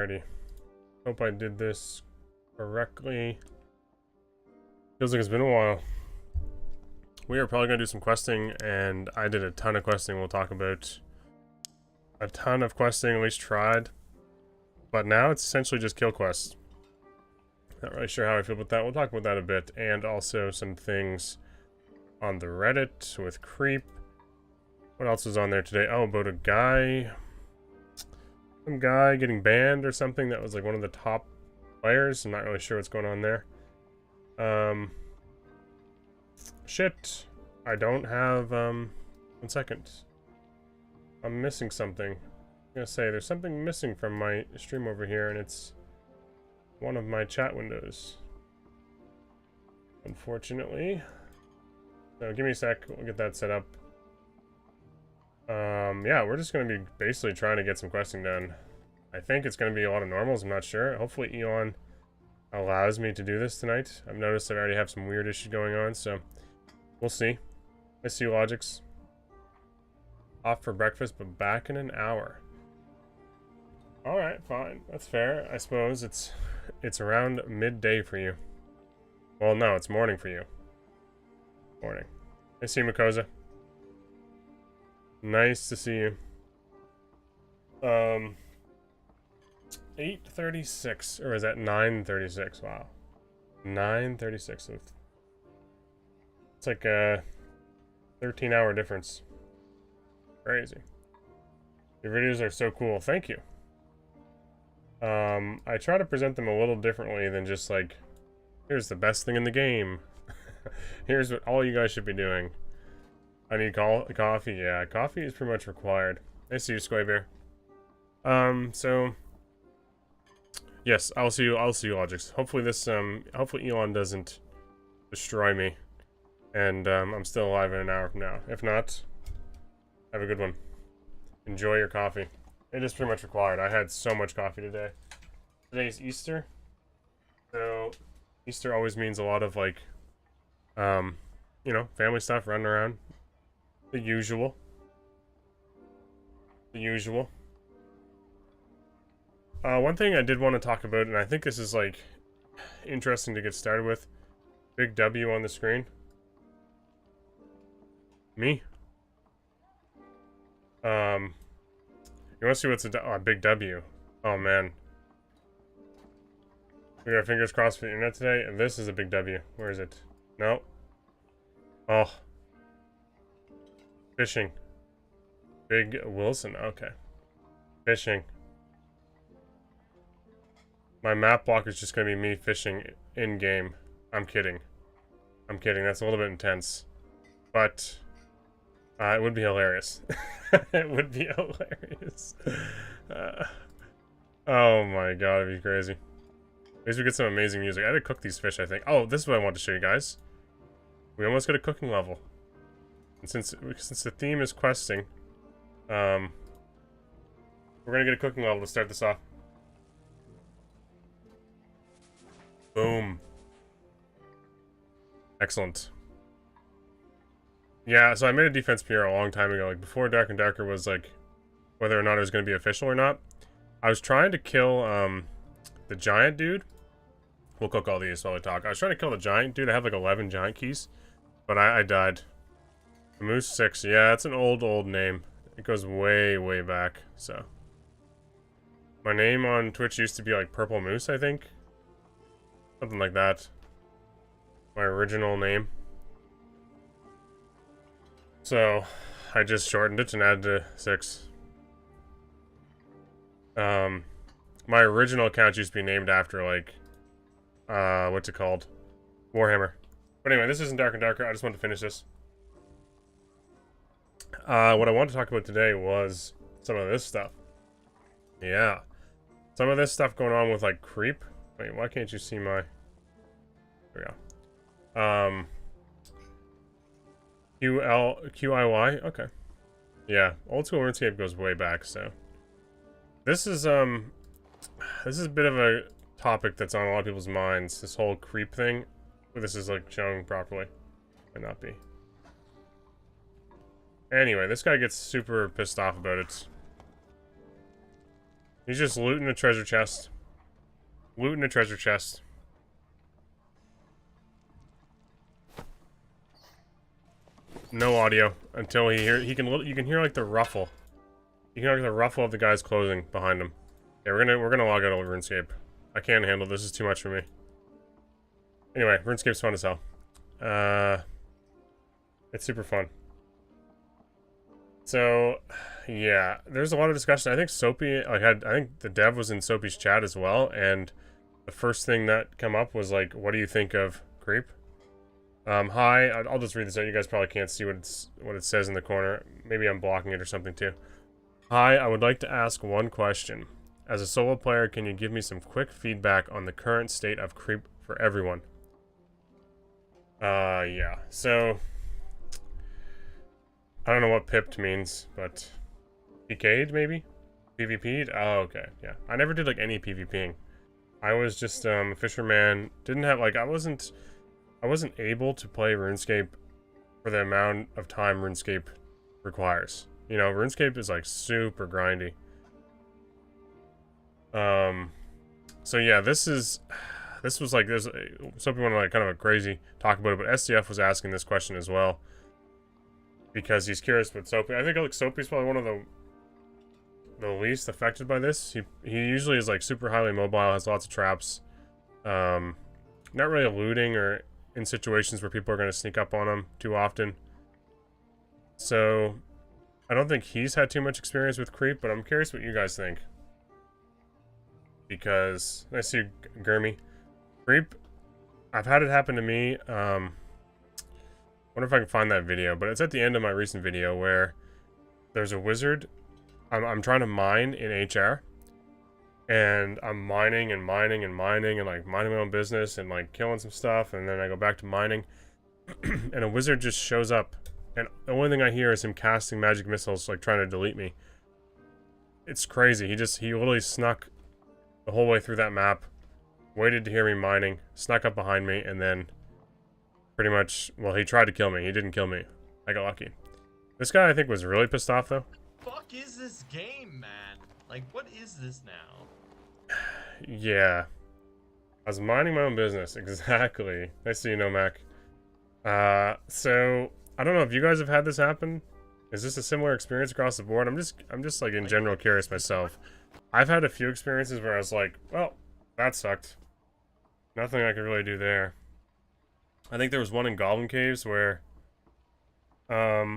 Alrighty. Hope I did this correctly. Feels like it's been a while. We are probably going to do some questing, and I did a ton of questing. We'll talk about a ton of questing, at least tried. But now it's essentially just kill quests. Not really sure how I feel about that. We'll talk about that a bit. And also some things on the Reddit with Creep. What else is on there today? Oh, about a guy... Some guy getting banned or something that was like one of the top players. I'm not really sure what's going on there. Shit. I don't have, 1 second. I'm missing something. I'm gonna say there's something missing from my stream over here, and it's one of my chat windows. Unfortunately. So give me a sec, we'll get that set up. Yeah, we're just gonna be basically trying to get some questing done. I think it's gonna be a lot of normals, I'm not sure. Hopefully Elon allows me to do this tonight. I've noticed I already have some weird issues going on, so we'll see. Miss you, Logics. Off for breakfast, but back in an hour. Alright, fine. That's fair. I suppose it's around midday for you. Well, no, it's morning for you. Morning. I see you, Makosa. Nice to see you. 8:36, or is that 9:36? Wow. 9:36. It's like a 13-hour difference. Crazy. Your videos are so cool. Thank you. I try to present them a little differently than just like, here's the best thing in the game. Here's what all you guys should be doing. I need coffee. Yeah, coffee is pretty much required. I see you, Squaybear. So yes, I'll see you, Logics. Hopefully this, hopefully Elon doesn't destroy me, and I'm still alive in an hour from now. If not, have a good one. Enjoy your coffee. It is pretty much required. I had so much coffee today. Today's Easter, so Easter always means a lot of like, you know, family stuff, running around. The usual. The usual. One thing I did want to talk about, and I think this is like interesting to get started with. Big W on the screen. Me? You want to see what's a big W? Oh man. We got fingers crossed for the internet today, and this is a big W. Where is it? No. Oh. Fishing. Big Wilson. Okay. Fishing. My map block is just going to be me fishing in-game. I'm kidding. I'm kidding. That's a little bit intense. But it would be hilarious. It would be hilarious. Oh my god, it'd be crazy. At least we get some amazing music. I had to cook these fish, I think. Oh, this is what I wanted to show you guys. We almost got a cooking level. And since the theme is questing, we're gonna get a cooking level to start this off. Boom. Excellent. Yeah, so I made a defense PR a long time ago, like before Dark and Darker was like whether or not it was going to be official or not. I was trying to kill the giant dude. We'll cook all these while we talk. I was trying to kill the giant dude. I have like 11 giant keys, but I died. Moose 6. Yeah, it's an old name. It goes way, way back, so. My name on Twitch used to be like Purple Moose, I think. Something like that. My original name. So, I just shortened it and added to 6. My original account used to be named after, like, what's it called? Warhammer. But anyway, this isn't Dark and Darker. I just wanted to finish this. What I wanted to talk about today was some of this stuff. Yeah. Some of this stuff going on with, like, Creep. Wait, why can't you see my... There we go. QIY? Okay. Yeah, old school RuneScape goes way back, so... This is a bit of a topic that's on a lot of people's minds, this whole Creep thing. This is, like, showing properly. Might not be. Anyway, this guy gets super pissed off about it. He's just looting a treasure chest. Looting a treasure chest. No audio until you can hear like the ruffle. You can hear like the ruffle of the guys closing behind him. Yeah, we're gonna log out of RuneScape. I can't handle this. Is too much for me. Anyway, RuneScape's fun as hell. It's super fun. So, yeah, there's a lot of discussion. I think Soapy, I think the dev was in Soapy's chat as well, and the first thing that came up was like, what do you think of Creep? Hi, I'll just read this out. You guys probably can't see what it says in the corner. Maybe I'm blocking it or something too. Hi, I would like to ask one question. As a solo player, can you give me some quick feedback on the current state of Creep for everyone? Yeah. So, I don't know what pipped means, but PK'd maybe? PvP'd? Oh, okay. Yeah. I never did like any PvPing. I was just a fisherman. Didn't have like I wasn't able to play RuneScape for the amount of time RuneScape requires. You know, RuneScape is like super grindy. So yeah, this was like there's some people want to like kind of a crazy talk about it, but SDF was asking this question as well because he's curious with Soapy. I think like Soapy's probably one of the least affected by this. He usually is like super highly mobile, has lots of traps, not really looting or in situations where people are going to sneak up on him too often. So I don't think he's had too much experience with Creep, but I'm curious what you guys think. Because I see Gurmy. Creep, I've had it happen to me. Wonder if I can find that video, but it's at the end of my recent video where there's a wizard. I'm trying to mine in HR, and I'm mining and mining and mining and like minding my own business and like killing some stuff, and then I go back to mining, and a wizard just shows up, and the only thing I hear is him casting magic missiles, like trying to delete me. It's crazy. He literally snuck the whole way through that map, waited to hear me mining, snuck up behind me, and then pretty much, well, he tried to kill me. He didn't kill me. I got lucky. This guy, I think, was really pissed off, though. Fuck is this game, man? Like, what is this now? Yeah. I was minding my own business. Exactly. Nice to see you, know, Mac. So, I don't know if you guys have had this happen. Is this a similar experience across the board? I'm just like, in general, curious myself. I've had a few experiences where I was like, well, that sucked. Nothing I could really do there. I think there was one in Goblin Caves where, yeah,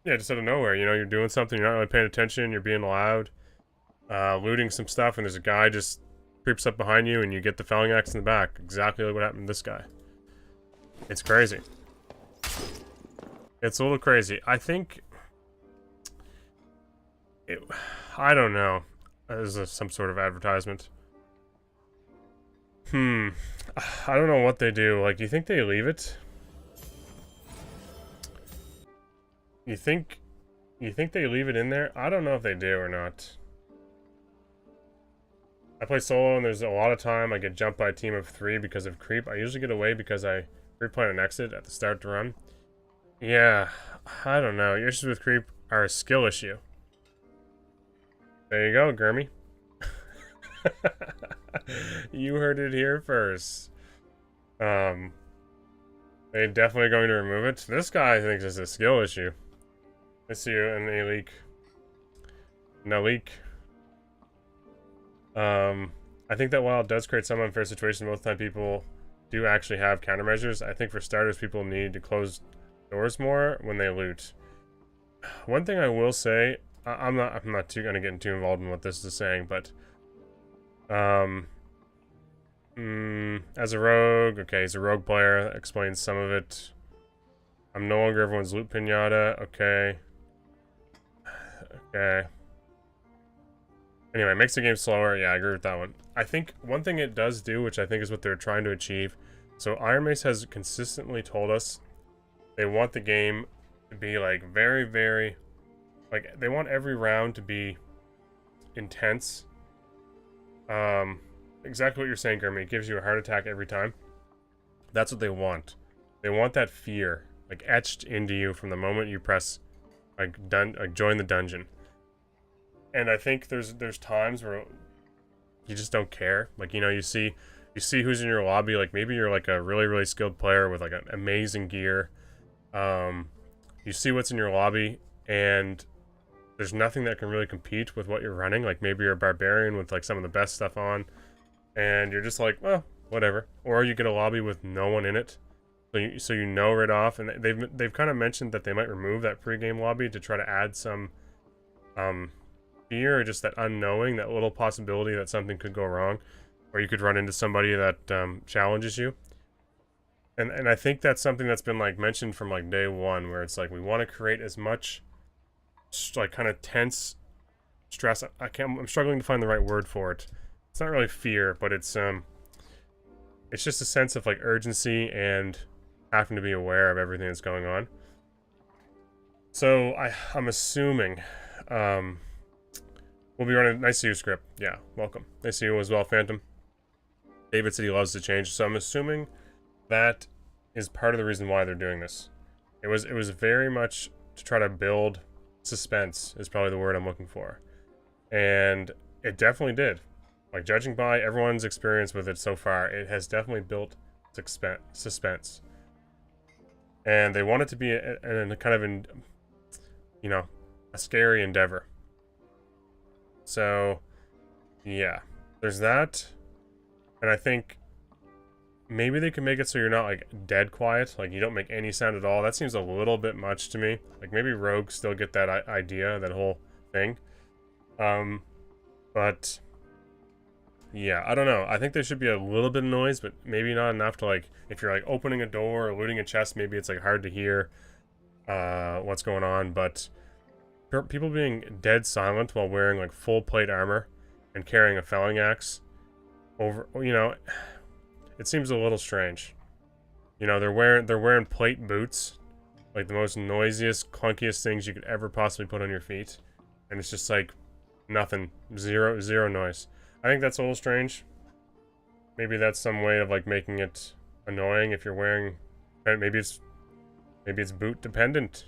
just out of nowhere, you know, you're doing something, you're not really paying attention, you're being loud, looting some stuff, and there's a guy just creeps up behind you, and you get the felling axe in the back. Exactly like what happened to this guy. It's crazy. It's a little crazy. I think... I don't know. This is some sort of advertisement. I don't know what they do. Like, do you think they leave it? You think they leave it in there? I don't know if they do or not. I play solo and there's a lot of time I get jumped by a team of 3 because of Creep. I usually get away because I replay an exit at the start to run. Yeah, I don't know. Your issues with Creep are a skill issue. There you go, Gurmy. You heard it here first. They definitely going to remove it. This guy thinks it's a skill issue. I see you in a leak. No leak. I think that while it does create some unfair situations, most of the time people do actually have countermeasures. I think for starters, people need to close doors more when they loot. One thing I will say, I'm not gonna get too involved in what this is saying, but as a rogue, okay, he's a rogue player. That explains some of it. I'm no longer everyone's loot pinata. Okay. Okay. Anyway, it makes the game slower. Yeah, I agree with that one. I think one thing it does do, which I think is what they're trying to achieve. So Iron Mace has consistently told us they want the game to be like very, very, like they want every round to be intense. Exactly what you're saying, Gurmy. It gives you a heart attack every time. That's what they want. They want that fear, like etched into you from the moment you press, like join the dungeon. And I think there's times where you just don't care. Like, you know, you see who's in your lobby. Like, maybe you're like a really, really skilled player with like an amazing gear. Um, you see what's in your lobby, and there's nothing that can really compete with what you're running. Like, maybe you're a barbarian with like some of the best stuff on, and you're just like, well, whatever. Or you get a lobby with no one in it, so you know right off. And they've kind of mentioned that they might remove that pregame lobby to try to add some fear, or just that unknowing, that little possibility that something could go wrong, or you could run into somebody that challenges you. And I think that's something that's been like mentioned from like day one, where it's like we want to create as much like kind of tense stress. I'm struggling to find the right word for it. It's not really fear, but it's just a sense of like urgency and having to be aware of everything that's going on. So I'm assuming we'll be running. Nice to see you, Script. Yeah, welcome. Nice to see you as well, Phantom. David said he loves the change, so I'm assuming that is part of the reason why they're doing this. It was very much to try to build suspense, is probably the word I'm looking for. And it definitely did. Like, judging by everyone's experience with it so far, it has definitely built suspense. And they want it to be a kind of, you know, a scary endeavor. So, yeah. There's that. And I think maybe they can make it so you're not, like, dead quiet. Like, you don't make any sound at all. That seems a little bit much to me. Like, maybe rogues still get that idea, that whole thing. But yeah, I don't know. I think there should be a little bit of noise, but maybe not enough to, like, if you're like opening a door or looting a chest, maybe it's like hard to hear what's going on. But people being dead silent while wearing like full plate armor and carrying a felling axe over, you know, it seems a little strange. You know, they're wearing plate boots, like the most noisiest, clunkiest things you could ever possibly put on your feet, and it's just like nothing, zero noise. I think that's a little strange. Maybe that's some way of like making it annoying if you're wearing. Maybe it's boot dependent.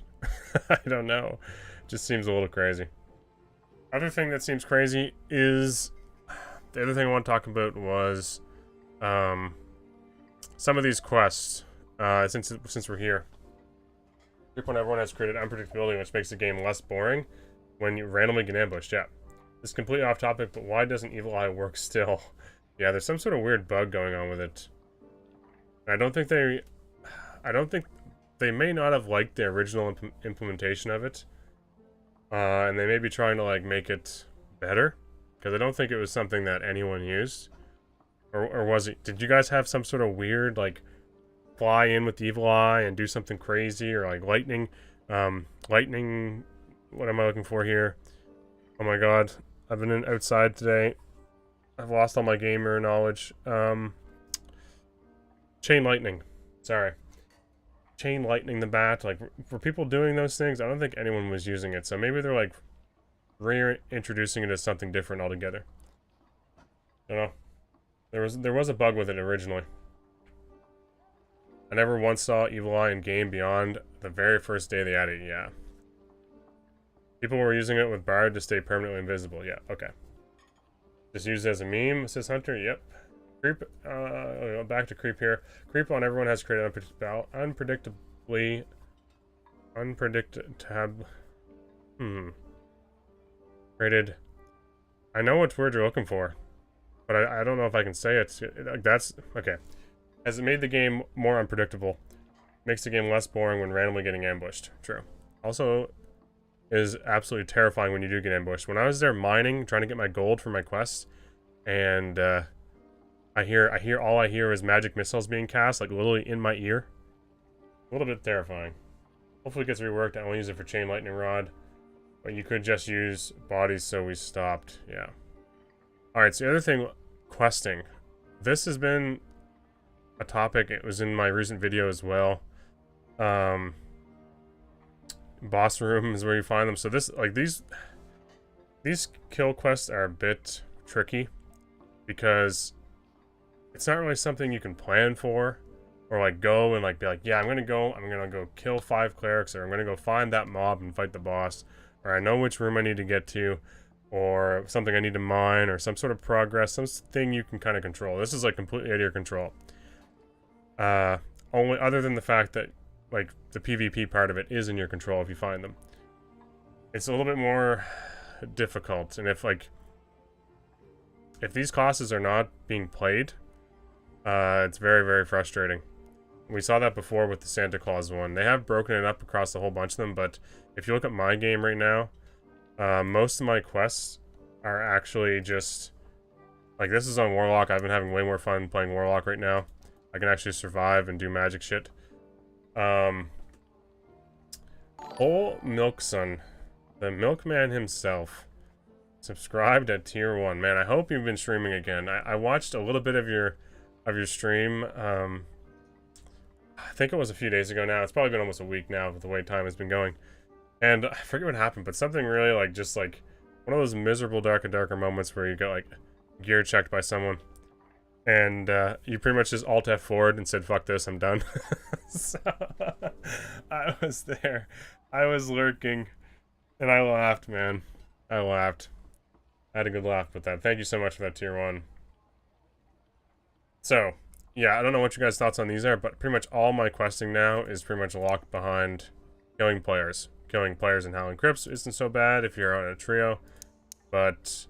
I don't know. It just seems a little crazy. Other thing that seems crazy is the other thing I want to talk about was some of these quests. Since we're here, when everyone has created unpredictability, which makes the game less boring when you randomly get ambushed. Yeah. It's completely off topic, but why doesn't Evil Eye work still? Yeah, there's some sort of weird bug going on with it. I don't think they may not have liked the original implementation of it. And they may be trying to like make it better, because I don't think it was something that anyone used. Or was it? Did you guys have some sort of weird like fly in with the Evil Eye and do something crazy, or like lightning? Lightning. What am I looking for here? Oh my god. I've been outside today. I've lost all my gamer knowledge. Chain lightning. Sorry. Chain lightning the bat. Like, for people doing those things, I don't think anyone was using it. So maybe they're like reintroducing it as something different altogether. I don't know. There was a bug with it originally. I never once saw Evil Eye in game beyond the very first day they added it. Yeah. People were using it with Bard to stay permanently invisible. Yeah, okay. Just use it as a meme, says Hunter. Yep. Creep. Back to creep here. Creep on everyone has created unpredictably. Created. I know what word you're looking for, but I don't know if I can say it. That's okay. Has it made the game more unpredictable? Makes the game less boring when randomly getting ambushed. True. Also, is absolutely terrifying when you do get ambushed. When I was there mining, trying to get my gold for my quests, and I hear all I hear is magic missiles being cast, like literally in my ear. A little bit terrifying. Hopefully it gets reworked. I only use it for chain lightning rod, but you could just use bodies, so we stopped. Yeah. All right. So the other thing, questing. This has been a topic. It was in my recent video as well. Boss room is where you find them. So this, like, these kill quests are a bit tricky, because it's not really something you can plan for, or like go and like be like, yeah, I'm gonna go kill 5 clerics, or I'm gonna go find that mob and fight the boss, or I know which room I need to get to. or something I need to mine, or some sort of progress, something you can kind of control. This is like completely out of your control. Only other than the fact that like the PvP part of it is in your control if you find them. It's a little bit more difficult, and if these classes are not being played, it's very, very frustrating. We saw that before with the Santa Claus one. They have broken it up across a whole bunch of them, but if you look at my game right now, most of my quests are actually just... Like, this is on Warlock. I've been having way more fun playing Warlock right now. I can actually survive and do magic shit. Whole Milkson, the milkman himself, subscribed at tier 1. Man, I hope you've been streaming again. I watched a little bit of your stream. I think it was a few days ago now. It's probably been almost a week now with the way time has been going. And I forget what happened, but something really like just like one of those miserable dark and darker moments where you get like gear checked by someone. And you pretty much just alt F4'd and said, fuck this, I'm done. So I was there. I was lurking. And I laughed, man. I laughed. I had a good laugh with that. Thank you so much for that tier 1. So, yeah, I don't know what you guys' thoughts on these are, but pretty much all my questing now is pretty much locked behind killing players. Killing players in Howling Crypts isn't so bad if you're on a trio, but...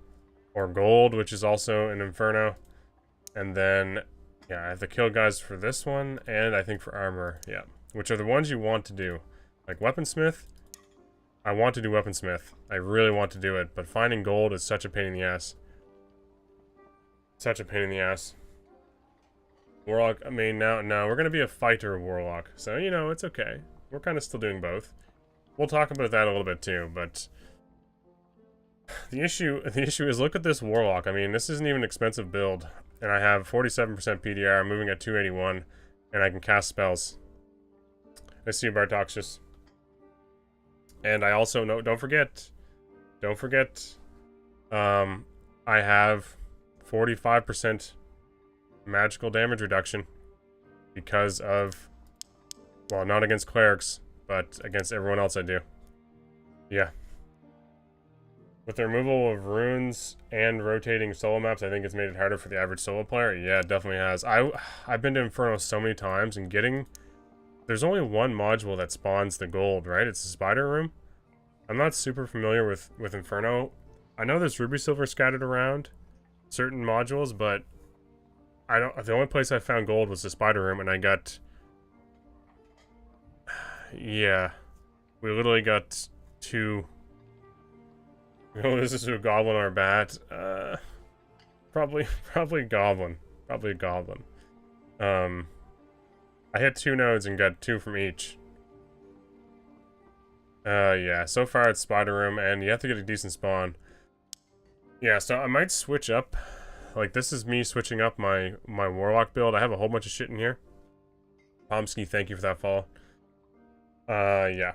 Or gold, which is also an Inferno. And then, yeah, I have to kill guys for this one, and I think for armor, yeah. Which are the ones you want to do. Like Weaponsmith, I want to do Weaponsmith. I really want to do it, but finding gold is such a pain in the ass. Such a pain in the ass. Warlock, I mean, now we're going to be a fighter Warlock, so, you know, it's okay. We're kind of still doing both. We'll talk about that a little bit too, but... The issue is, look at this Warlock. I mean, this isn't even an expensive build. And I have 47% PDR, I'm moving at 281, and I can cast spells. I see you, Bartoxius. And I also know, don't forget, I have 45% magical damage reduction because of, well, not against clerics, but against everyone else I do. Yeah. With the removal of runes and rotating solo maps, I think it's made it harder for the average solo player. Yeah, it definitely has. I've been to Inferno so many times, and there's only one module that spawns the gold, right? It's the spider room. I'm not super familiar with Inferno. I know there's ruby silver scattered around certain modules, but the only place I found gold was the spider room, and I got... Yeah. We literally got 2... Oh, this is a goblin or a bat. Probably goblin. Probably a goblin. I hit 2 nodes and got 2 from each. Yeah, so far it's spider room, and you have to get a decent spawn. Yeah, so I might switch up. Like, this is me switching up my Warlock build. I have a whole bunch of shit in here. Pomsky, thank you for that follow. Yeah.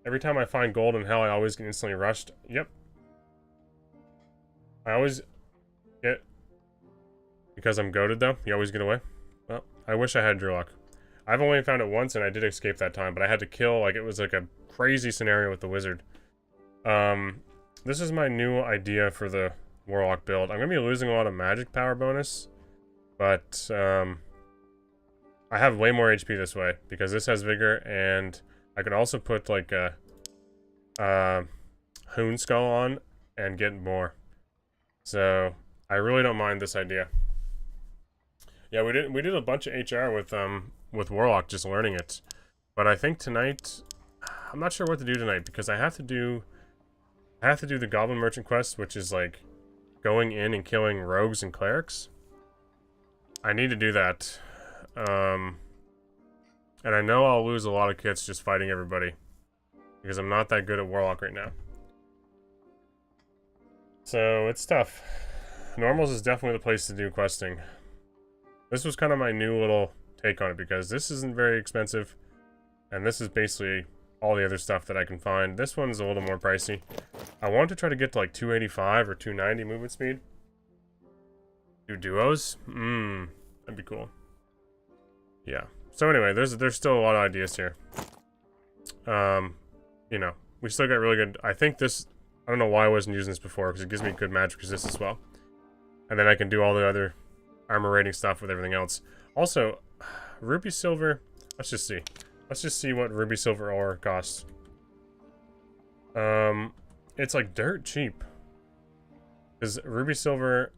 Every time I find gold in hell, I always get instantly rushed. Yep. I always get... Because I'm goated, though? You always get away? Well, I wish I had Drew Luck. I've only found it once, and I did escape that time, but I had to kill, like, it was like a crazy scenario with the wizard. This is my new idea for the Warlock build. I'm going to be losing a lot of magic power bonus, but, I have way more HP this way, because this has vigor, and I can also put, like, a Hoon Skull on, and get more. So, I really don't mind this idea. Yeah, we did a bunch of HR with Warlock, just learning it. But I think tonight, I'm not sure what to do tonight, because I have to do the Goblin Merchant quest, which is like going in and killing rogues and clerics. I need to do that. And I know I'll lose a lot of kits just fighting everybody, because I'm not that good at Warlock right now. So, it's tough. Normals is definitely the place to do questing. This was kind of my new little take on it, because this isn't very expensive, and this is basically all the other stuff that I can find. This one's a little more pricey. I want to try to get to like 285 or 290 movement speed. Do duos? That'd be cool. Yeah. So anyway, there's still a lot of ideas here. You know, we still got really good... I think this I don't know why I wasn't using this before, because it gives me good magic resist as well. And then I can do all the other armor rating stuff with everything else. Also, ruby silver, let's just see. Let's just see what ruby silver ore costs. It's like dirt cheap. Because ruby silver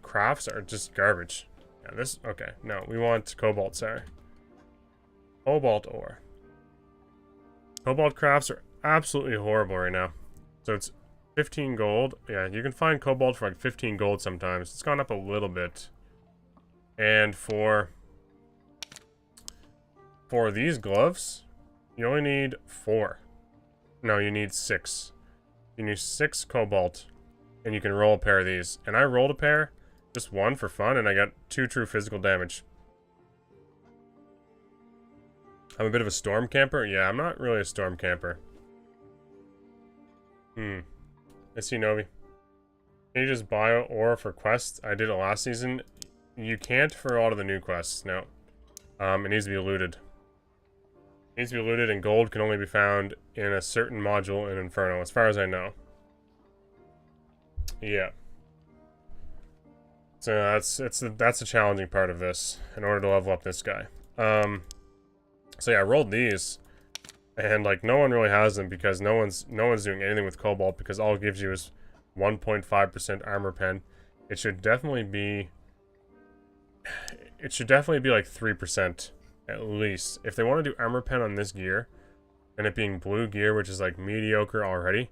crafts are just garbage. Yeah, this, okay, no, we want cobalt, sorry. Cobalt ore. Cobalt crafts are absolutely horrible right now. So it's 15 gold. Yeah, you can find cobalt for like 15 gold sometimes. It's gone up a little bit. And for these gloves, you only need 4. No, you need 6. You need 6 cobalt, and you can roll a pair of these. And I rolled a pair, just one for fun, and I got 2 true physical damage. I'm a bit of a storm camper? Yeah, I'm not really a storm camper. I see Novi. Can you just buy ore for quests? I did it last season. You can't for a lot of the new quests, no. It needs to be looted. It needs to be looted, and gold can only be found in a certain module in Inferno, as far as I know. Yeah. So that's the challenging part of this, in order to level up this guy. So yeah, I rolled these, and like no one really has them because no one's doing anything with cobalt, because all it gives you is 1.5% armor pen. It should definitely be like 3% at least. If they want to do armor pen on this gear, and it being blue gear, which is like mediocre already,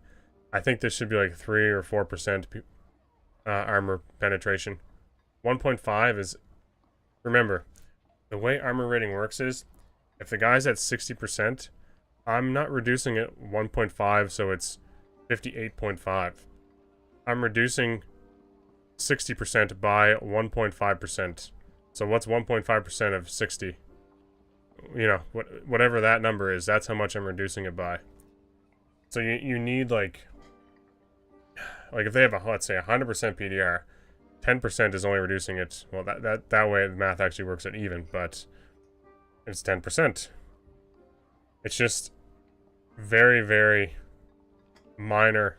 I think this should be like 3 or 4% armor penetration. 1.5 is, remember, the way armor rating works is, if the guy's at 60%, I'm not reducing it 1.5, so it's 58.5. I'm reducing 60% by 1.5%. So what's 1.5% of 60? You know, whatever that number is, that's how much I'm reducing it by. So you need like if they have a, let's say 100% PDR, 10% is only reducing it. Well, that way the math actually works out even, but it's 10%. It's just very, very minor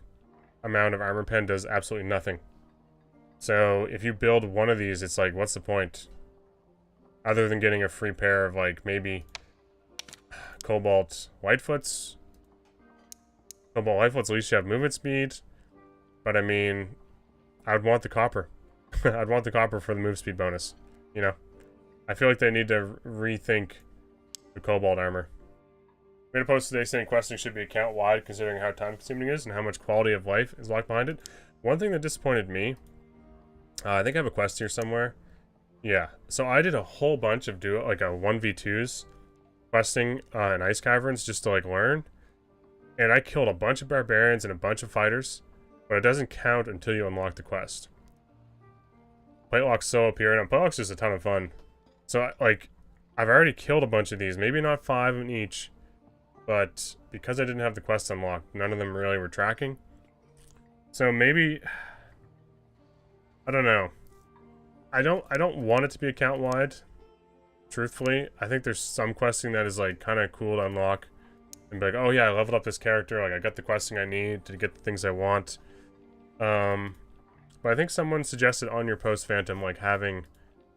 amount of armor pen does absolutely nothing. So if you build one of these, it's like, what's the point? Other than getting a free pair of like maybe Cobalt Whitefoots. Cobalt Whitefoots, at least you have movement speed. But I mean, I would want the copper. I'd want the copper for the move speed bonus. You know? I feel like they need to rethink the Cobalt armor. We made a post today saying questing should be account-wide, considering how time-consuming it is and how much quality of life is locked behind it. One thing that disappointed me, I think I have a quest here somewhere. Yeah, so I did a whole bunch of like a 1v2s questing in Ice Caverns just to like learn. And I killed a bunch of barbarians and a bunch of fighters, but it doesn't count until you unlock the quest. Platelock's so OP right now. Platelock's just a ton of fun. So like, I've already killed a bunch of these, maybe not 5 in each, but because I didn't have the quest unlocked, none of them really were tracking. So maybe, I don't know. I don't want it to be account wide. Truthfully, I think there's some questing that is like kind of cool to unlock and be like, oh yeah, I leveled up this character, like I got the questing I need to get the things I want. But I think someone suggested on your post, Phantom, like having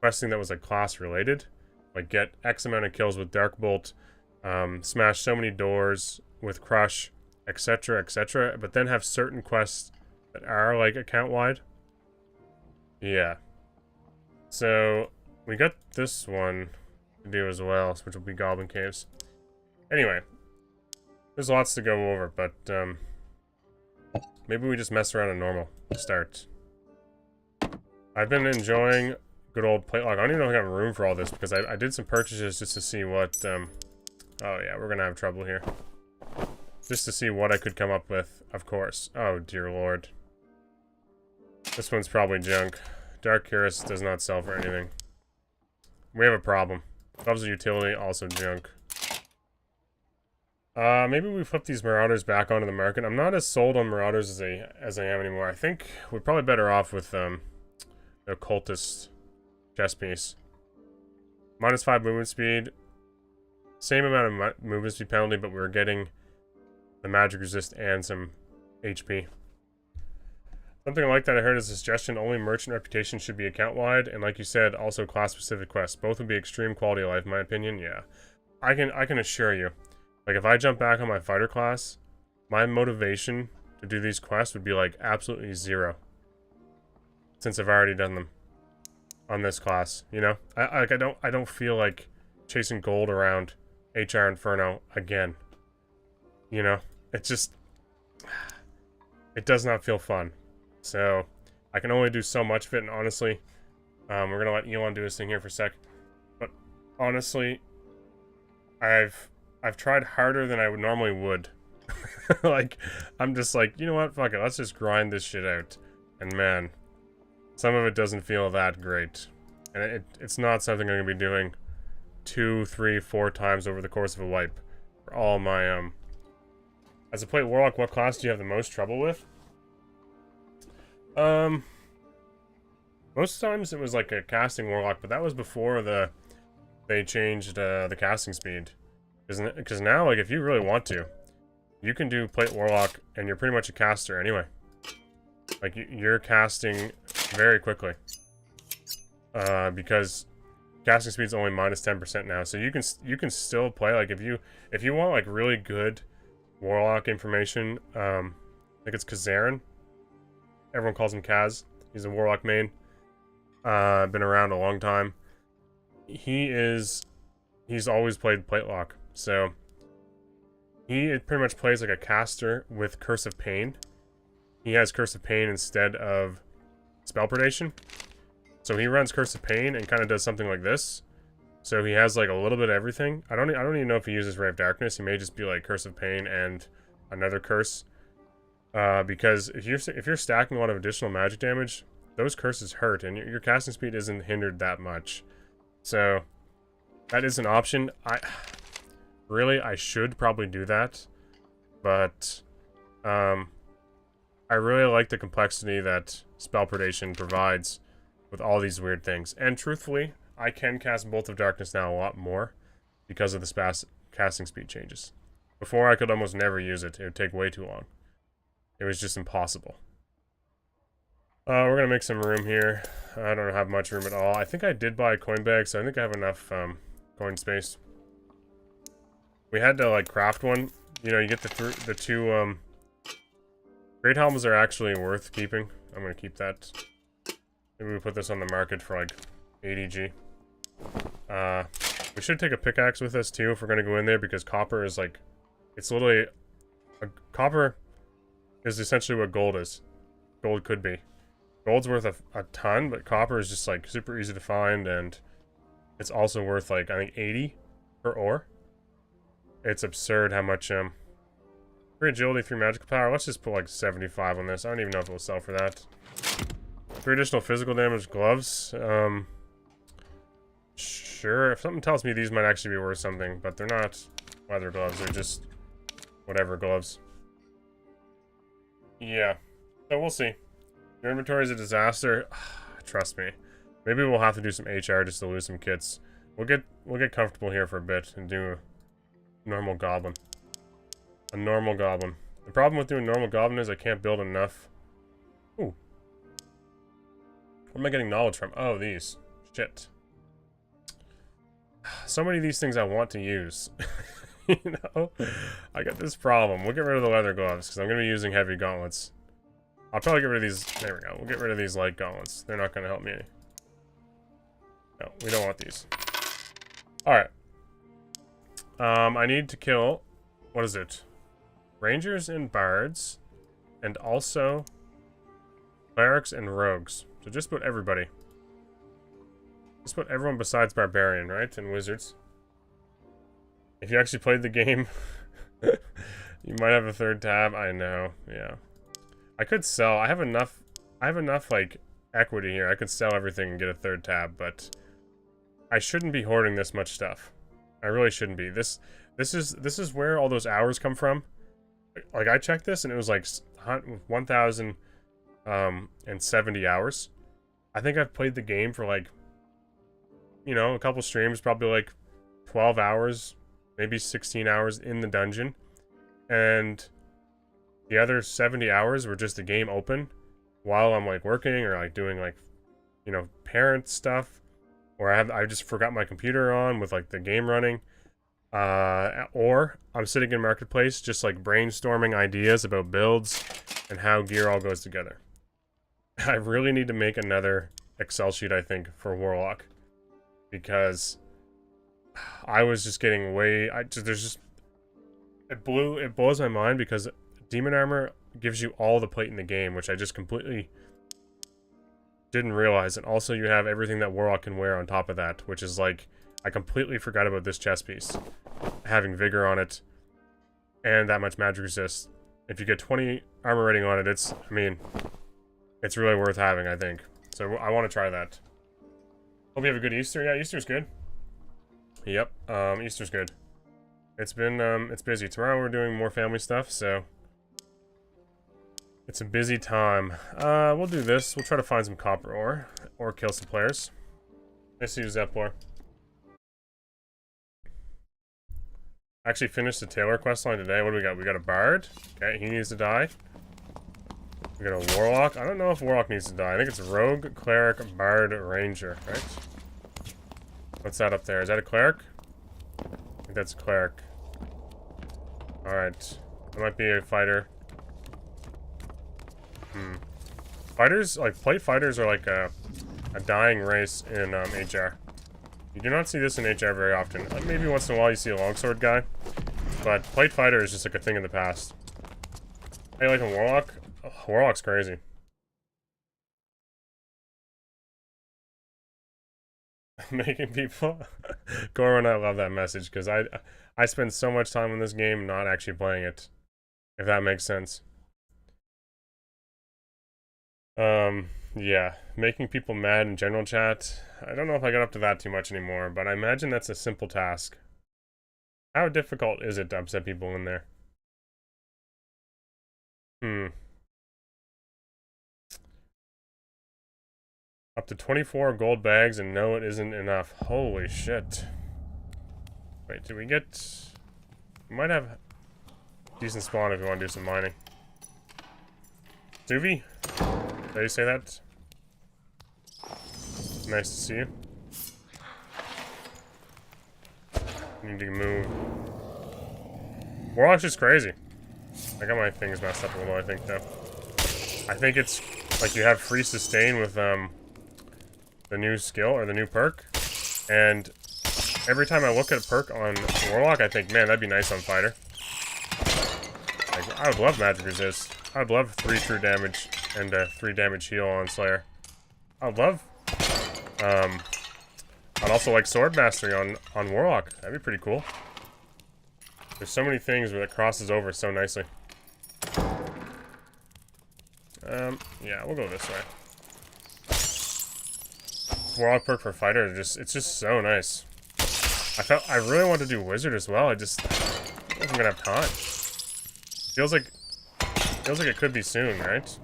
questing that was like class related, like get X amount of kills with Darkbolt, smash so many doors with Crush, etc., etc., but then have certain quests that are like account wide. Yeah. So we got this one to do as well, which will be Goblin Caves. Anyway, there's lots to go over, but maybe we just mess around on normal to start. I've been enjoying good old Platelock. I don't even know if I have room for all this because I did some purchases just to see what. Oh yeah, we're gonna have trouble here. Just to see what I could come up with, of course. Oh dear lord. This one's probably junk. Dark Cuirass does not sell for anything. We have a problem. Gloves of Utility, also junk. Maybe we flip these Marauders back onto the market. I'm not as sold on Marauders as I am anymore. I think we're probably better off with the Occultist chest piece. -5 movement speed. Same amount of movement speed penalty, but we're getting the magic resist and some HP. Something like that I heard as a suggestion, only merchant reputation should be account-wide, and like you said, also class-specific quests. Both would be extreme quality of life, in my opinion, yeah. I can assure you, like, if I jump back on my fighter class, my motivation to do these quests would be, like, absolutely zero. Since I've already done them on this class, you know? I don't feel like chasing gold around HR Inferno again. You know? It just... It does not feel fun. So, I can only do so much of it, and honestly, we're gonna let Elon do his thing here for a sec. But, honestly, I've tried harder than I would normally would. Like, I'm just like, you know what, fuck it, let's just grind this shit out. And man, some of it doesn't feel that great. And it's not something I'm gonna be doing 2, 3, 4 times over the course of a wipe. For all my, As a plate Warlock, what class do you have the most trouble with? Most times it was like a casting Warlock, but that was before they changed the casting speed. Because now, like, if you really want to, you can do plate Warlock, and you're pretty much a caster anyway. Like, you're casting very quickly. Because casting speed's only minus 10% now, so you can still play, like, if you want, like, really good Warlock information, I think it's Kazarin. Everyone calls him Kaz. He's a Warlock main. Been around a long time. He's always played plate lock, so he pretty much plays like a caster with Curse of Pain. He has Curse of Pain instead of Spell Predation. So he runs Curse of Pain and kind of does something like this. So he has like a little bit of everything. I don't even know if he uses Ray of Darkness. He may just be like Curse of Pain and another curse. Because if you're stacking a lot of additional magic damage, those curses hurt, and your casting speed isn't hindered that much. So that is an option. I should probably do that, but I really like the complexity that Spell Predation provides with all these weird things. And truthfully, I can cast Bolt of Darkness now a lot more because of the casting speed changes. Before, I could almost never use it. It would take way too long. It was just impossible. We're gonna make some room here. I don't have much room at all. I think I did buy a coin bag, so I think I have enough coin space. We had to like craft one. You know, you get the two Great Helms are actually worth keeping. I'm gonna keep that. Maybe we put this on the market for like 80G. We should take a pickaxe with us too if we're gonna go in there, because copper is like, it's literally copper is essentially what gold is. Gold could be. Gold's worth a ton, but copper is just like super easy to find, and it's also worth like I think 80 per ore. It's absurd how much 3 agility, 3 magical power. Let's just put like 75 on this. I don't even know if it will sell for that. 3 additional physical damage gloves. Sure, if something tells me these might actually be worth something, but they're not leather gloves, they're just whatever gloves. Yeah, so we'll see. Your inventory is a disaster. Trust me. Maybe we'll have to do some HR just to lose some kits. We'll get comfortable here for a bit and do a normal goblin. A normal goblin. The problem with doing normal goblin is I can't build enough. Ooh. Where am I getting knowledge from? Oh, these. Shit. So many of these things I want to use. You know? I got this problem. We'll get rid of the leather gloves, because I'm going to be using heavy gauntlets. I'll probably get rid of these. There we go. We'll get rid of these light gauntlets. They're not going to help me. No, we don't want these. Alright. I need to kill... What is it? Rangers and bards. And also... clerics and rogues. So just put everybody. Just put everyone besides barbarian, right? And wizards. If you actually played the game, you might have a third tab. I know, yeah. I could sell. I have enough, like, equity here. I could sell everything and get a third tab, but I shouldn't be hoarding this much stuff. I really shouldn't be. This is where all those hours come from. Like, I checked this, and it was, like, 1,070 hours. I think I've played the game for, like, you know, a couple streams, probably, like, 12 hours, maybe 16 hours in the dungeon, and the other 70 hours were just the game open, while I'm like working or like doing like, you know, parent stuff, or I just forgot my computer on with like the game running, or I'm sitting in Marketplace just like brainstorming ideas about builds and how gear all goes together. I really need to make another Excel sheet, I think, for Warlock, because I was just getting way, it blows my mind because Demon Armor gives you all the plate in the game, which I just completely didn't realize. And also you have everything that Warlock can wear on top of that, which is like, I completely forgot about this chest piece. Having Vigor on it, and that much magic resist. If you get 20 armor rating on it, it's really worth having, I think. So I want to try that. Hope you have a good Easter. Yeah, Easter's good. Yep, Easter's good. It's been, it's busy. Tomorrow we're doing more family stuff, so it's a busy time. We'll do this. We'll try to find some copper ore, or kill some players. Nice to use Zeppor. Actually finished the Taylor questline today. What do we got? We got a Bard. Okay, he needs to die. We got a Warlock. I don't know if Warlock needs to die. I think it's Rogue, Cleric, Bard, Ranger, right? What's that up there? Is that a Cleric? I think that's a Cleric. Alright. That might be a Fighter. Fighters, like, plate fighters are like a dying race in HR. You do not see this in HR very often. Maybe once in a while you see a longsword guy. But plate fighter is just like a thing in the past. How you like a Warlock? Oh, Warlock's crazy. Making people... Goron, I love that message, because I spend so much time in this game not actually playing it. If that makes sense. Yeah. Making people mad in general chat. I don't know if I got up to that too much anymore, but I imagine that's a simple task. How difficult is it to upset people in there? Up to 24 gold bags, and no, it isn't enough. Holy shit. Wait, do we get... We might have decent spawn if we want to do some mining. Suvi? Did you say that? Nice to see you. Need to move. Warlock's just crazy. I got my things messed up a little, I think, though. I think it's like you have free sustain with the new skill or the new perk, and every time I look at a perk on Warlock, I think, man, that'd be nice on Fighter. Like, I would love magic resist. I would love 3 true damage and 3 damage heal on Slayer. I would love. I'd also like sword mastery on Warlock. That'd be pretty cool. There's so many things where it crosses over so nicely. Yeah, we'll go this way. Warlock perk for fighter is it's just so nice. I really want to do wizard as well. I don't think I'm gonna have time. Feels like it could be soon, right?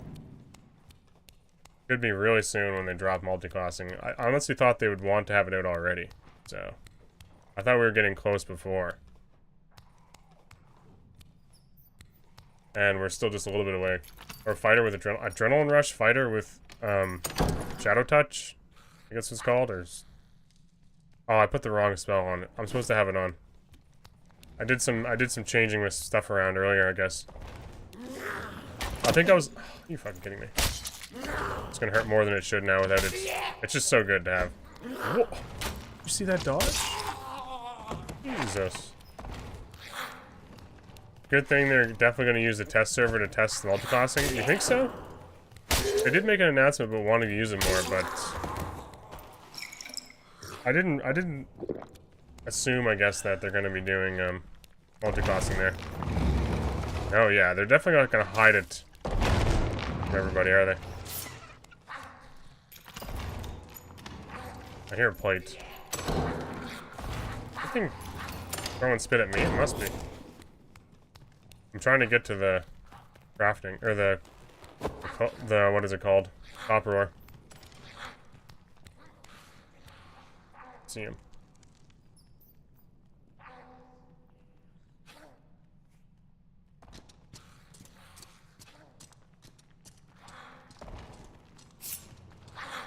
Could be really soon when they drop multi-classing. I honestly thought they would want to have it out already. So I thought we were getting close before. And we're still just a little bit away. Or fighter with adrenaline rush, fighter with shadow touch. I guess it's called, or oh, I put the wrong spell on it. I'm supposed to have it on. I did some changing with stuff around earlier, I guess. I think I was you fucking kidding me. It's gonna hurt more than it should now without it. It's just so good to have. Whoa. You see that dodge? Jesus. Good thing they're definitely gonna use the test server to test the multiclassing. You think so? They did make an announcement about wanting to use it more, but I didn't assume, I guess, that they're gonna be doing multiclassing there. Oh yeah, they're definitely not gonna hide it from everybody, are they? I hear a plate. I think throwing spit at me, it must be. I'm trying to get to the crafting, or the what is it called? Copper ore. See him.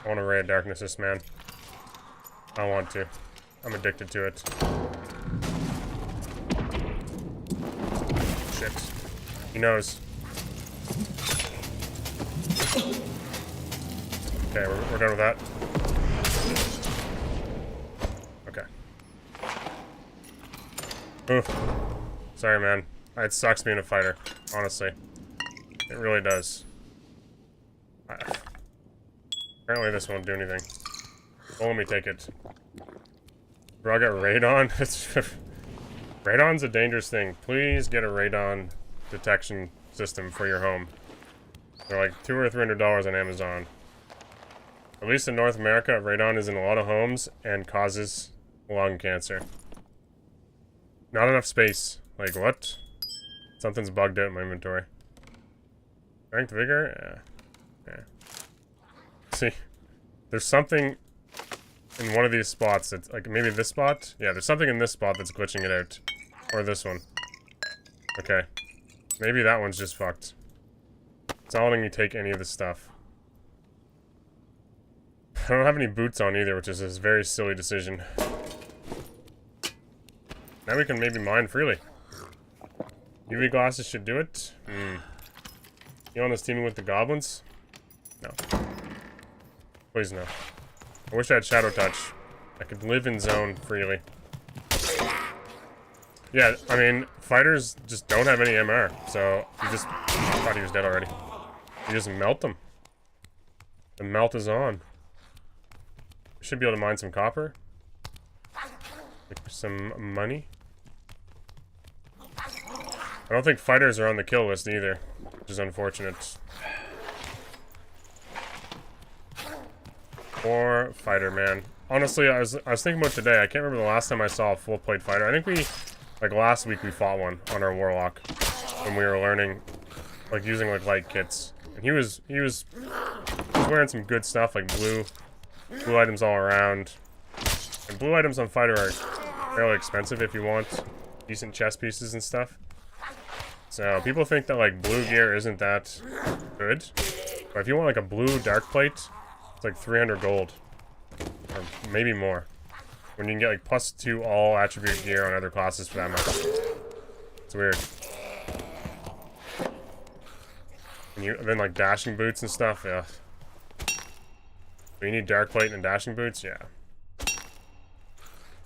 I want to raid Darkness, man. I want to. I'm addicted to it. Shit. He knows. Okay, we're done with that. Okay. Oof. Sorry, man. It sucks being a fighter, honestly. It really does. Apparently this won't do anything. Well, let me take it. Bro, I got radon? Radon's a dangerous thing. Please get a radon detection system for your home. They're like $200 or $300 on Amazon. At least in North America, radon is in a lot of homes and causes lung cancer. Not enough space. Like, what? Something's bugged out in my inventory. Strength, vigor? Yeah. See, there's something in one of these spots that's, like, maybe this spot? Yeah, there's something in this spot that's glitching it out. Or this one. Okay. Maybe that one's just fucked. It's not letting me take any of this stuff. I don't have any boots on either, which is a very silly decision. Now we can maybe mine freely. UV glasses should do it. You on this teaming with the goblins? No. Please no. I wish I had Shadow Touch. I could live in zone freely. Yeah, I mean, fighters just don't have any MR, so you just... I thought he was dead already. You just melt them. The melt is on. We should be able to mine some copper. Look for some money. I don't think fighters are on the kill list either, which is unfortunate. Poor fighter, man. Honestly, I was thinking about today. I can't remember the last time I saw a full plate fighter. I think we, like last week, we fought one on our Warlock when we were learning, like using like light kits. And he was wearing some good stuff, like blue items all around. And blue items on fighter are fairly expensive if you want decent chest pieces and stuff. So people think that like blue gear isn't that good, but if you want like a blue dark plate, it's like 300 gold, or maybe more. When you can get like +2 all attribute gear on other classes for that much. It's weird. And then like dashing boots and stuff, yeah. You need dark plate and dashing boots, yeah.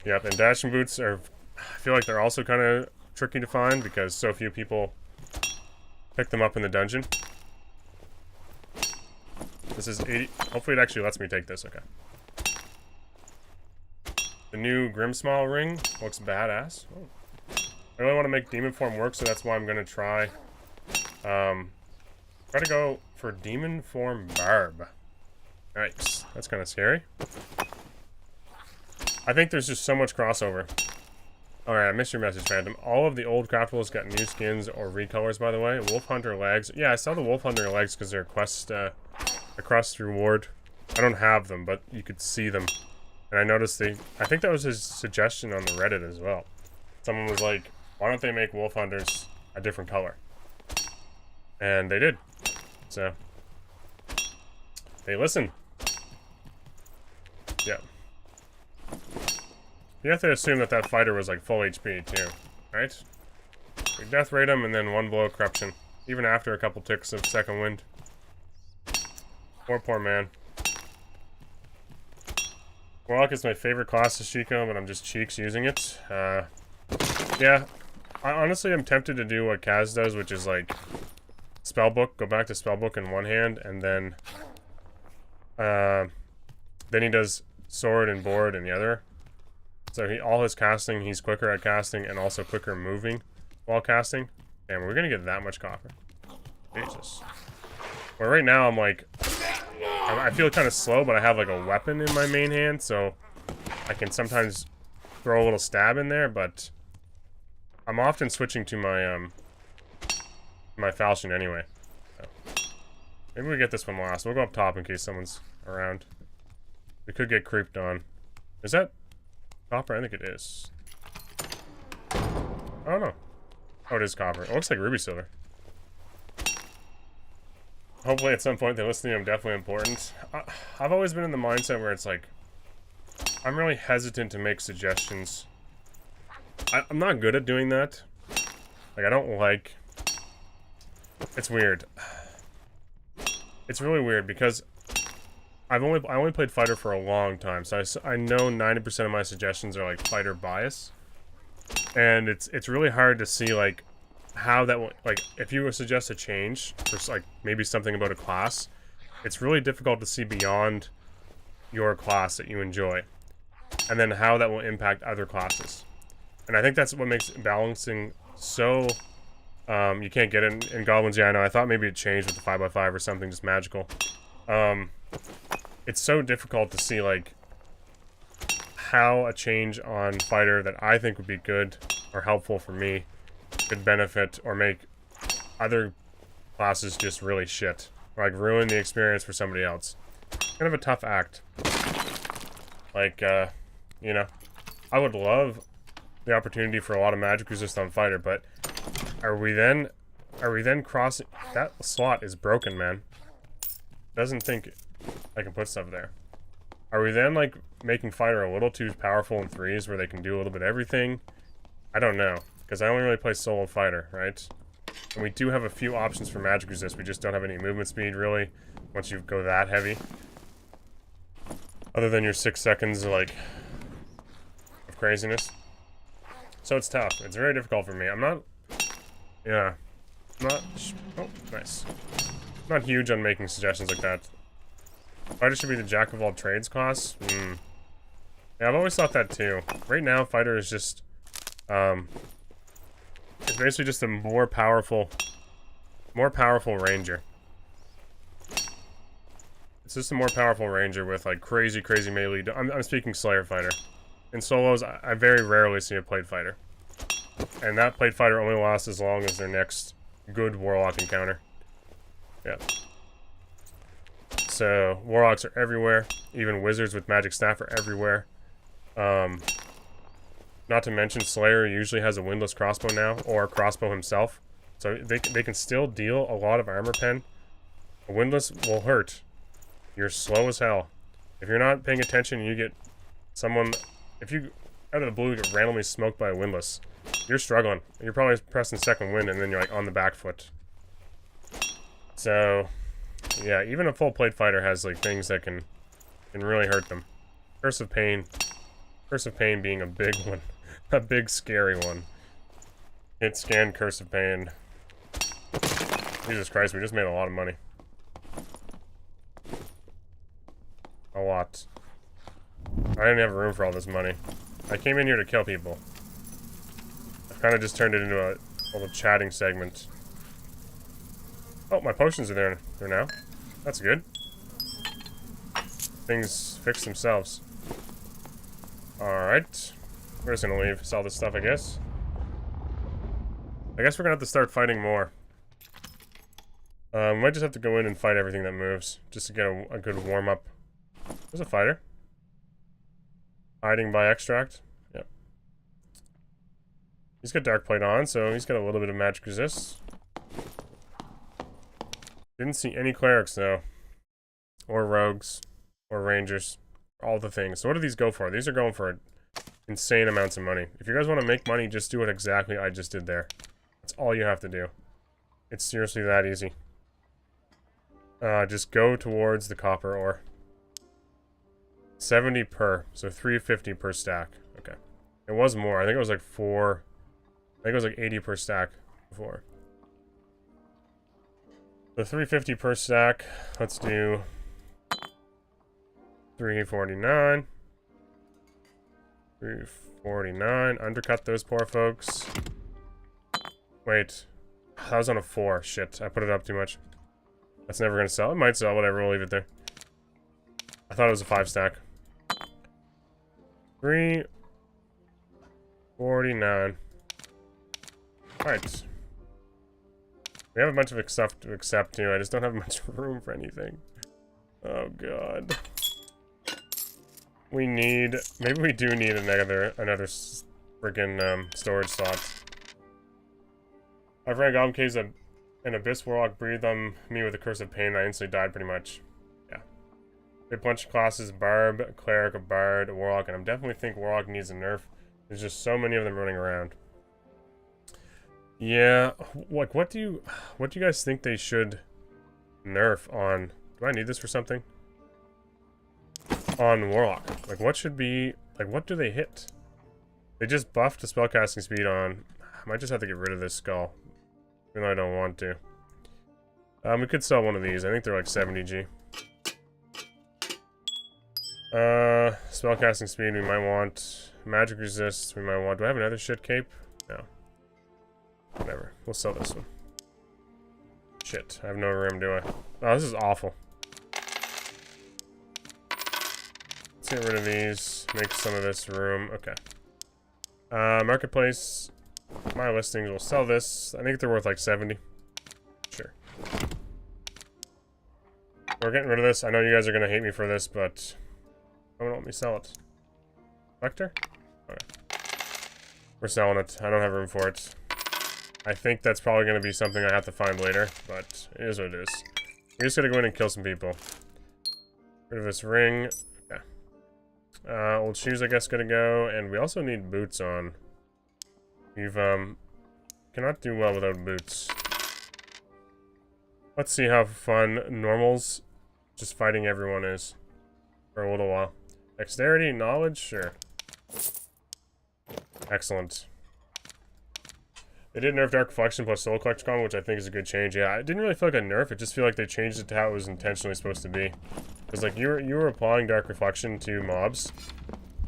Yep, and dashing boots are, I feel like they're also kind of tricky to find because so few people pick them up in the dungeon. This is 80. Hopefully it actually lets me take this, okay. The new Grimsmile ring looks badass. Oh. I really want to make demon form work, so that's why I'm going to try to go for demon form barb. Nice. That's kind of scary. I think there's just so much crossover. Alright, I missed your message, Phantom. All of the old craftables got new skins or recolors, by the way. Wolf Hunter legs. Yeah, I saw the Wolf Hunter legs because they're a quest reward. I don't have them, but you could see them. And I noticed I think that was his suggestion on the Reddit as well. Someone was like, why don't they make Wolf Hunters a different color? And they did. So, they listen. Yeah. You have to assume that that fighter was like full HP too, right? You death rate him and then one blow of corruption, even after a couple ticks of second wind. Poor man. Warlock is my favorite class of Chico, but I'm just cheeks using it. Yeah, honestly I'm tempted to do what Kaz does, which is like spellbook, go back to spellbook in one hand, and then he does sword and board in the other. So all his casting, he's quicker at casting and also quicker moving while casting. And we're gonna get that much copper. Jesus. Well, right now I'm like, I feel kind of slow, but I have like a weapon in my main hand, so I can sometimes throw a little stab in there. But I'm often switching to my my falchion anyway. So maybe we get this one last. We'll go up top in case someone's around. We could get creeped on. Is that copper? I think it is. Oh no. Oh, it is copper. It looks like ruby silver. Hopefully at some point they listen to me. I'm definitely important. I've always been in the mindset where it's like, I'm really hesitant to make suggestions. I'm not good at doing that. Like, I don't like... It's weird. It's really weird because I only played fighter for a long time, so I know 90% of my suggestions are like fighter bias, and it's really hard to see like how that will, like, if you suggest a change for like maybe something about a class, it's really difficult to see beyond your class that you enjoy, and then how that will impact other classes. And I think that's what makes balancing so you can't get it in goblins. Yeah, I know. I thought maybe it changed with the 5x5 or something, just magical. It's so difficult to see like how a change on fighter that I think would be good or helpful for me could benefit or make other classes just really shit, or like ruin the experience for somebody else. Kind of a tough act. Like, you know, I would love the opportunity for a lot of magic resist on fighter, but are we then crossing? That slot is broken, man. Doesn't think I can put stuff there. Are we then like making fighter a little too powerful in threes where they can do a little bit of everything? I don't know, because I only really play solo fighter, right? And we do have a few options for magic resist. We just don't have any movement speed really once you go that heavy. Other than your 6 seconds like of craziness. So it's tough. It's very difficult for me. I'm not... Yeah. Not... Oh, nice. Not huge on making suggestions like that. Fighter should be the jack of all trades class? Hmm. Yeah, I've always thought that too. Right now, fighter is just... it's basically just a more powerful ranger. It's just a more powerful ranger with like crazy melee. I'm speaking Slayer fighter. In solos, I very rarely see a plate fighter. And that plate fighter only lasts as long as their next good Warlock encounter. Yeah. So, Warlocks are everywhere. Even Wizards with Magic Staff are everywhere. Not to mention, Slayer usually has a windless crossbow now, or a crossbow himself. So they can still deal a lot of armor pen. A windless will hurt. You're slow as hell. If you're not paying attention, you get someone... If you, out of the blue, get randomly smoked by a windless, you're struggling. You're probably pressing second wind, and then you're like on the back foot. So, yeah, even a full plate fighter has like things that can really hurt them. Curse of Pain being a big one, a big scary one. Hit scan Curse of Pain. Jesus Christ, we just made a lot of money. A lot. I didn't have room for all this money. I came in here to kill people. I've kind of just turned it into a little chatting segment. Oh, my potions are there now. That's good. Things fix themselves. Alright. We're just gonna leave. Sell this stuff, I guess. I guess we're gonna have to start fighting more. Might just have to go in and fight everything that moves, just to get a good warm-up. There's a fighter. Hiding by extract. Yep. He's got dark plate on, so he's got a little bit of magic resist. Didn't see any clerics though. Or rogues. Or rangers. All the things. So what do these go for? These are going for insane amounts of money. If you guys want to make money, just do it exactly I just did there. That's all you have to do. It's seriously that easy. Just go towards the copper ore. 70 per, so 350 per stack. Okay. It was more. I think it was like 4. I think it was like 80 per stack before. So 350 per stack. Let's do 349. 349. Undercut those poor folks. Wait. That was on a 4. Shit, I put it up too much. That's never gonna sell. It might sell, whatever, we'll leave it there. I thought it was a 5 stack. 349. Alright. We have a bunch of stuff to accept too. I just don't have much room for anything. Oh god. We need... Maybe we do need another friggin' storage slot. I've ran Goblin Caves An Abyss Warlock breathed on me with a curse of pain, and I instantly died pretty much. Yeah. A bunch of classes, Barb, Cleric, Bard, Warlock, and I definitely think Warlock needs a nerf. There's just so many of them running around. Yeah, like what do you guys think they should nerf on? Do I need this for something? On Warlock. Like what should be, like what do they hit? They just buffed the spellcasting speed on. I might just have to get rid of this skull. Even though I don't want to. We could sell one of these. I think they're like 70G. Spellcasting speed we might want. Magic resist we might want. Do I have another shit cape? No. Whatever. We'll sell this one. Shit. I have no room, do I? Oh, this is awful. Let's get rid of these. Make some of this room. Okay. Marketplace. My listings will sell this. I think they're worth like 70. Sure. We're getting rid of this. I know you guys are going to hate me for this, but don't let me sell it. Vector? Okay. We're selling it. I don't have room for it. I think that's probably going to be something I have to find later, but it is what it is. We're just going to go in and kill some people. Rid of this ring. Okay. Old shoes, I guess, going to go. And we also need boots on. We've, cannot do well without boots. Let's see how fun normals just fighting everyone is. For a little while. Dexterity, knowledge, sure. Excellent. They did nerf Dark Reflection plus Soul Collector combo, which I think is a good change. Yeah, it didn't really feel like a nerf, it just feel like they changed it to how it was intentionally supposed to be. Because like you were applying Dark Reflection to mobs,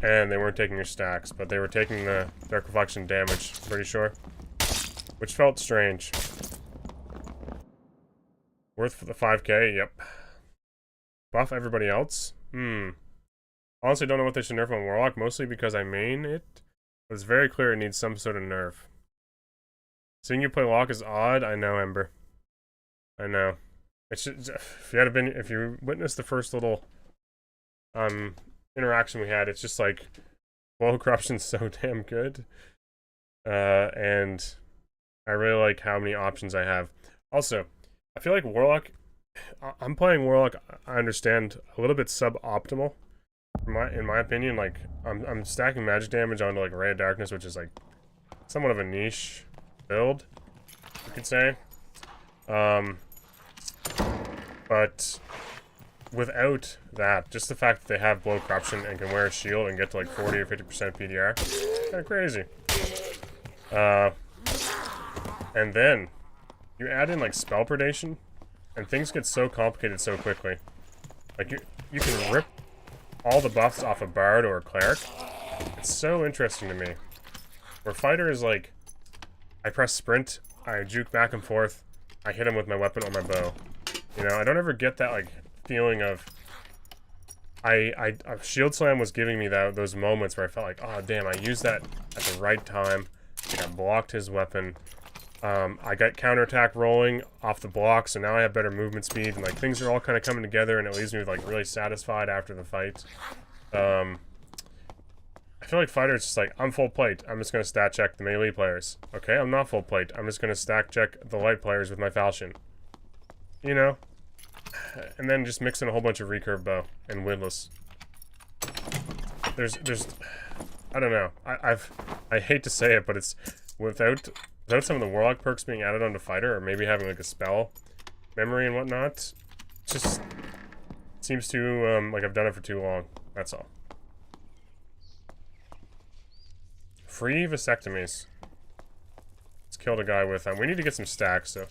and they weren't taking your stacks, but they were taking the Dark Reflection damage, pretty sure. Which felt strange. Worth the 5k, yep. Buff everybody else? Honestly, don't know what they should nerf on Warlock, mostly because I main it. But it's very clear it needs some sort of nerf. Seeing you play Lock is odd. I know, Ember. I know. It should, if you witnessed the first little interaction we had, it's just like Flow Corruption's so damn good. And I really like how many options I have. Also, I feel like Warlock, I'm playing Warlock, I understand, a little bit suboptimal. In my opinion, like I'm stacking magic damage onto like Ray of Darkness, which is like somewhat of a niche build, you could say. But without that, just the fact that they have Blow Corruption and can wear a shield and get to like 40 or 50% PDR, kind of crazy. And then you add in like spell predation, and things get so complicated so quickly. Like you can rip all the buffs off a Bard or a Cleric. It's so interesting to me. Where Fighter is like, I press sprint, I juke back and forth, I hit him with my weapon or my bow. You know, I don't ever get that like feeling of Shield Slam was giving me those moments where I felt like, oh damn, I used that at the right time. Like I blocked his weapon. I got counterattack rolling off the block, so now I have better movement speed, and like things are all kind of coming together, and it leaves me like really satisfied after the fight. I feel like Fighter is just like, I'm full plate, I'm just gonna stat check the melee players. Okay, I'm not full plate, I'm just gonna stack check the light players with my falchion. You know? And then just mix in a whole bunch of recurve bow and windlass. There's I don't know. I hate to say it, but it's without some of the Warlock perks being added onto Fighter, or maybe having like a spell memory and whatnot, it just seems to like I've done it for too long. That's all. Free vasectomies. Let's kill the guy with we need to get some stacks, so.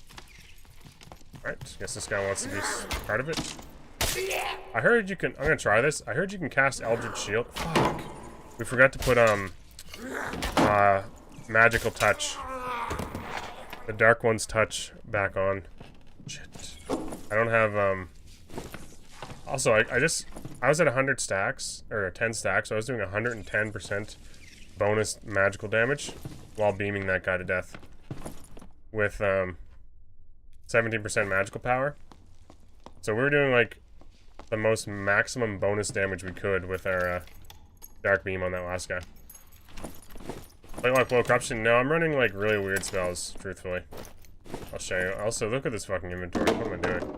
Alright, guess this guy wants to be part of it. I heard you can, I'm gonna try this. I heard you can cast Eldritch Shield. Fuck. We forgot to put Magical Touch. The Dark One's touch back on. Shit. I don't have also I was at 100 stacks, or 10 stacks, so I was doing 110% bonus magical damage while beaming that guy to death. With 17% magical power. So we were doing like the most maximum bonus damage we could with our dark beam on that last guy. Like Blow Corruption? No, I'm running like really weird spells, truthfully. I'll show you. Also, look at this fucking inventory. What am I doing?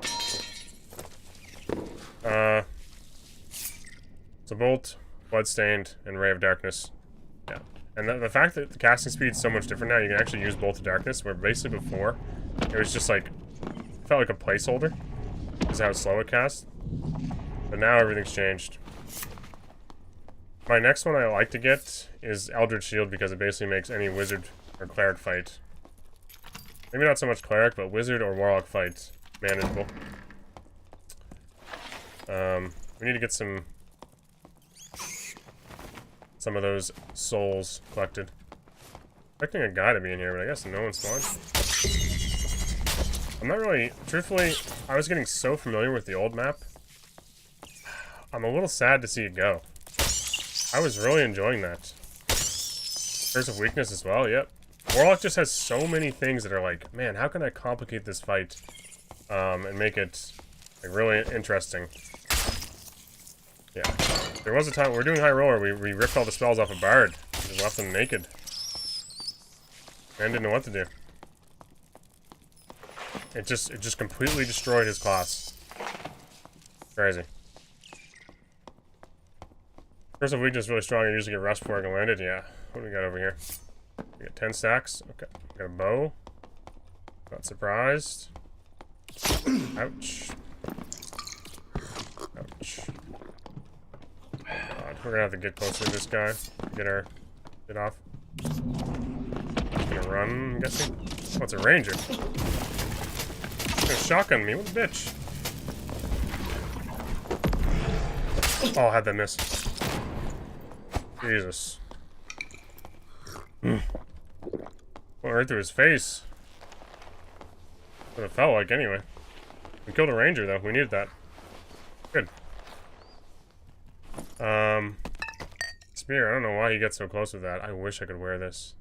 It's a Bolt, Bloodstained, and Ray of Darkness. Yeah. And the fact that the casting speed is so much different now, you can actually use Bolt of Darkness, where basically before, it was just like, it felt like a placeholder. This is how slow it cast. But now everything's changed. My next one I like to get is Eldritch Shield, because it basically makes any wizard or cleric fight, maybe not so much cleric, but wizard or warlock fight, manageable. We need to get some of those souls collected. Expecting a guy to be in here, but I guess no one spawned. I'm not really, truthfully, I was getting so familiar with the old map. I'm a little sad to see it go. I was really enjoying that. Curse of Weakness as well, yep. Warlock just has so many things that are like, man, how can I complicate this fight and make it like, really interesting? Yeah. There was a time, we were doing High Roller, we ripped all the spells off a Bard. Just left them naked. Man didn't know what to do. It just completely destroyed his class. Crazy. Curse of Weakness is really strong. I usually get rust before I can land it. Yeah. What do we got over here? We got 10 stacks. Okay. We got a bow. Not surprised. Ouch. Ouch. Oh god. We're gonna have to get closer to this guy. Get off. He's gonna run, I'm guessing. Oh, it's a ranger. He's gonna shotgun me. What a bitch. Oh, I had that miss. Jesus. Went right through his face. What it felt like, anyway. We killed a ranger, though. We needed that. Good. Spear. I don't know why he gets so close with that. I wish I could wear this.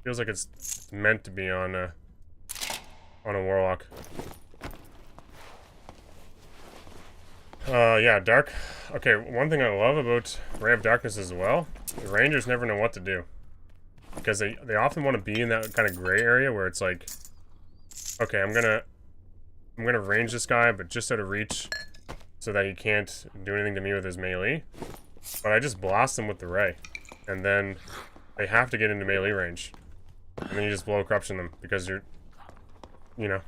Feels like it's meant to be on a warlock. Yeah, dark. Okay, one thing I love about Ray of Darkness as well, the rangers never know what to do. Because they often want to be in that kind of gray area where it's like, okay, I'm gonna range this guy, but just out of reach so that he can't do anything to me with his melee. But I just blast them with the Ray. And then they have to get into melee range. And then you just blow corruption them because you're, you know,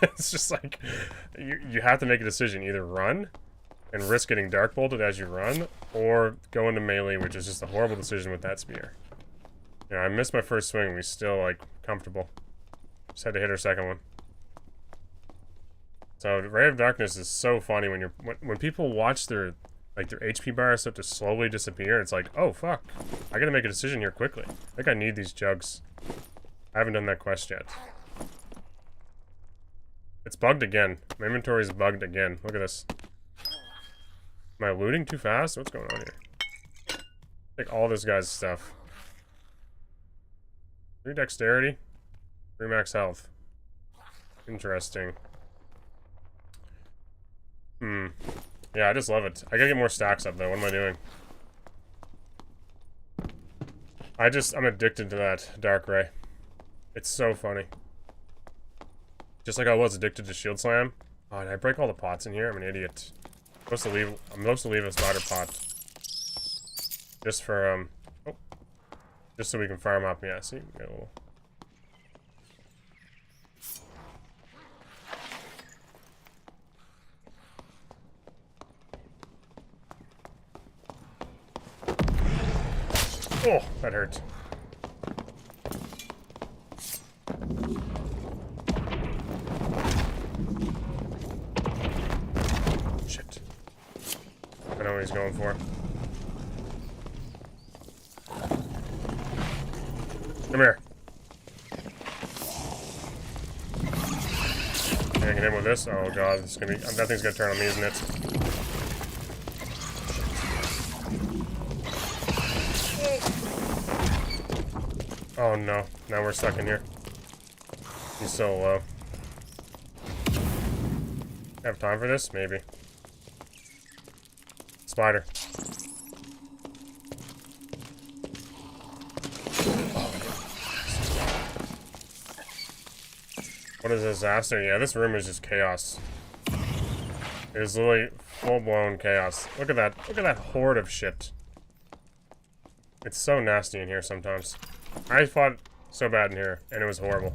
it's just like, you have to make a decision. Either run and risk getting dark bolted as you run, or go into melee, which is just a horrible decision with that spear. You know, I missed my first swing. We still, like, comfortable. Just had to hit our second one. So, Ray of Darkness is so funny when people watch their HP bar start to slowly disappear. It's like, oh, fuck. I gotta make a decision here quickly. I think I need these jugs. I haven't done that quest yet. It's bugged again. My inventory is bugged again. Look at this. Am I looting too fast? What's going on here? Take all this guy's stuff. 3 dexterity. 3 max health. Interesting. Yeah, I just love it. I gotta get more stacks up though. What am I doing? I'm addicted to that Dark Ray. It's so funny. Just like I was addicted to Shield Slam. Oh, did I break all the pots in here? I'm an idiot. I'm supposed to leave a spider pot. Just for, just so we can farm up. Yeah, see? We got a little... Oh, that hurt. Shit. I know what he's going for. Come here. Can I get in with this? Oh god, this is gonna be. That thing's gonna turn on me, isn't it? Oh no, now we're stuck in here. He's so low. Have time for this? Maybe. Spider. What a disaster. Yeah, this room is just chaos. It is literally full-blown chaos. Look at that. Look at that horde of shit. It's so nasty in here sometimes. I fought so bad in here, and it was horrible.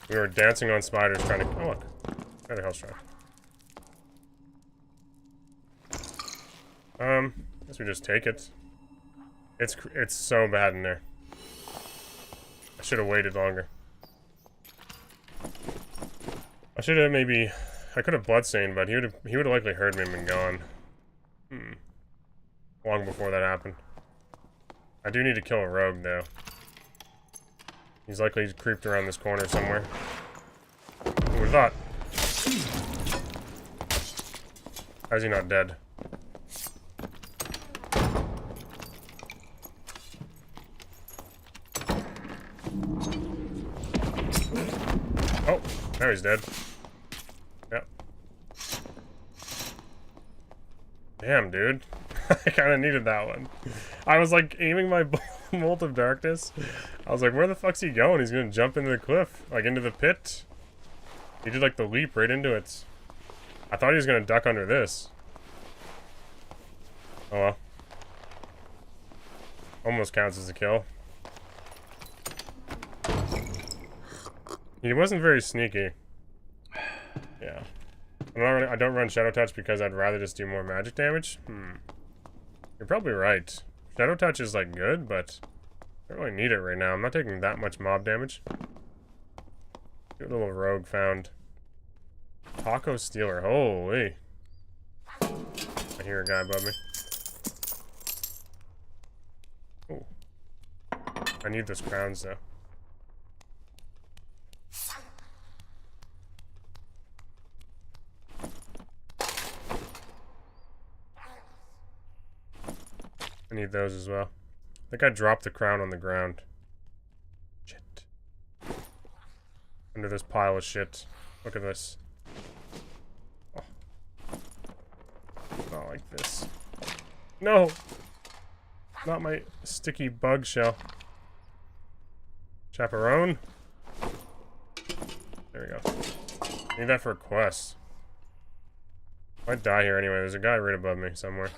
We were dancing on spiders trying to... Oh, look. Got a health strike. Guess we just take it. It's so bad in there. I should have waited longer. I should have maybe... I could have bloodstained, but he would have likely heard me and been gone. Long before that happened. I do need to kill a rogue, though. He's likely creeped around this corner somewhere. Who would have thought? How is he not dead? Oh, now he's dead. Yep. Damn, dude. I kind of needed that one. I was like aiming my bolt of darkness. I was like, where the fuck's he going? He's gonna jump into the cliff, like into the pit. He did like the leap right into it. I thought he was gonna duck under this. Oh well. Almost counts as a kill. He wasn't very sneaky. Yeah. I don't run Shadow Touch because I'd rather just do more magic damage. You're probably right. Shadow Touch is like good, but I don't really need it right now. I'm not taking that much mob damage. Good little rogue found. Taco Stealer. Holy. I hear a guy above me. Oh. I need those crowns though. I need those as well. I think I dropped the crown on the ground. Shit. Under this pile of shit. Look at this. Oh. Not like this. No! Not my sticky bug shell. Chaperone? There we go. Need that for a quest. Might die here anyway. There's a guy right above me somewhere.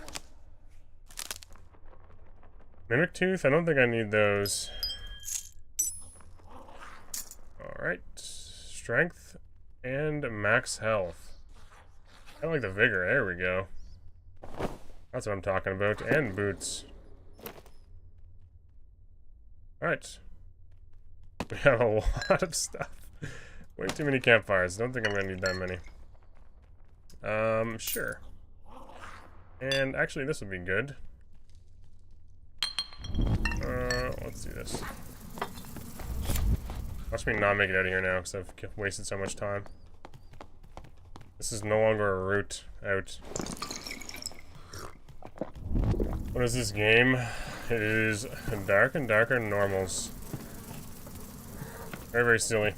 Mimic Tooth? I don't think I need those. Alright. Strength and max health. I like the vigor. There we go. That's what I'm talking about. And boots. Alright. We have a lot of stuff. Way too many campfires. Don't think I'm gonna need that many. Sure. And actually, this would be good. Let's do this. Watch me not make it out of here now, because I've wasted so much time. This is no longer a route out. What is this game? It is Dark and Darker Normals. Very, very silly.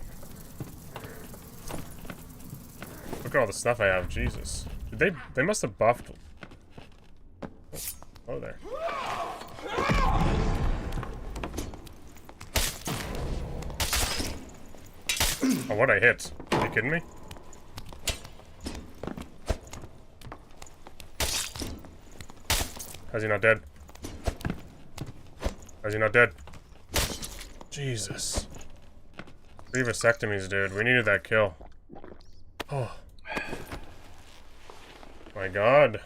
Look at all the stuff I have. Jesus. They must have buffed. Oh, there. Oh, what I hit? Are you kidding me? How's he not dead? How's he not dead? Jesus. 3 vasectomies, dude. We needed that kill. Oh. My god.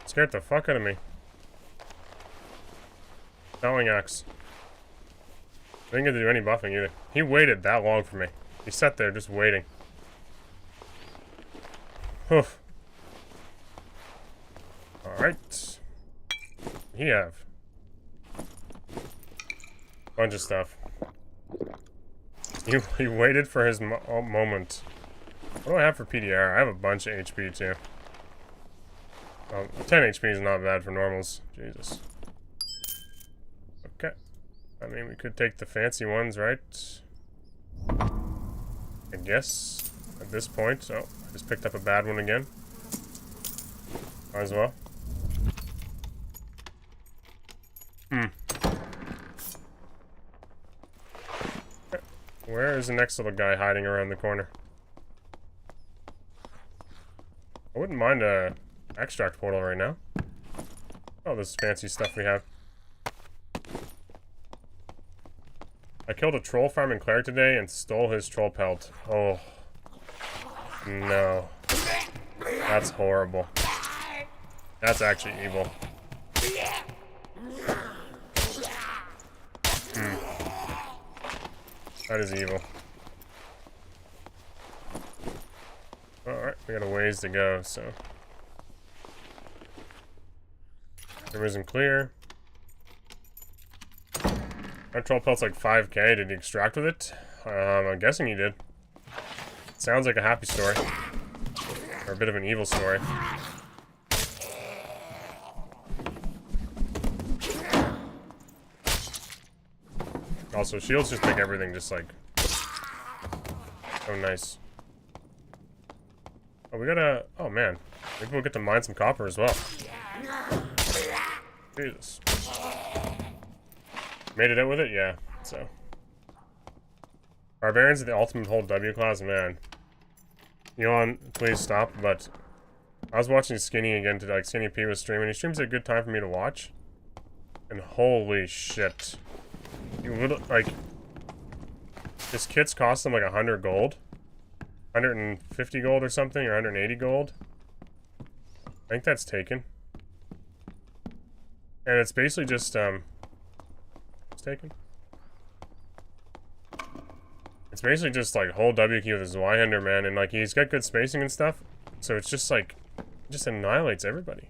Scared the fuck out of me. Felling axe. I didn't get to do any buffing either. He waited that long for me. He sat there just waiting. Oof. Alright. He have. Bunch of stuff. He waited for his moment. What do I have for PDR? I have a bunch of HP too. 10 HP is not bad for normals. Jesus. Okay. I mean, we could take the fancy ones, right? I guess. At this point. Oh, I just picked up a bad one again. Might as well. Where is the next little guy hiding around the corner? I wouldn't mind a extract portal right now. Oh, this fancy stuff we have. I killed a troll farming cleric today and stole his troll pelt. Oh. No. That's horrible. That's actually evil. That is evil. Alright, we got a ways to go, so. Room isn't clear. Our troll pelt's like 5k. Did he extract with it? I'm guessing he did. Sounds like a happy story. Or a bit of an evil story. Also, shields just make everything just like... so nice. Oh, we gotta... oh, man. Maybe we'll get to mine some copper as well. Jesus. Made it out with it? Yeah, so. Barbarians are the ultimate whole W class, man. Elon, please stop, but... I was watching Skinny again today, like Skinny P was streaming. He streams at a good time for me to watch. And holy shit. You would, like... his kits cost him like 100 gold. 150 gold or something, or 180 gold. I think that's taken. And it's basically just, it's taken. It's basically just like whole W key with his Y-hander, man, and like he's got good spacing and stuff, so it's just like, it just annihilates everybody.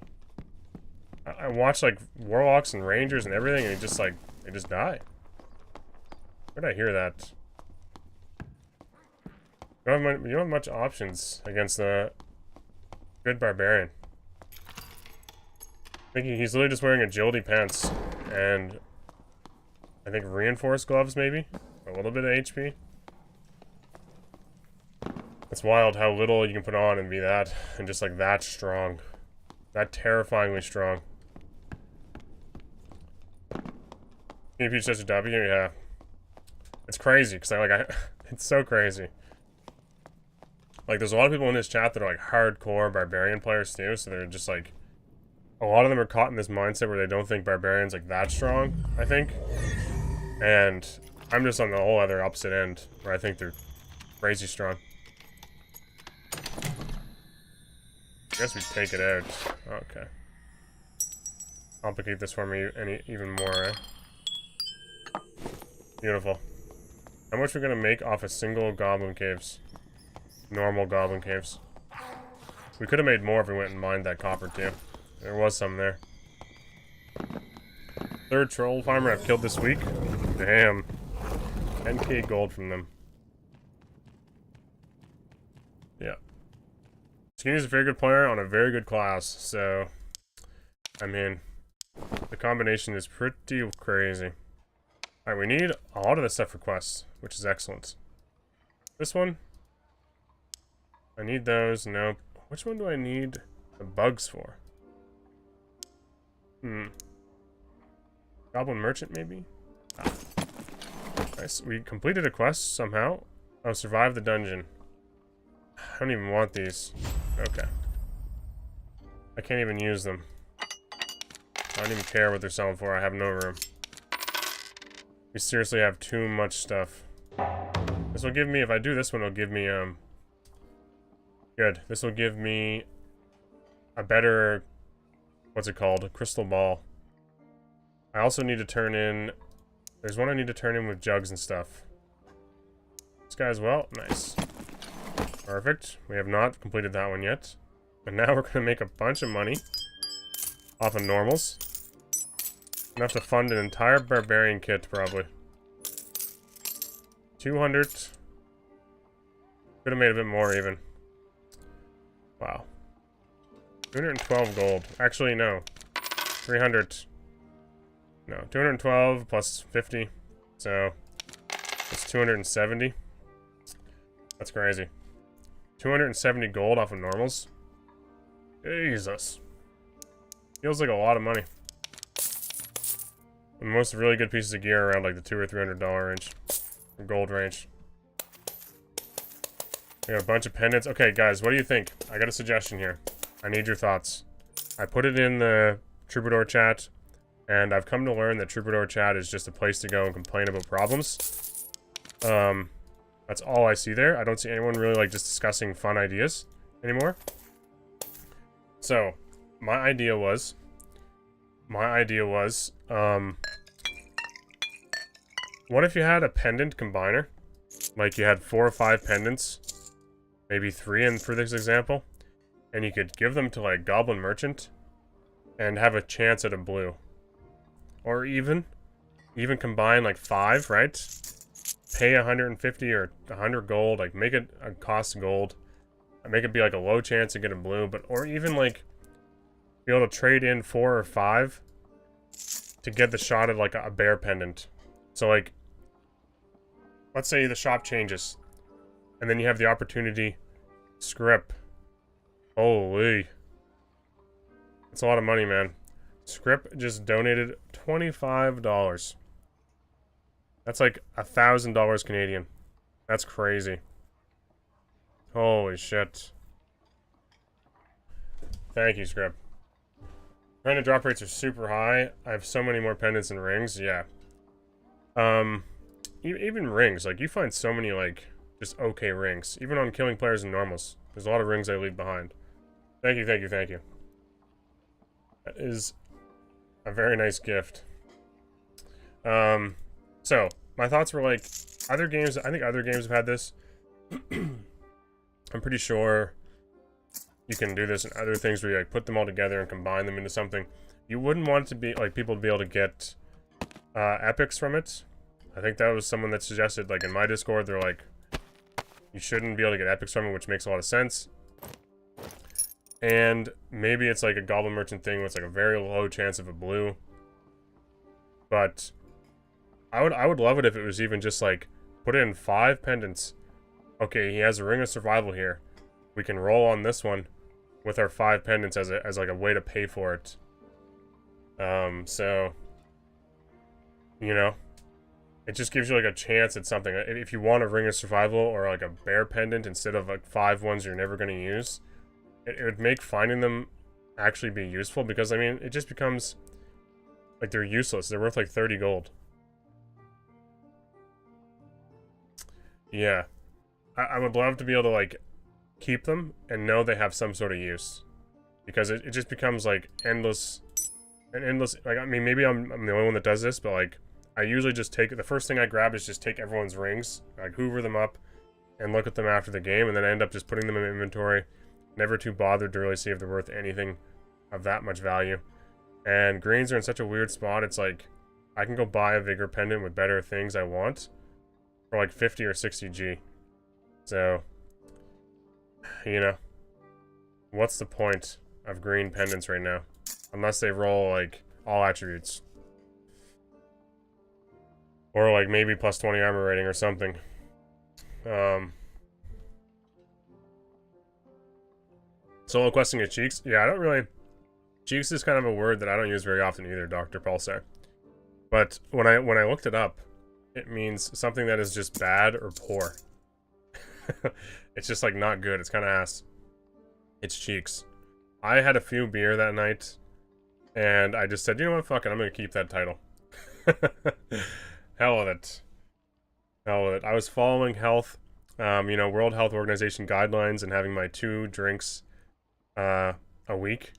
I watch like Warlocks and Rangers and everything, and he just like, they just die. Where did I hear that? You don't have much options against the good barbarian. I think he's literally just wearing agility pants and I think reinforced gloves maybe? A little bit of HP. It's wild how little you can put on and be that, and just like that strong. That terrifyingly strong. Can you peach such a W? Yeah. It's crazy, because it's so crazy. Like, there's a lot of people in this chat that are, like, hardcore barbarian players, too, so they're just, like... a lot of them are caught in this mindset where they don't think barbarians, like, that strong, I think. And I'm just on the whole other opposite end, where I think they're crazy strong. I guess we take it out. Okay. Complicate this for me even more, eh? Beautiful. How much we're gonna make off a single goblin caves? Normal goblin caves. We could have made more if we went and mined that copper too. There was some there. Third troll farmer I've killed this week. Damn. 10k gold from them. Yeah. Skinny's a very good player on a very good class, so... I mean... the combination is pretty crazy. Alright, we need a lot of this stuff for quests, which is excellent. This one... I need those, nope. Which one do I need the bugs for? Goblin Merchant, maybe? Ah. Nice. We completed a quest somehow. Oh, survive the dungeon. I don't even want these. Okay. I can't even use them. I don't even care what they're selling for. I have no room. We seriously have too much stuff. This will give me, if I do this one, it'll give me, good. This will give me a better, what's it called? A crystal ball. I also need to turn in, there's one I need to turn in with jugs and stuff. This guy as well, nice. Perfect. We have not completed that one yet. But now we're going to make a bunch of money off of normals. Enough to fund an entire barbarian kit, probably. 200. Could have made a bit more, even. Wow. 212 gold. Actually, no. 300. No, 212 plus 50. So, it's 270. That's crazy. 270 gold off of normals. Jesus. Feels like a lot of money. And most really good pieces of gear are around like the $200 or $300 range. Or gold range. We got a bunch of pendants. Okay, guys, what do you think? I got a suggestion here. I need your thoughts. I put it in the Troubadour chat, and I've come to learn that Troubadour chat is just a place to go and complain about problems. That's all I see there. I don't see anyone really, like, just discussing fun ideas anymore. So, my idea was, what if you had a pendant combiner? Like, you had 4 or 5 pendants, maybe 3 in for this example, and you could give them to, like, Goblin Merchant and have a chance at a blue. Or even combine, like, 5, right? Pay 150 or 100 gold, like, make it a cost gold. Make it be, like, a low chance to get a blue, or even, like, be able to trade in 4 or 5 to get the shot at, like, a bear pendant. So, like, let's say the shop changes, and then you have the opportunity. Scrip. Holy. That's a lot of money, man. Scrip just donated $25. That's like $1,000 Canadian. That's crazy. Holy shit. Thank you, Scrip. Pendant drop rates are super high. I have so many more pendants and rings. Yeah. Even rings, like, you find so many, like, just okay rings. Even on killing players and normals. There's a lot of rings I leave behind. Thank you, thank you, thank you. That is a very nice gift. So, my thoughts were, like, other games, I think other games have had this. I'm pretty sure you can do this in other things where you, like, put them all together and combine them into something. You wouldn't want it to be, like, people to be able to get epics from it. I think that was someone that suggested, like, in my Discord, they're like, you shouldn't be able to get epics from it, which makes a lot of sense. And maybe it's like a Goblin Merchant thing where it's like a very low chance of a blue. But I would love it if it was even just like, put in 5 pendants. Okay, he has a Ring of Survival here. We can roll on this one with our 5 pendants as like a way to pay for it. So, you know, it just gives you like a chance at something. If you want a Ring of Survival or like a bear pendant instead of like 5 ones you're never going to use, it would make finding them actually be useful, because I mean, it just becomes like they're useless. They're worth like 30 gold. Yeah. I would love to be able to like keep them and know they have some sort of use, because it just becomes like endless, like, I mean, maybe I'm the only one that does this, but like, I usually just take, the first thing I grab is just take everyone's rings, like hoover them up and look at them after the game, and then I end up just putting them in inventory. Never too bothered to really see if they're worth anything of that much value. And greens are in such a weird spot, it's like, I can go buy a Vigor pendant with better things I want for like 50 or 60 G. So, you know, what's the point of green pendants right now? Unless they roll like all attributes. Or like maybe plus 20 armor rating or something. Solo questing at Cheeks? Yeah, I don't really... Cheeks is kind of a word that I don't use very often either, Dr. Pulsar. But when I looked it up, it means something that is just bad or poor. It's just like not good. It's kind of ass. It's Cheeks. I had a few beer that night, and I just said, you know what, fuck it, I'm gonna keep that title. Hell with it. Hell with it. I was following health, you know, World Health Organization guidelines and having my 2 drinks a week.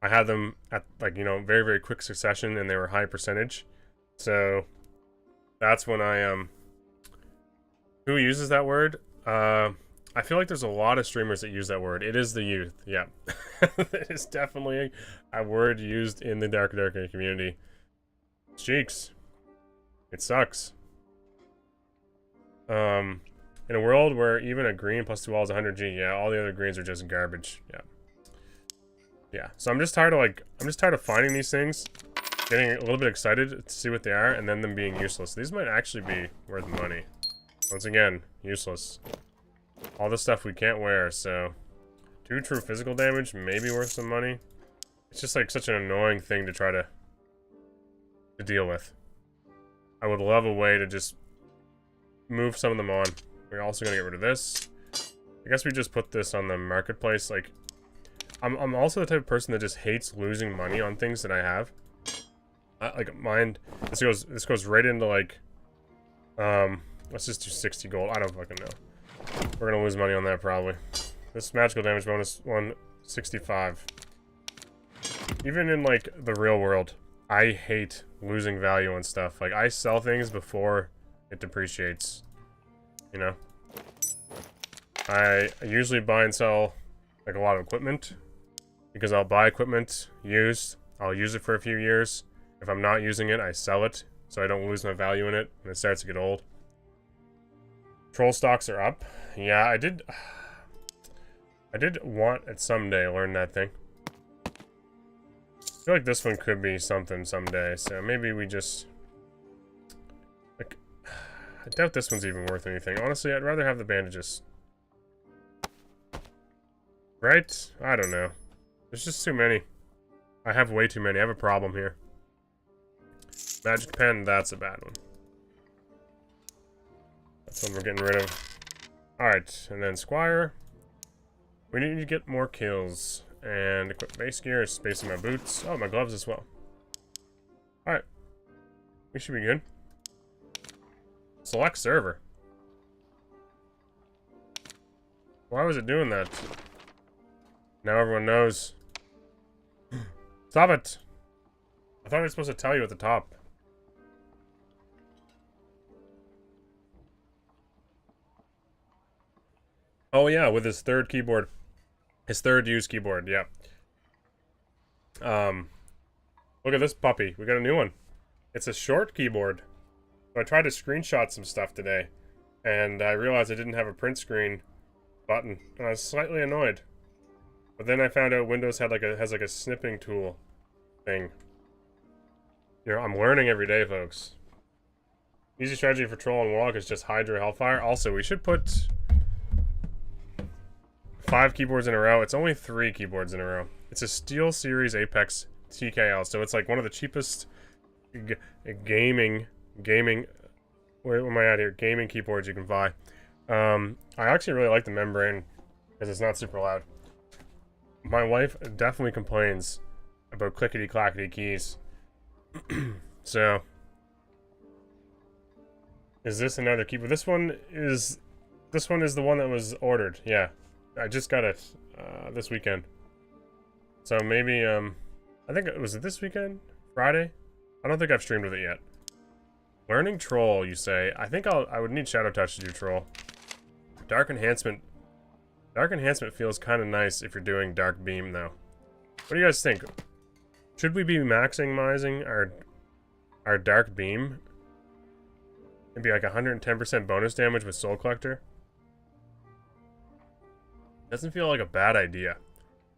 I had them at, like, you know, very, very quick succession, and they were high percentage. So that's when I, who uses that word? I feel like there's a lot of streamers that use that word. It is the youth, yeah. It is definitely a word used in the Dark community. Cheeks. It sucks. In a world where even a green plus 2 all is 100 G, yeah, all the other greens are just garbage, yeah. Yeah, so I'm just tired of finding these things, getting a little bit excited to see what they are, and then them being useless. These might actually be worth money. Once again, useless. All this stuff we can't wear, so 2 true physical damage, maybe worth some money. It's just like such an annoying thing to try to deal with. I would love a way to just move some of them on. We're also gonna get rid of this. I guess we just put this on the marketplace. Like, I'm also the type of person that just hates losing money on things that I have. Like mine, this goes right into like, let's just do 60 gold. I don't fucking know. We're gonna lose money on that probably. This magical damage bonus 165. Even in like the real world, I hate losing value on stuff. Like I sell things before it depreciates. You know? I usually buy and sell like a lot of equipment because I'll buy equipment used, I'll use it for a few years. If I'm not using it, I sell it so I don't lose my value in it when it starts to get old. Troll stocks are up. Yeah, I did want at someday learn that thing. I feel like this one could be something someday, so maybe we just like I doubt this one's even worth anything. Honestly, I'd rather have the bandages. Right? I don't know. There's just too many. I have way too many. I have a problem here. Magic pen, that's a bad one. That's one we're getting rid of. Alright, and then Squire. We need to get more kills. And equip base gear, spacing my boots. Oh, my gloves as well. Alright. We should be good. Select server. Why was it doing that? Now everyone knows. Stop it! I thought I was supposed to tell you at the top. Oh yeah, with his third keyboard. His third used keyboard, yeah. Look at this puppy. We got a new one. It's a short keyboard. So I tried to screenshot some stuff today, and I realized I didn't have a print screen button, and I was slightly annoyed. But then I found out Windows has like a snipping tool thing. You know, I'm learning every day, folks. Easy strategy for Troll and Warlock is just Hydra Hellfire. Also, we should put 5 keyboards in a row. It's only 3 keyboards in a row. It's a SteelSeries Apex TKL, so it's like one of the cheapest gaming. Where am I at here? Gaming keyboards you can buy. I actually really like the membrane because it's not super loud. My wife definitely complains about clickety-clackety keys. So, is this another keyboard? This one is the one that was ordered. Yeah, I just got it this weekend. So maybe I think it was this weekend, Friday. I don't think I've streamed with it yet. Learning Troll, you say? I think I would need Shadow Touch to do Troll. Dark Enhancement. Dark Enhancement feels kind of nice if you're doing Dark Beam, though. What do you guys think? Should we be maximizing our Dark Beam? Maybe like 110% bonus damage with Soul Collector? Doesn't feel like a bad idea.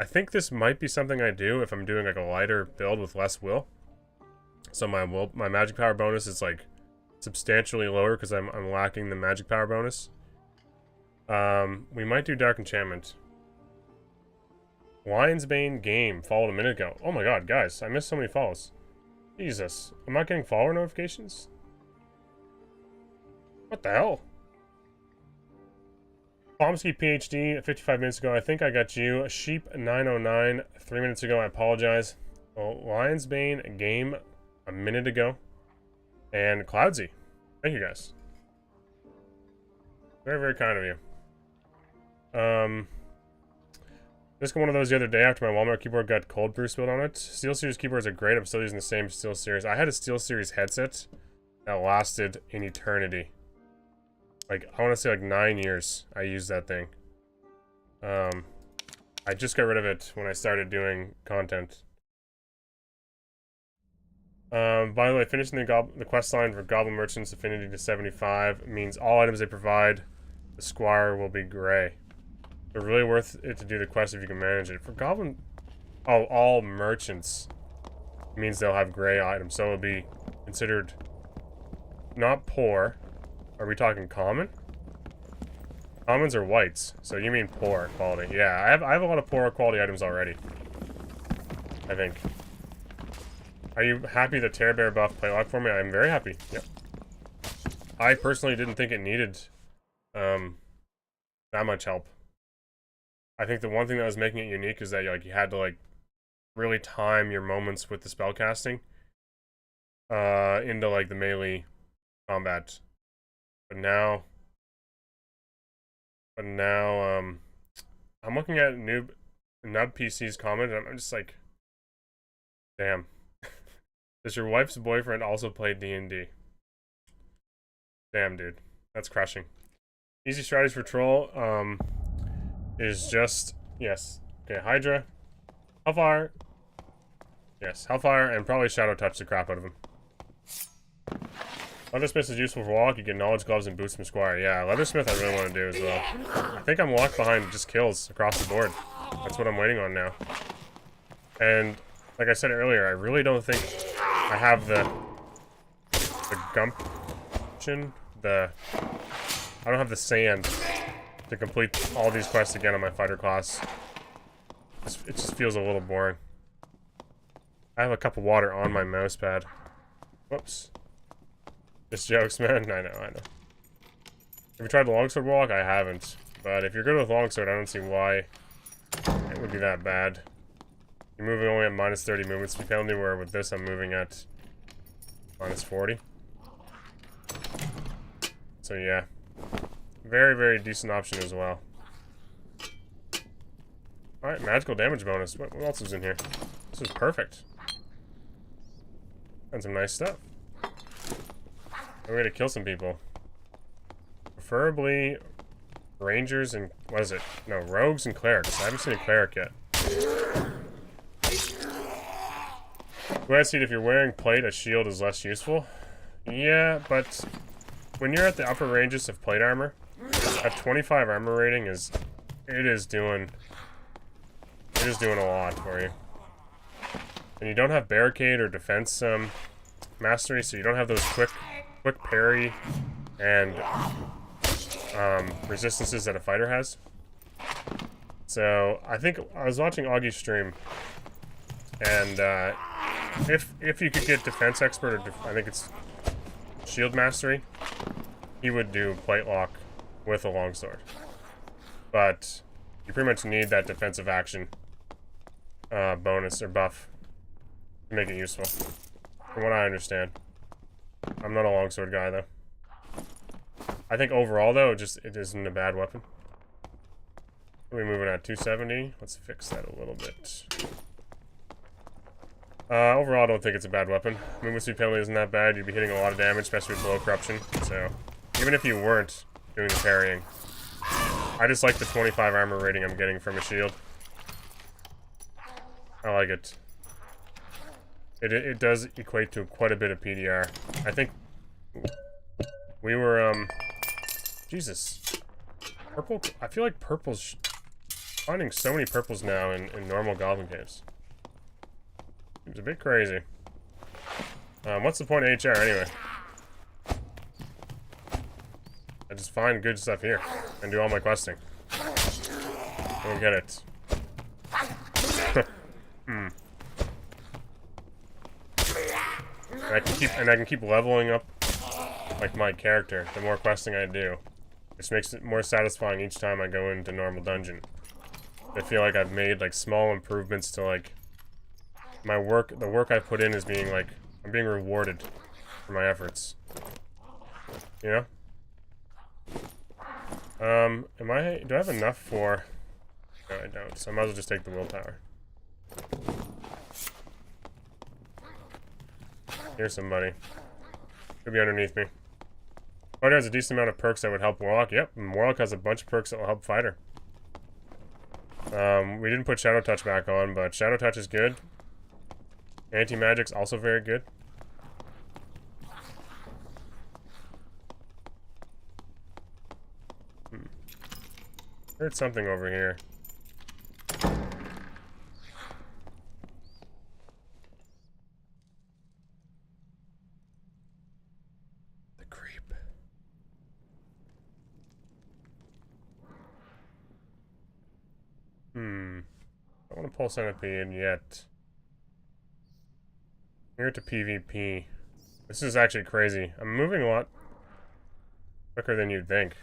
I think this might be something I do if I'm doing like a lighter build with less will. So my magic power bonus is like substantially lower because I'm lacking the magic power bonus. We might do Dark Enchantment. Lion's Bane game followed a minute ago. Oh my god, guys, I missed so many follows. Jesus, I'm not getting follower notifications? What the hell? Pomsky PhD 55 minutes ago. I think I got you. Sheep 909 3 minutes ago. I apologize. Well, Lion's Bane game a minute ago. And Cloudsy. Thank you guys. Very, very kind of you. Just got one of those the other day after my Walmart keyboard got cold brew spilled on it. SteelSeries keyboards are great. I'm still using the same SteelSeries. I had a SteelSeries headset that lasted an eternity. Like, I want to say like 9 years I used that thing. I just got rid of it when I started doing content. By the way, finishing the quest line for Goblin Merchant's Affinity to 75 means all items they provide, the Squire will be gray. But really worth it to do the quest if you can manage it. For Goblin... Oh, all merchants means they'll have gray items, so it'll be considered not poor. Are we talking common? Commons are whites, so you mean poor quality. Yeah, I have a lot of poor quality items already. I think. Are you happy that Terror Bear buffed Playlock for me? I'm very happy. Yep. I personally didn't think it needed that much help. I think the one thing that was making it unique is that like you had to like really time your moments with the spell casting into like the melee combat. But now I'm looking at Nub PC's comment and I'm just like, damn. Does your wife's boyfriend also play D&D? Damn, dude. That's crushing. Easy strategies for troll is just, yes. Okay, Hydra. Hellfire. Yes, Hellfire and probably Shadow Touch the crap out of him. Leathersmith is useful for Warlock. You get knowledge gloves and boots from Squire. Yeah, Leathersmith I really want to do as well. I think I'm locked behind just kills across the board. That's what I'm waiting on now. And like I said earlier, I really don't think I have the gumption, I don't have the sand to complete all these quests again on my fighter class. It just feels a little boring. I have a cup of water on my mouse pad. Whoops. Just jokes, man. I know. Have you tried the longsword walk? I haven't. But if you're good with longsword, I don't see why it would be that bad. You're moving only at minus 30 movement speed penalty, where with this I'm moving at minus 40. So yeah. Very, very decent option as well. Alright, magical damage bonus. What else is in here? This is perfect. And some nice stuff. We're gonna kill some people. Preferably rangers and what is it? No, rogues and clerics. I haven't seen a cleric yet. Go ahead, see if you're wearing plate, a shield is less useful. Yeah, but when you're at the upper ranges of plate armor, at 25 armor rating it is doing a lot for you. And you don't have barricade or defense mastery, so you don't have those quick parry and resistances that a fighter has. So I think I was watching Augie's stream, and if you could get defense expert or I think it's shield mastery, he would do plate lock with a longsword. But you pretty much need that defensive action bonus or buff to make it useful, from what I understand. I'm not a longsword guy though. I think overall though, it isn't a bad weapon. What are we moving at? 270? Let's fix that a little bit. Overall, I don't think it's a bad weapon. Movement speed penalty isn't that bad. You'd be hitting a lot of damage, especially with low corruption. So, even if you weren't doing the parrying, I just like the 25 armor rating I'm getting from a shield. I like it. It does equate to quite a bit of PDR. I think we were, Jesus. Purple, I feel like purple's, finding so many purples now in normal goblin caves. It's a bit crazy. What's the point of HR anyway? I just find good stuff here and do all my questing. I don't get it. And I can keep leveling up like my character the more questing I do, which makes it more satisfying each time I go into normal dungeon. I feel like I've made like small improvements to like my work. The work I put in is being like, I'm being rewarded for my efforts. You know? Do I have enough for... No, I don't, so I might as well just take the willpower. Here's somebody. Could be underneath me. Fighter has a decent amount of perks that would help Warlock. Yep, and Warlock has a bunch of perks that will help Fighter. We didn't put Shadow Touch back on, but Shadow Touch is good. Anti-Magic's also very good. Heard something over here. The creep. I don't want to pull Centipede yet. Here to PvP. This is actually crazy. I'm moving a lot quicker than you'd think.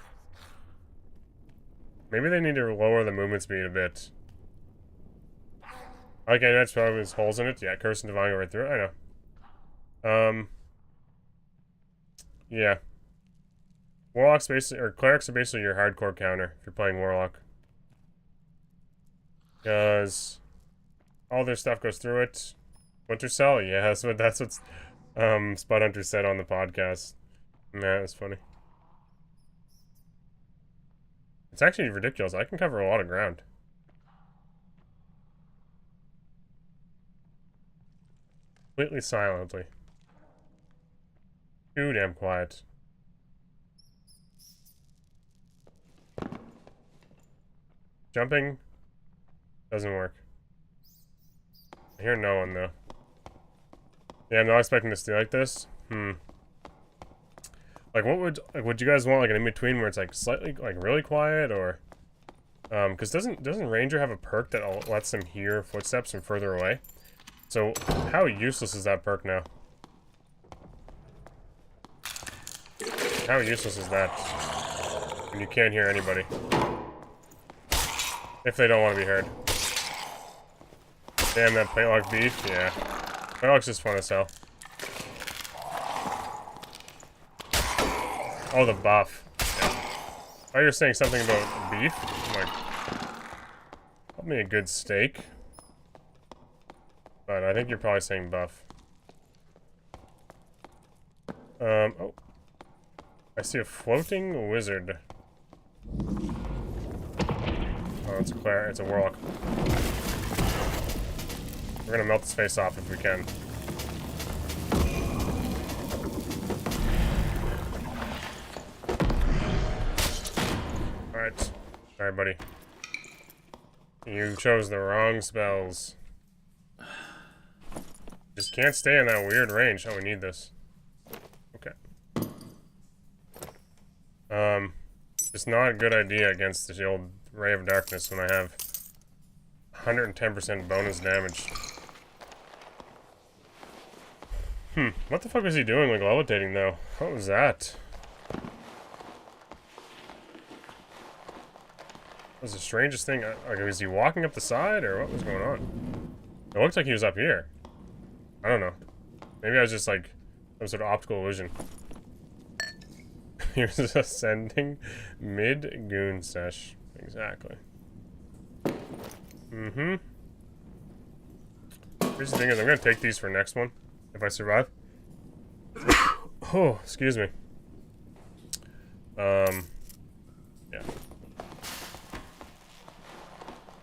Maybe they need to lower the movement speed a bit. Okay, that's probably there's holes in it. Yeah, Curse and Divine go right through it. I know. Yeah. Warlocks basically, or Clerics are basically your hardcore counter if you're playing Warlock. Because all their stuff goes through it. Winter Cell? Yeah, that's what Spud Hunter said on the podcast. Man, that's funny. It's actually ridiculous. I can cover a lot of ground. Completely silently. Too damn quiet. Jumping doesn't work. I hear no one though. Yeah, I'm not expecting this to be like this. Like, what would you guys want, like, an in-between where it's, like, slightly, like, really quiet, or... because doesn't Ranger have a perk that lets them hear footsteps from further away? So, how useless is that perk now? How useless is that? When you can't hear anybody. If they don't want to be heard. Damn, that Playlock beef, yeah. Playlock's just fun as hell. Oh, the buff. Yeah. Oh, you're saying something about beef? I'm like, help me a good steak. But I think you're probably saying buff. Oh. I see a floating wizard. Oh, it's a Warlock. We're gonna melt his face off if we can. Alright. Sorry, buddy. You chose the wrong spells. Just can't stay in that weird range. Oh, we need this. Okay. It's not a good idea against the old Ray of Darkness when I have 110% bonus damage. What the fuck was he doing, like, levitating, though? What was that? That was the strangest thing. Like, was he walking up the side, or what was going on? It looked like he was up here. I don't know. Maybe I was just, like, some sort of optical illusion. He was ascending mid-goon sesh. Exactly. Here's the thing is, I'm gonna take these for next one. If I survive. Oh, excuse me. Yeah.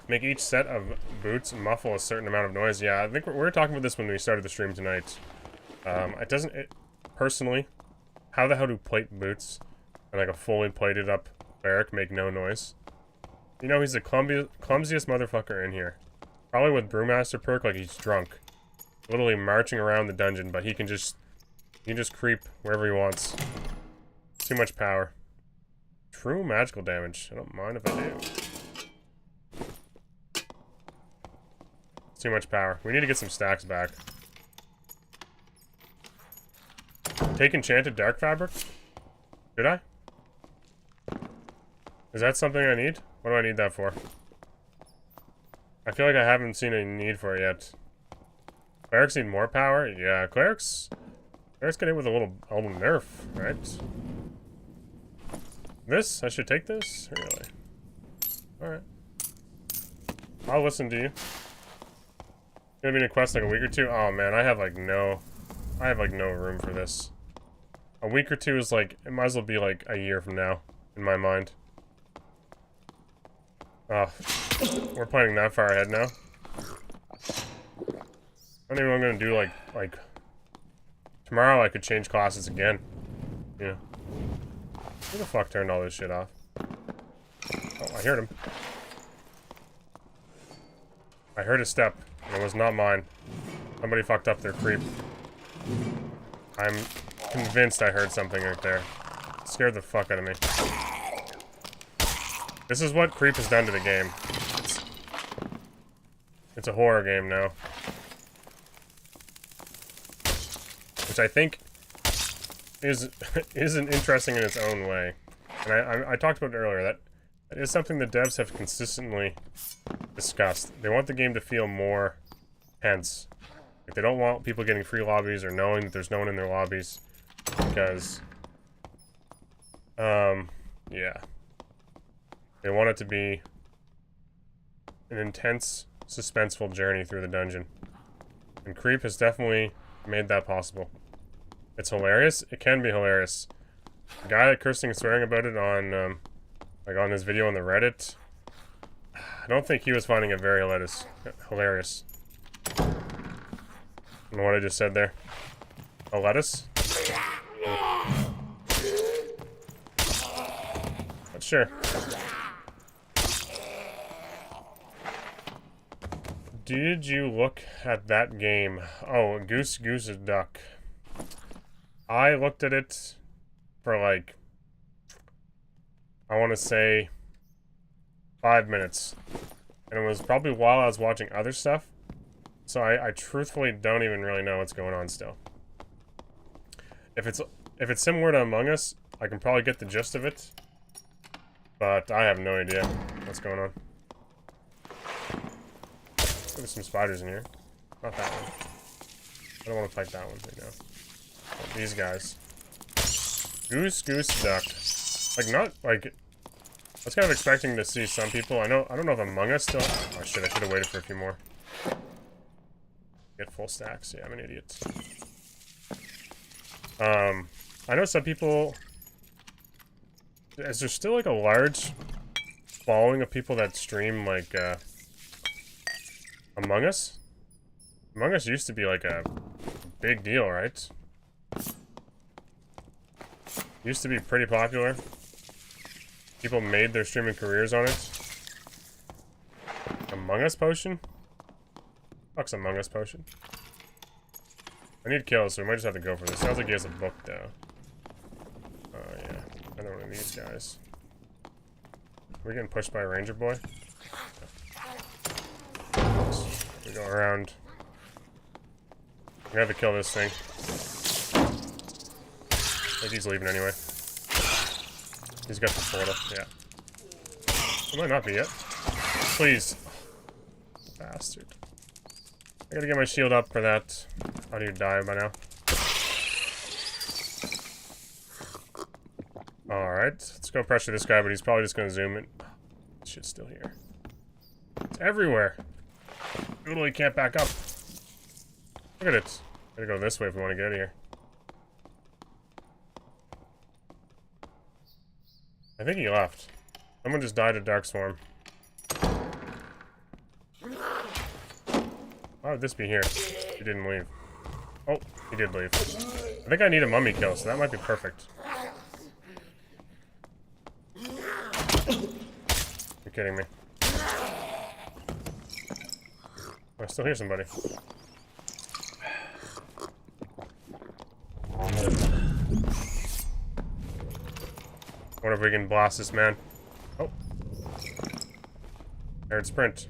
Make each set of boots muffle a certain amount of noise. Yeah, I think we were talking about this when we started the stream tonight. Personally, how the hell do plate boots and like a fully plated up barrack make no noise? You know, he's the clumsiest motherfucker in here. Probably with Brewmaster perk, like he's drunk. Literally marching around the dungeon, but he can just creep wherever he wants. Too much power. True magical damage. I don't mind if I do. It's too much power. We need to get some stacks back. Take enchanted dark fabric? Did I? Is that something I need? What do I need that for? I feel like I haven't seen a need for it yet. Clerics need more power? Yeah, clerics get hit with a little nerf, right? This? I should take this? Really? Alright. I'll listen to you. Gonna be in a quest like a week or two? Oh man, I have like no room for this. A week or two is like, it might as well be like a year from now, in my mind. Oh, we're planning that far ahead now. I don't even know what I'm gonna do, like, tomorrow I could change classes again. Yeah. Who the fuck turned all this shit off? Oh, I heard him. I heard a step, and it was not mine. Somebody fucked up their creep. I'm convinced I heard something right there. It scared the fuck out of me. This is what creep has done to the game. It's a horror game now. Which I think isn't interesting in its own way. And I talked about it earlier, that It is something the devs have consistently discussed. They want the game to feel more tense. Like, they don't want people getting free lobbies or knowing that there's no one in their lobbies. Because, yeah. They want it to be an intense, suspenseful journey through the dungeon. And Creep has definitely made that possible. It's hilarious. It can be hilarious. The guy that cursing and swearing about it on, like on his video on the Reddit, I don't think he was finding it very hilarious. I don't know what I just said there. A lettuce? But sure. Did you look at that game? Oh, Goose Duck. I looked at it for like, I want to say 5 minutes. And it was probably while I was watching other stuff. So I truthfully don't even really know what's going on still. If it's similar to Among Us, I can probably get the gist of it. But I have no idea what's going on. There's some spiders in here. Not that one. I don't want to fight that one right now. But these guys. Goose Duck. Like, not, like... I was kind of expecting to see some people. I don't know if Among Us still... Oh shit, I should have waited for a few more. Get full stacks. Yeah, I'm an idiot. I know some people... Is there still, like, a large following of people that stream, like, Among Us? Among Us used to be, like, a big deal, right? Used to be pretty popular. People made their streaming careers on it. Among Us potion? Fuck's Among Us potion. I need kills, so we might just have to go for this. Sounds like he has a book, though. Oh, yeah. Another one of these guys. We're getting pushed by a ranger boy. We go around. We have to kill this thing. I think he's leaving anyway. He's got the portal, yeah. It might not be yet. Please. Bastard. I gotta get my shield up for that. How do you die by now? Alright, let's go pressure this guy, but he's probably just gonna zoom in. Shit's still here. It's everywhere. Literally can't back up. Look at it. Gotta go this way if we want to get out of here. I think he left. Someone just died of Dark Swarm. Why would this be here? He didn't leave. Oh, he did leave. I think I need a mummy kill, so that might be perfect. You're kidding me. I still hear somebody. What if we can blast this man? Oh. Aired sprint.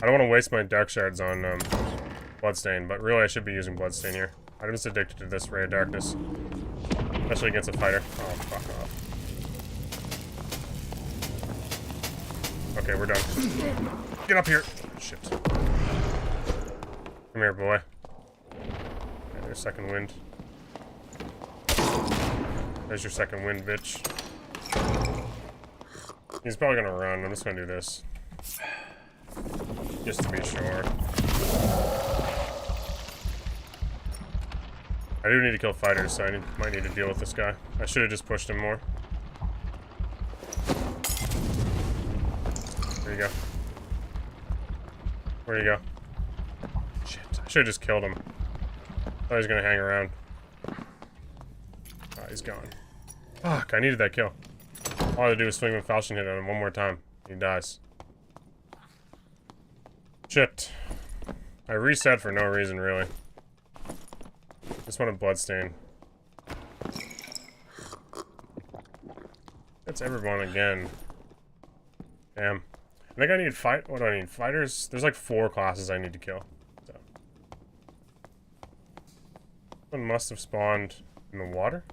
I don't want to waste my dark shards on Bloodstain, but really I should be using Bloodstain here. I'm just addicted to this Ray of Darkness. Especially against a fighter. Oh, fuck off. Okay, we're done. Get up here! Shit. Come here, boy. Okay, there's second wind. There's your second wind, bitch. He's probably gonna run. I'm just gonna do this. Just to be sure. I do need to kill fighters, so I might need to deal with this guy. I should have just pushed him more. There you go. Where'd he go? Shit, I should have just killed him. Thought he was gonna hang around. Ah, he's gone. Fuck, I needed that kill. All I had to do was swing with Falchion hit on him one more time. He dies. Shit. I reset for no reason, really. Just wanted Bloodstain. That's everyone again. Damn. I think I need what do I need? Fighters? There's like 4 classes I need to kill. So. One must have spawned in the water?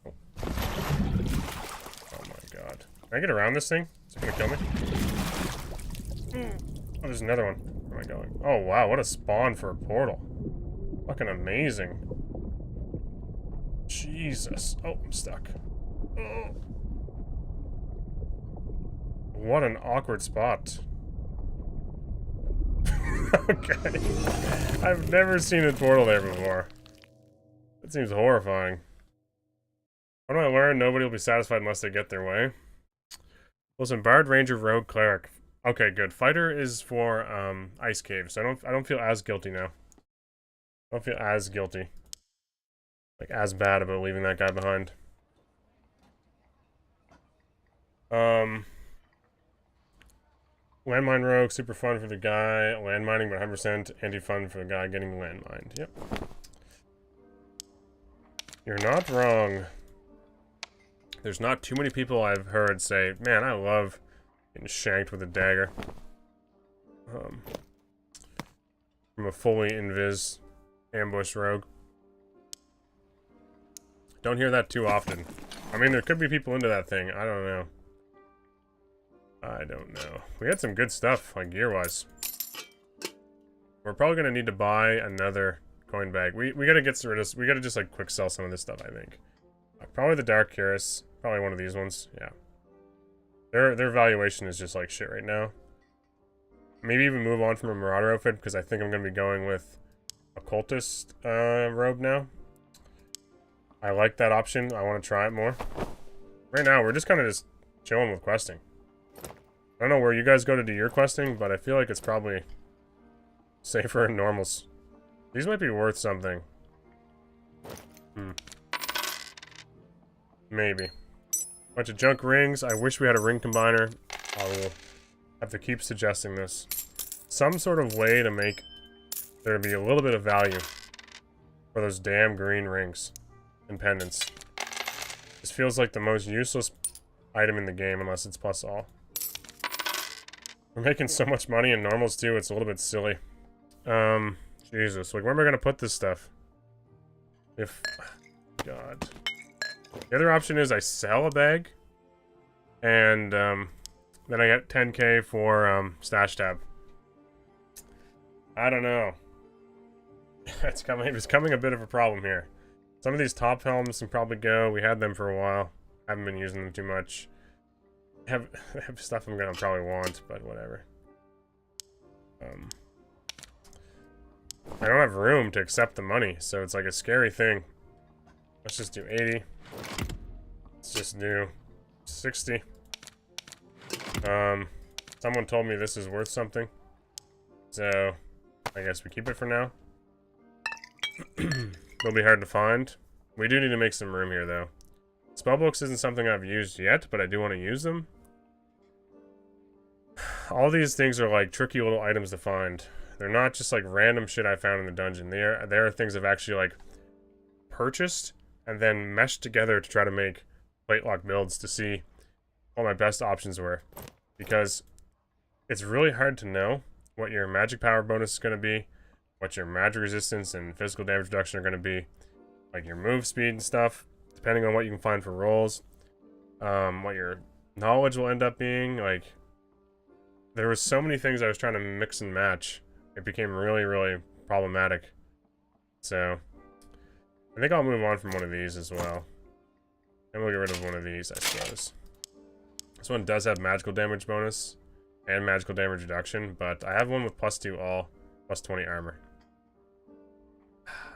Oh. Oh my god. I get around this thing? Is it gonna kill me? Oh, there's another one. Where am I going? Oh, wow, what a spawn for a portal. Fucking amazing. Jesus. Oh, I'm stuck. Oh. What an awkward spot. Okay. I've never seen a portal there before. That seems horrifying. What do I learn? Nobody will be satisfied unless they get their way. Listen, Bard, Ranger, Rogue, Cleric. Okay, good. Fighter is for Ice Cave, so I don't feel as guilty now. I don't feel as guilty. Like, as bad about leaving that guy behind. Landmine Rogue, super fun for the guy. Landmining, but 100% anti-fun for the guy getting landmined. Yep. You're not wrong. There's not too many people I've heard say, man, I love getting shanked with a dagger. From a fully invis ambush rogue. Don't hear that too often. I mean, there could be people into that thing. I don't know. I don't know. We had some good stuff, like gear-wise. We're probably gonna need to buy another coin bag. We gotta get rid of. We gotta just like quick sell some of this stuff. I think. Probably the Dark Cuirass. Probably one of these ones. Yeah. Their valuation is just like shit right now. Maybe even move on from a Marauder outfit because I think I'm gonna be going with Occultist robe now. I like that option. I want to try it more. Right now, we're just kind of just chilling with questing. I don't know where you guys go to do your questing, but I feel like it's probably safer in normals. These might be worth something. Maybe. Bunch of junk rings. I wish we had a ring combiner. I will have to keep suggesting this. Some sort of way to make there be a little bit of value for those damn green rings and pendants. This feels like the most useless item in the game unless it's plus all. We're making so much money in normals too, it's a little bit silly. Jesus, like where am I gonna put this stuff? If, God. The other option is I sell a bag, and then I get 10k for stash tab. I don't know. It's becoming a bit of a problem here. Some of these top helms can probably go. We had them for a while. Haven't been using them too much. Have stuff I'm gonna probably want, but whatever. I don't have room to accept the money, so it's like a scary thing. Let's just do 80. Let's just do 60. Someone told me this is worth something, so I guess we keep it for now. It'll be hard to find. We do need to make some room here, though. Spellbooks isn't something I've used yet, but I do want to use them. All these things are like tricky little items to find. They're not just like random shit I found in the dungeon. They are things I've actually like purchased and then meshed together to try to make plate lock builds to see what my best options were. Because it's really hard to know what your magic power bonus is going to be, what your magic resistance and physical damage reduction are going to be, like your move speed and stuff, depending on what you can find for rolls, what your knowledge will end up being. Like, there were so many things I was trying to mix and match. It became really, really problematic. So, I think I'll move on from one of these as well. And we'll get rid of one of these, I suppose. This one does have magical damage bonus and magical damage reduction, but I have one with +2 all, +20 armor.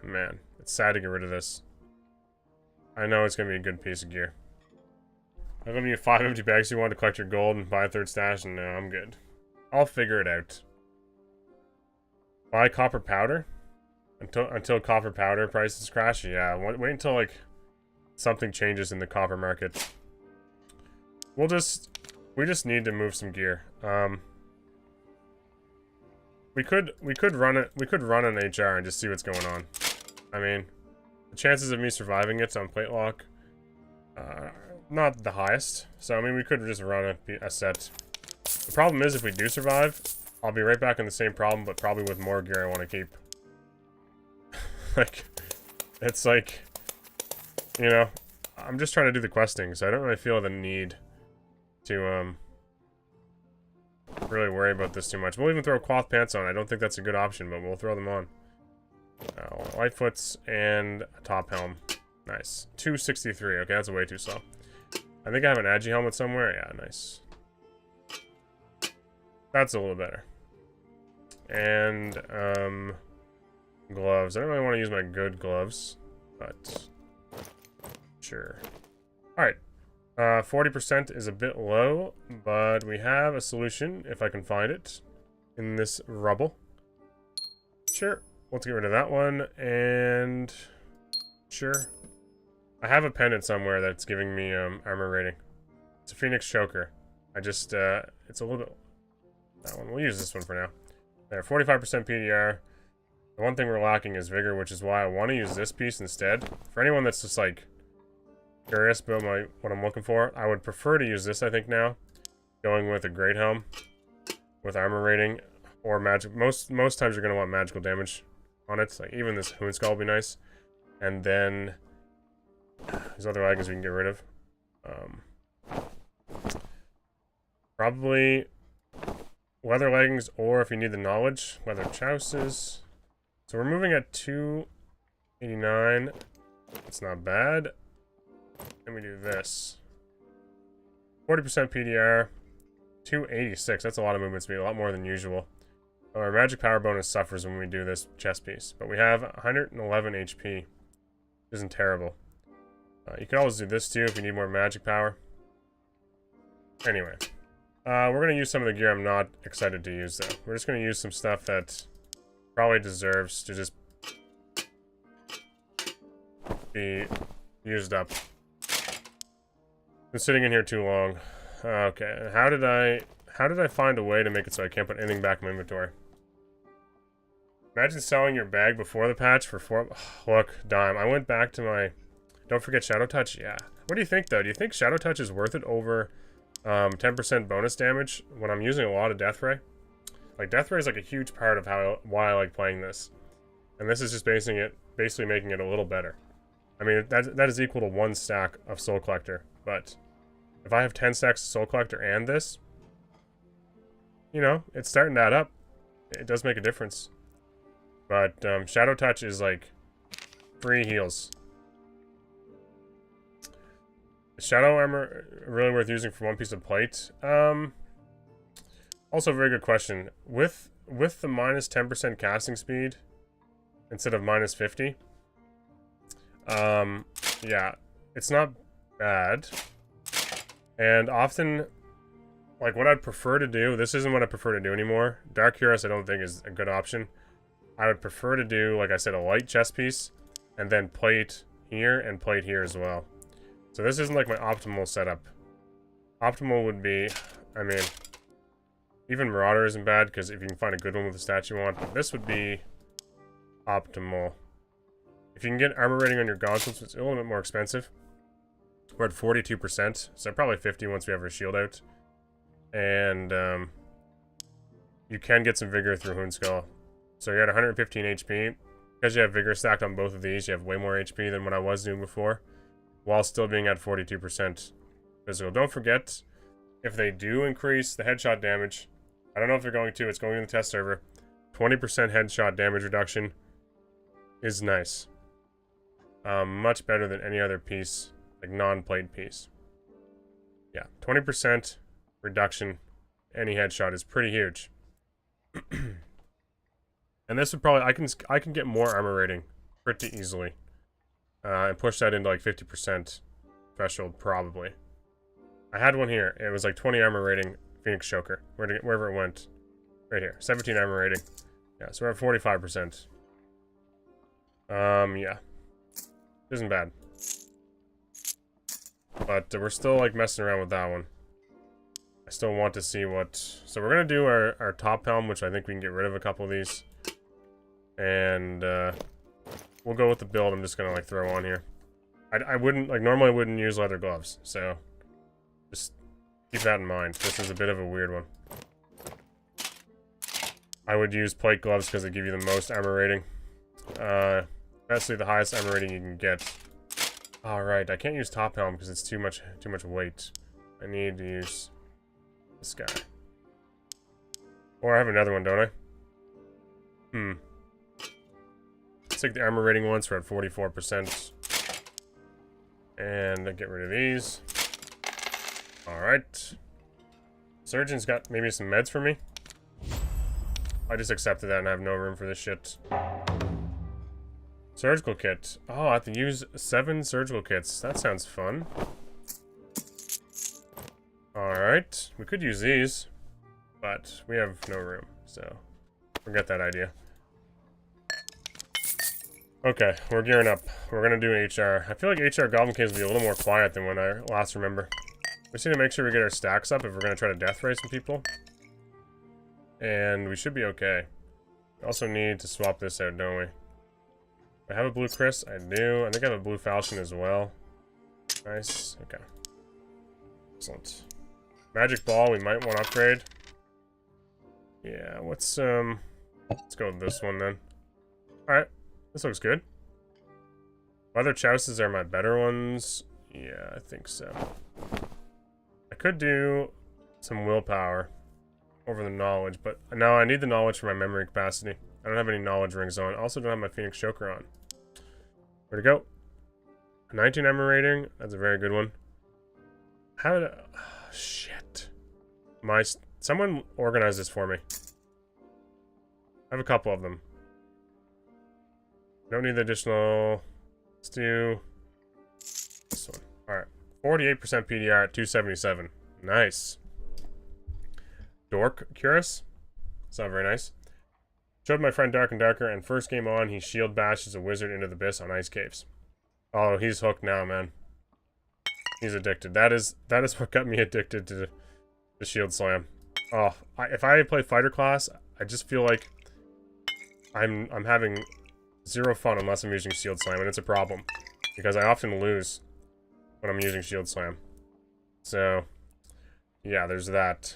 Man, it's sad to get rid of this. I know it's going to be a good piece of gear. I'm going to need 5 empty bags you want to collect your gold and buy a third stash, and no, I'm good. I'll figure it out. Buy copper powder? Until copper powder prices crash? Yeah, wait until, like, something changes in the copper market. We just need to move some gear. We could run an HR and just see what's going on. I mean, the chances of me surviving it on plate lock, not the highest. So I mean, we could just run a set. The problem is, if we do survive, I'll be right back in the same problem, but probably with more gear I want to keep. Like, it's like, you know, I'm just trying to do the questing, so I don't really feel the need to really worry about this too much. We'll even throw cloth pants on. I don't think that's a good option, but we'll throw them on. Lightfoots and a top helm. Nice. 263. Okay, that's way too slow. I think I have an Agi helmet somewhere. Yeah, nice. That's a little better. And, gloves. I don't really want to use my good gloves, but sure. Alright. 40% is a bit low, but we have a solution, if I can find it, in this rubble. Sure. Let's get rid of that one, and sure. I have a pendant somewhere that's giving me armor rating. It's a Phoenix Choker. I just, it's a little bit... That one. We'll use this one for now. There, 45% PDR. The one thing we're lacking is Vigor, which is why I want to use this piece instead. For anyone that's just, like, curious about what I'm looking for, I would prefer to use this, I think, now. Going with a Great Helm with armor rating or magic. Most times you're going to want magical damage on it. Like, even this Hoon Skull will be nice. And then... These other leggings we can get rid of. Probably leather leggings, or if you need the knowledge, leather chouses. So we're moving at 289. That's not bad. And we do this. 40% PDR. 286. That's a lot of movement speed, a lot more than usual. Our magic power bonus suffers when we do this chest piece. But we have 111 HP. Which isn't terrible. You can always do this too if you need more magic power. Anyway. We're going to use some of the gear I'm not excited to use though. We're just going to use some stuff that probably deserves to just be used up. Been sitting in here too long. Okay, how did I find a way to make it so I can't put anything back in my inventory? Imagine selling your bag before the patch for 4... Look, Dime, I went back to my... Don't forget Shadow Touch? Yeah. What do you think, though? Do you think Shadow Touch is worth it over 10% bonus damage when I'm using a lot of Death Ray? Like, Death Ray is like a huge part of why I like playing this. And this is just basically making it a little better. I mean, that is equal to 1 stack of Soul Collector. But if I have 10 stacks of Soul Collector and this, you know, it's starting to add up. It does make a difference. But Shadow Touch is like free heals. Is Shadow Armor really worth using for 1 piece of plate? Also a very good question. With the minus 10% casting speed instead of minus 50, yeah, it's not bad. And often, like, what I'd prefer to do, this isn't what I prefer to do anymore. Dark Cuirass I don't think is a good option. I would prefer to do, like I said, a light chest piece, and then plate here and plate here as well. So this isn't like my optimal setup. Optimal would be, I mean, even Marauder isn't bad, because if you can find a good one with the stats you want, but this would be optimal. If you can get armor rating on your gauntlets, it's a little bit more expensive. We're at 42%, so probably 50 once we have our shield out. And you can get some vigor through Hoon Skull. So you're at 115 HP. Because you have vigor stacked on both of these, you have way more HP than what I was doing before, while still being at 42% physical. Don't forget, if they do increase the headshot damage, I don't know if they're going to, it's going in the test server, 20% headshot damage reduction is nice. Much better than any other piece, like non-plate piece. Yeah, 20% reduction any headshot is pretty huge. And this would probably, I can get more armor rating pretty easily. And push that into like 50% threshold, probably. I had one here. It was like 20 armor rating Phoenix Choker. Wherever it went. Right here. 17 armor rating. Yeah, so we're at 45%. Yeah. Isn't bad. But we're still like messing around with that one. I still want to see what... So we're going to do our top helm, which I think we can get rid of a couple of these. And we'll go with the build I'm just going to like throw on here. I wouldn't, like normally I wouldn't use leather gloves. So just keep that in mind. This is a bit of a weird one. I would use plate gloves because they give you the most armor rating. Especially the highest armor rating you can get. Alright, I can't use top helm because it's too much weight. I need to use This guy. Or I have another one, don't I? Let's take the armor rating once. We're at 44%. And get rid of these. Alright. Surgeon's got maybe some meds for me. I just accepted that and I have no room for this shit. Surgical kit. Oh, I have to use 7 surgical kits. That sounds fun. Alright. We could use these. But we have no room, so forget that idea. Okay, we're gearing up. We're gonna do HR. I feel like HR Goblin Caves will be a little more quiet than when I last remember. We just need to make sure we get our stacks up if we're gonna try to death ray some people. And we should be okay. We also need to swap this out, don't we? I have a blue Chris. I do. I think I have a blue Falchion as well. Nice. Okay. Excellent. Magic Ball, we might want to upgrade. Yeah, let's go with this one then. Alright, this looks good. Leather chouses are my better ones. Yeah, I think so. I could do some willpower over the knowledge, but no, I need the knowledge for my memory capacity. I don't have any knowledge rings on. I also don't have my Phoenix Choker on. Where'd it go? A 19 armor rating. That's a very good one. How did shit. Someone organize this for me. I have a couple of them. Don't need the additional. Let's do this one. Alright. 48% PDR at 277. Nice. Dork Curus. It's not very nice. Showed my friend Dark and Darker, and first game on, he shield bashes a wizard into the abyss on ice caves. Oh, he's hooked now, man. He's addicted. That is what got me addicted to the shield slam. Oh, if I play fighter class, I just feel like I'm having zero fun unless I'm using shield slam, and it's a problem because I often lose when I'm using shield slam. So, yeah, there's that.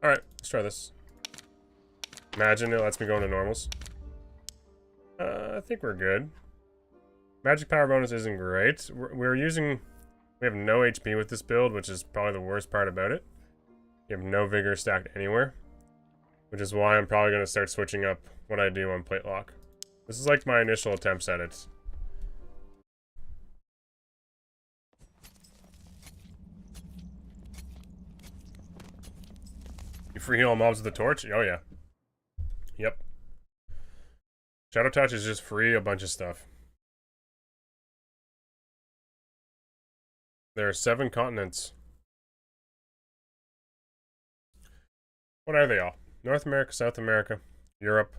All right, let's try this. Imagine it lets me go into normals. I think we're good. Magic power bonus isn't great. We have no HP with this build, which is probably the worst part about it. You have no vigor stacked anywhere, which is why I'm probably going to start switching up what I do on plate lock. This is like my initial attempts at it. You free heal mobs with the torch? Oh yeah. Yep. Shadow Touch is just free a bunch of stuff. There are 7 continents. What are they all? North America, South America, Europe,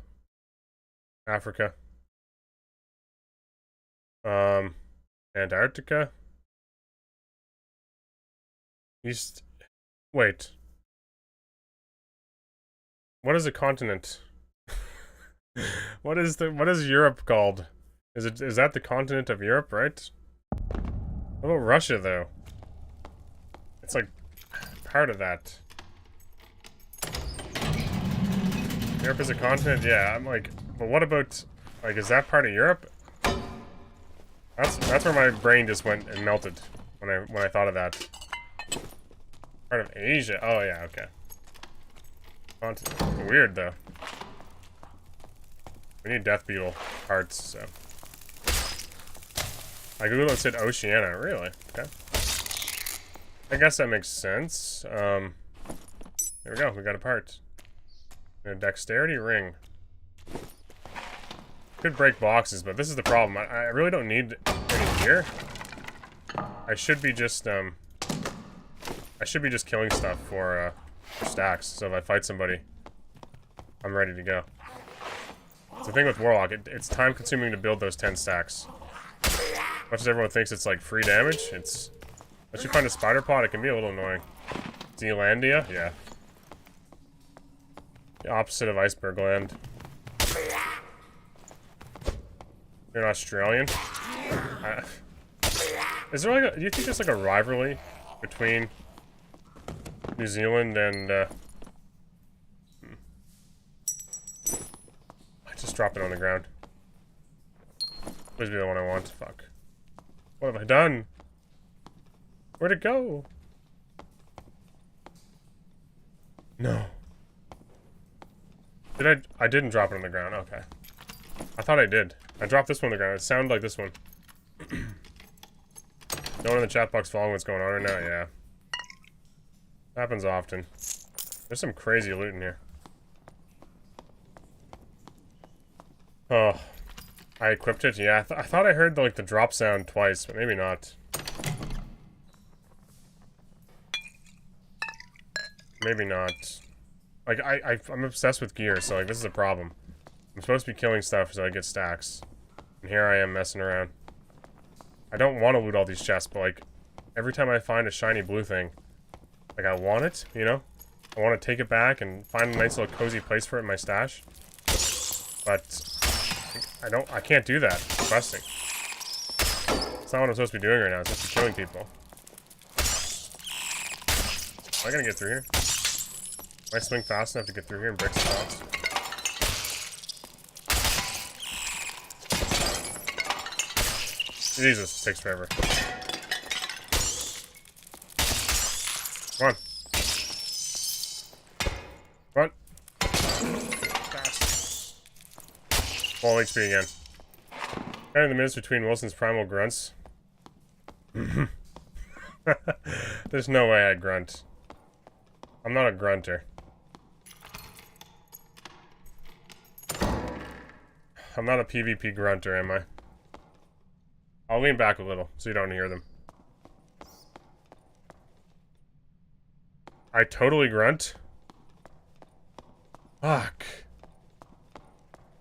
Africa, Antarctica, East. Wait. What is a continent? What is Europe called? Is that the continent of Europe, right? What about Russia though? It's like part of that. Europe is a continent? Yeah, I'm like, but what about, like, is that part of Europe? That's where my brain just went and melted when I thought of that. Part of Asia? Oh yeah, okay. Continent. Weird though. We need Death Beetle parts, so. I googled and said Oceania, really? Okay. I guess that makes sense. There we go, we got a part. A dexterity ring. Could break boxes, but this is the problem. I really don't need any gear. I should be just killing stuff for stacks. So if I fight somebody, I'm ready to go. It's the thing with Warlock. It's time consuming to build those 10 stacks. Much as everyone thinks it's like free damage, unless you find a spider pot, it can be a little annoying. Zealandia? Yeah. The opposite of Iceberg Land. You're an Australian? Is there like do you think there's like a rivalry between New Zealand and I just drop it on the ground. Please be the one I want. Fuck. What have I done? Where'd it go? No. I didn't drop it on the ground. Okay. I thought I did. I dropped this one on the ground. It sounded like this one. No one in the chat box following what's going on right now? Yeah. Happens often. There's some crazy loot in here. Oh. I equipped it? Yeah, I thought I heard the drop sound twice, but maybe not. Maybe not. Like, I'm obsessed with gear, so, like, this is a problem. I'm supposed to be killing stuff so I get stacks. And here I am messing around. I don't want to loot all these chests, but, like, every time I find a shiny blue thing, like, I want it, you know? I want to take it back and find a nice little cozy place for it in my stash. But I can't do that. It's questing. It's not what I'm supposed to be doing right now. It's supposed to be killing people. Am I gonna get through here? Am I swing fast enough to get through here and break some bots? Jesus, this takes forever. Come on. Come on. Fast. Full HP again. Kind of the minutes between Wilson's primal grunts. There's no way I'd grunt. I'm not a grunter. I'm not a PvP grunter, am I? I'll lean back a little so you don't hear them. I totally grunt? Fuck.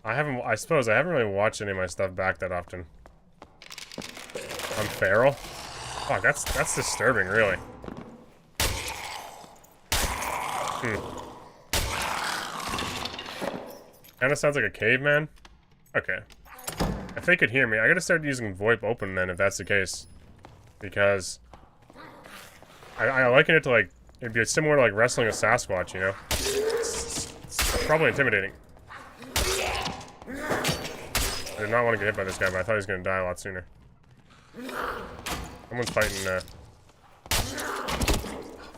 I suppose I haven't really watched any of my stuff back that often. I'm feral? Fuck, that's disturbing, really. Kinda sounds like a caveman. Okay. If they could hear me, I gotta start using VoIP open then, if that's the case. Because I liken it to, like, it'd be similar to, like, wrestling a Sasquatch, you know? It's probably intimidating. I did not want to get hit by this guy, but I thought he was gonna die a lot sooner. Someone's fighting,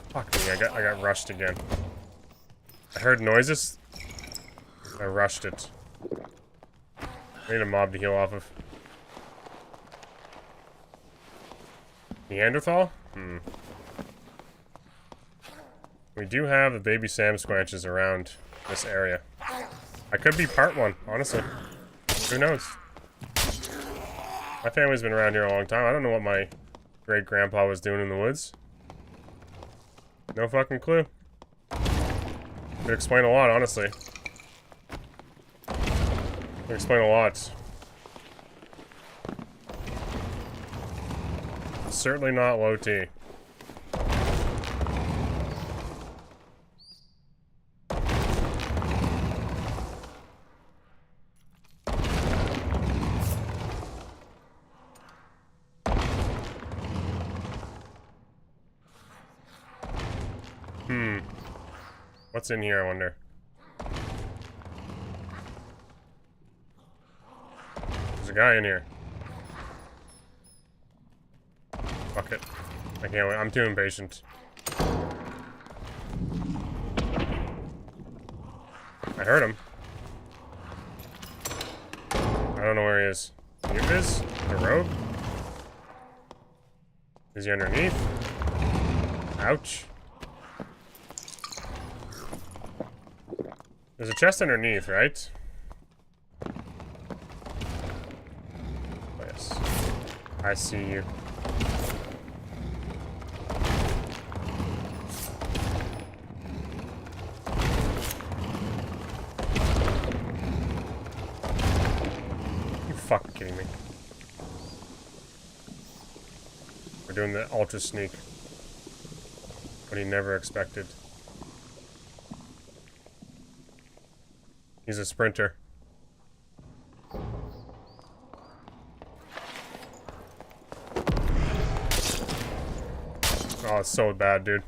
Fuck me, I got rushed again. I heard noises. I rushed it. I need a mob to heal off of. Neanderthal? We do have the baby Sam Squanches around this area. I could be part one, honestly. Who knows? My family's been around here a long time. I don't know what my great-grandpa was doing in the woods. No fucking clue. Could explain a lot, honestly. Could explain a lot. Certainly not low T. What's in here, I wonder? There's a guy in here. Fuck it. I can't wait. I'm too impatient. I heard him. I don't know where he is. You is? The rogue? Is he underneath? Ouch. There's a chest underneath, right? Oh, yes. I see you. You fucking kidding me? We're doing the ultra sneak. What he never expected. He's a sprinter. Oh, it's so bad, dude.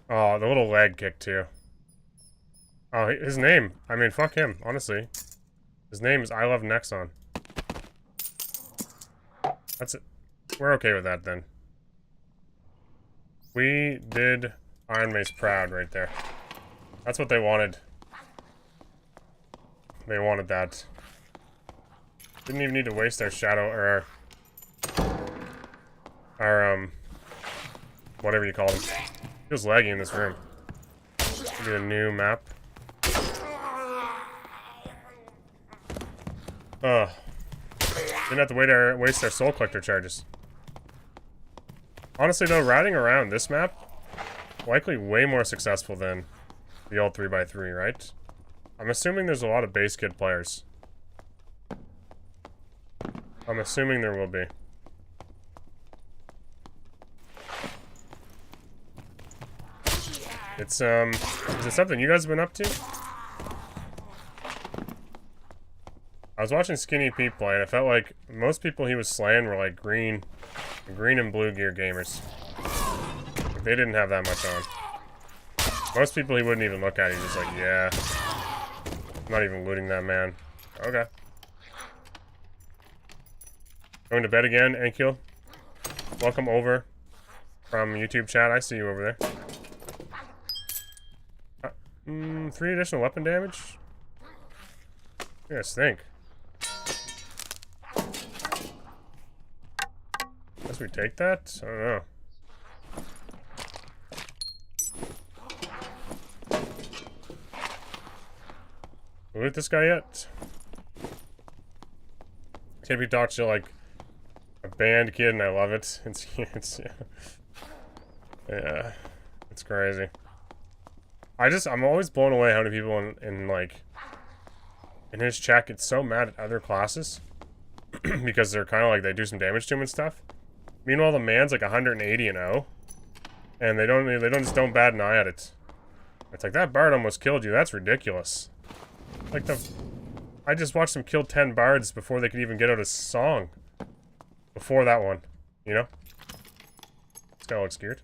Oh, the little leg kick, too. Oh, his name. I mean, fuck him, honestly. His name is I Love Nexon. That's it. We're okay with that, then. We did Iron Mace proud right there. That's what they wanted. They wanted that. Didn't even need to waste our shadow, or our whatever you call them. Feels laggy in this room. Maybe a new map. Ugh. Didn't have to waste our soul collector charges. Honestly though, riding around this map, likely way more successful than the old 3x3, right? I'm assuming there's a lot of base kit players. I'm assuming there will be. It's, is it something you guys have been up to? I was watching Skinny Pete play, and it felt like most people he was slaying were like green and blue gear gamers. Like, they didn't have that much on. Most people he wouldn't even look at. He's just like, yeah. I'm not even looting that man. Okay. Going to bed again, Ankil. Welcome over from YouTube chat. I see you over there. 3 additional weapon damage? You guys think? Guess we take that? I don't know. Loot this guy yet? Can't be talked to like a band kid, and I love it. It's yeah, it's crazy. I'm always blown away how many people in his chat get so mad at other classes because they're kind of like they do some damage to him and stuff. Meanwhile, the man's like 180 and 0, and they don't bat an eye at it. It's like, that bard almost killed you. That's ridiculous. Like I just watched them kill 10 bards before they could even get out a song. Before that one, you know? This guy looks scared.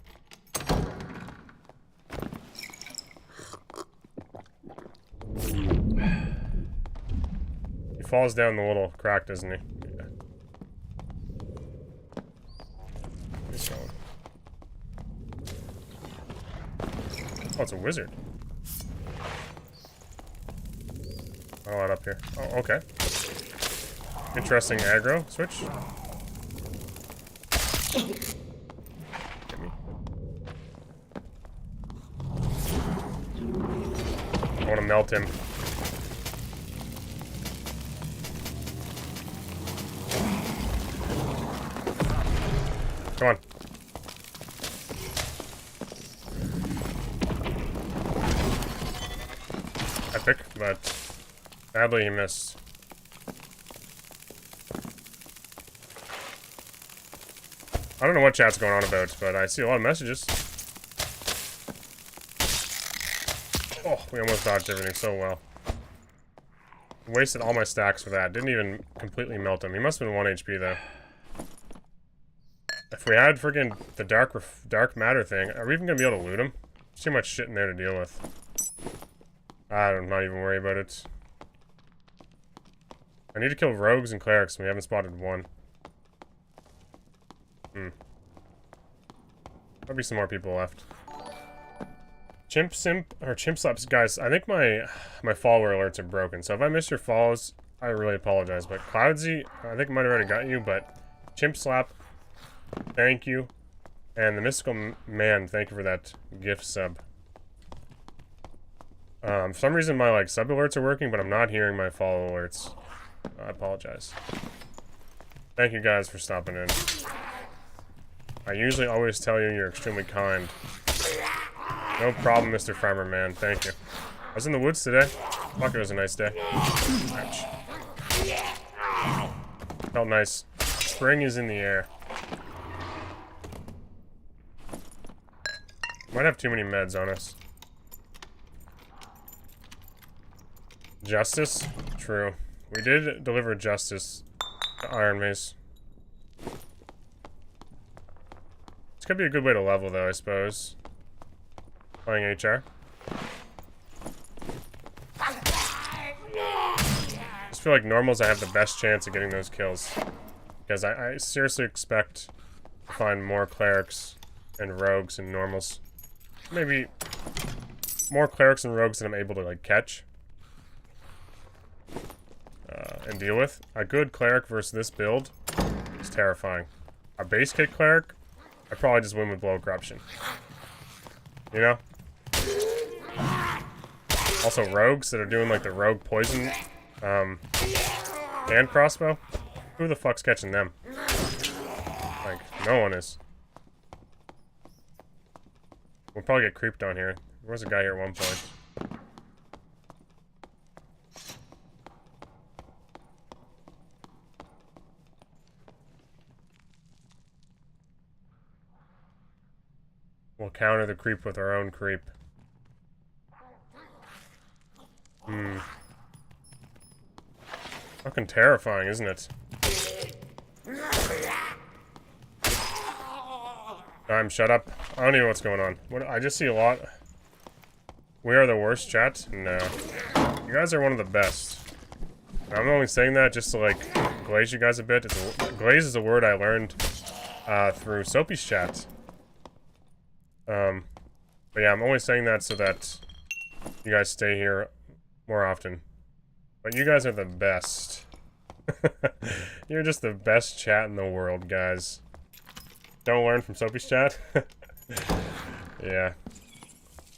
He falls down the little crack, doesn't he? Yeah. He's going. Oh, it's a wizard. Oh, that up here. Oh, okay. Interesting aggro switch. Get me. I want to melt him. Come on. Epic, but sadly he missed. I don't know what chat's going on about, but I see a lot of messages. Oh, we almost dodged everything so well. Wasted all my stacks for that. Didn't even completely melt him. He must have been 1 HP though. If we had friggin' the dark matter thing, are we even gonna be able to loot him? There's too much shit in there to deal with. I'm not even worried about it. I need to kill rogues and clerics, and we haven't spotted one. There'll be some more people left. Chimp slaps, guys. I think my follower alerts are broken, so if I miss your follows, I really apologize. But Cloudsy, I think I might have already got you. But chimp slap, thank you, and the mystical man, thank you for that gift sub. For some reason my sub alerts are working, but I'm not hearing my follow alerts. I apologize. Thank you guys for stopping in. I usually always tell you you're extremely kind. No problem, Mr. Farmer Man. Thank you. I was in the woods today. Fuck, it was a nice day. Ouch. Felt nice. Spring is in the air. Might have too many meds on us. Justice? True. We did deliver justice to Iron Mace. This could be a good way to level, though, I suppose. Playing HR. I just feel like normals I have the best chance of getting those kills. Because I seriously expect to find more clerics and rogues and normals. Maybe more clerics and rogues that I'm able to like catch and deal with. A good cleric versus this build is terrifying. A base kick cleric, I probably just win with blow corruption. You know? Also rogues that are doing like the rogue poison and crossbow. Who the fuck's catching them? Like, no one is. We'll probably get creeped on here. There was a guy here at one point. We'll counter the creep with our own creep. Fucking terrifying, isn't it? Shut up. I don't even know what's going on. I just see a lot. We are the worst, chat? No. You guys are one of the best. I'm only saying that just to, like, glaze you guys a bit. Glaze is a word I learned through Soapy's chat. But yeah, I'm only saying that so that you guys stay here more often. But you guys are the best. You're just the best chat in the world, guys. Don't learn from Soapy's chat? Yeah.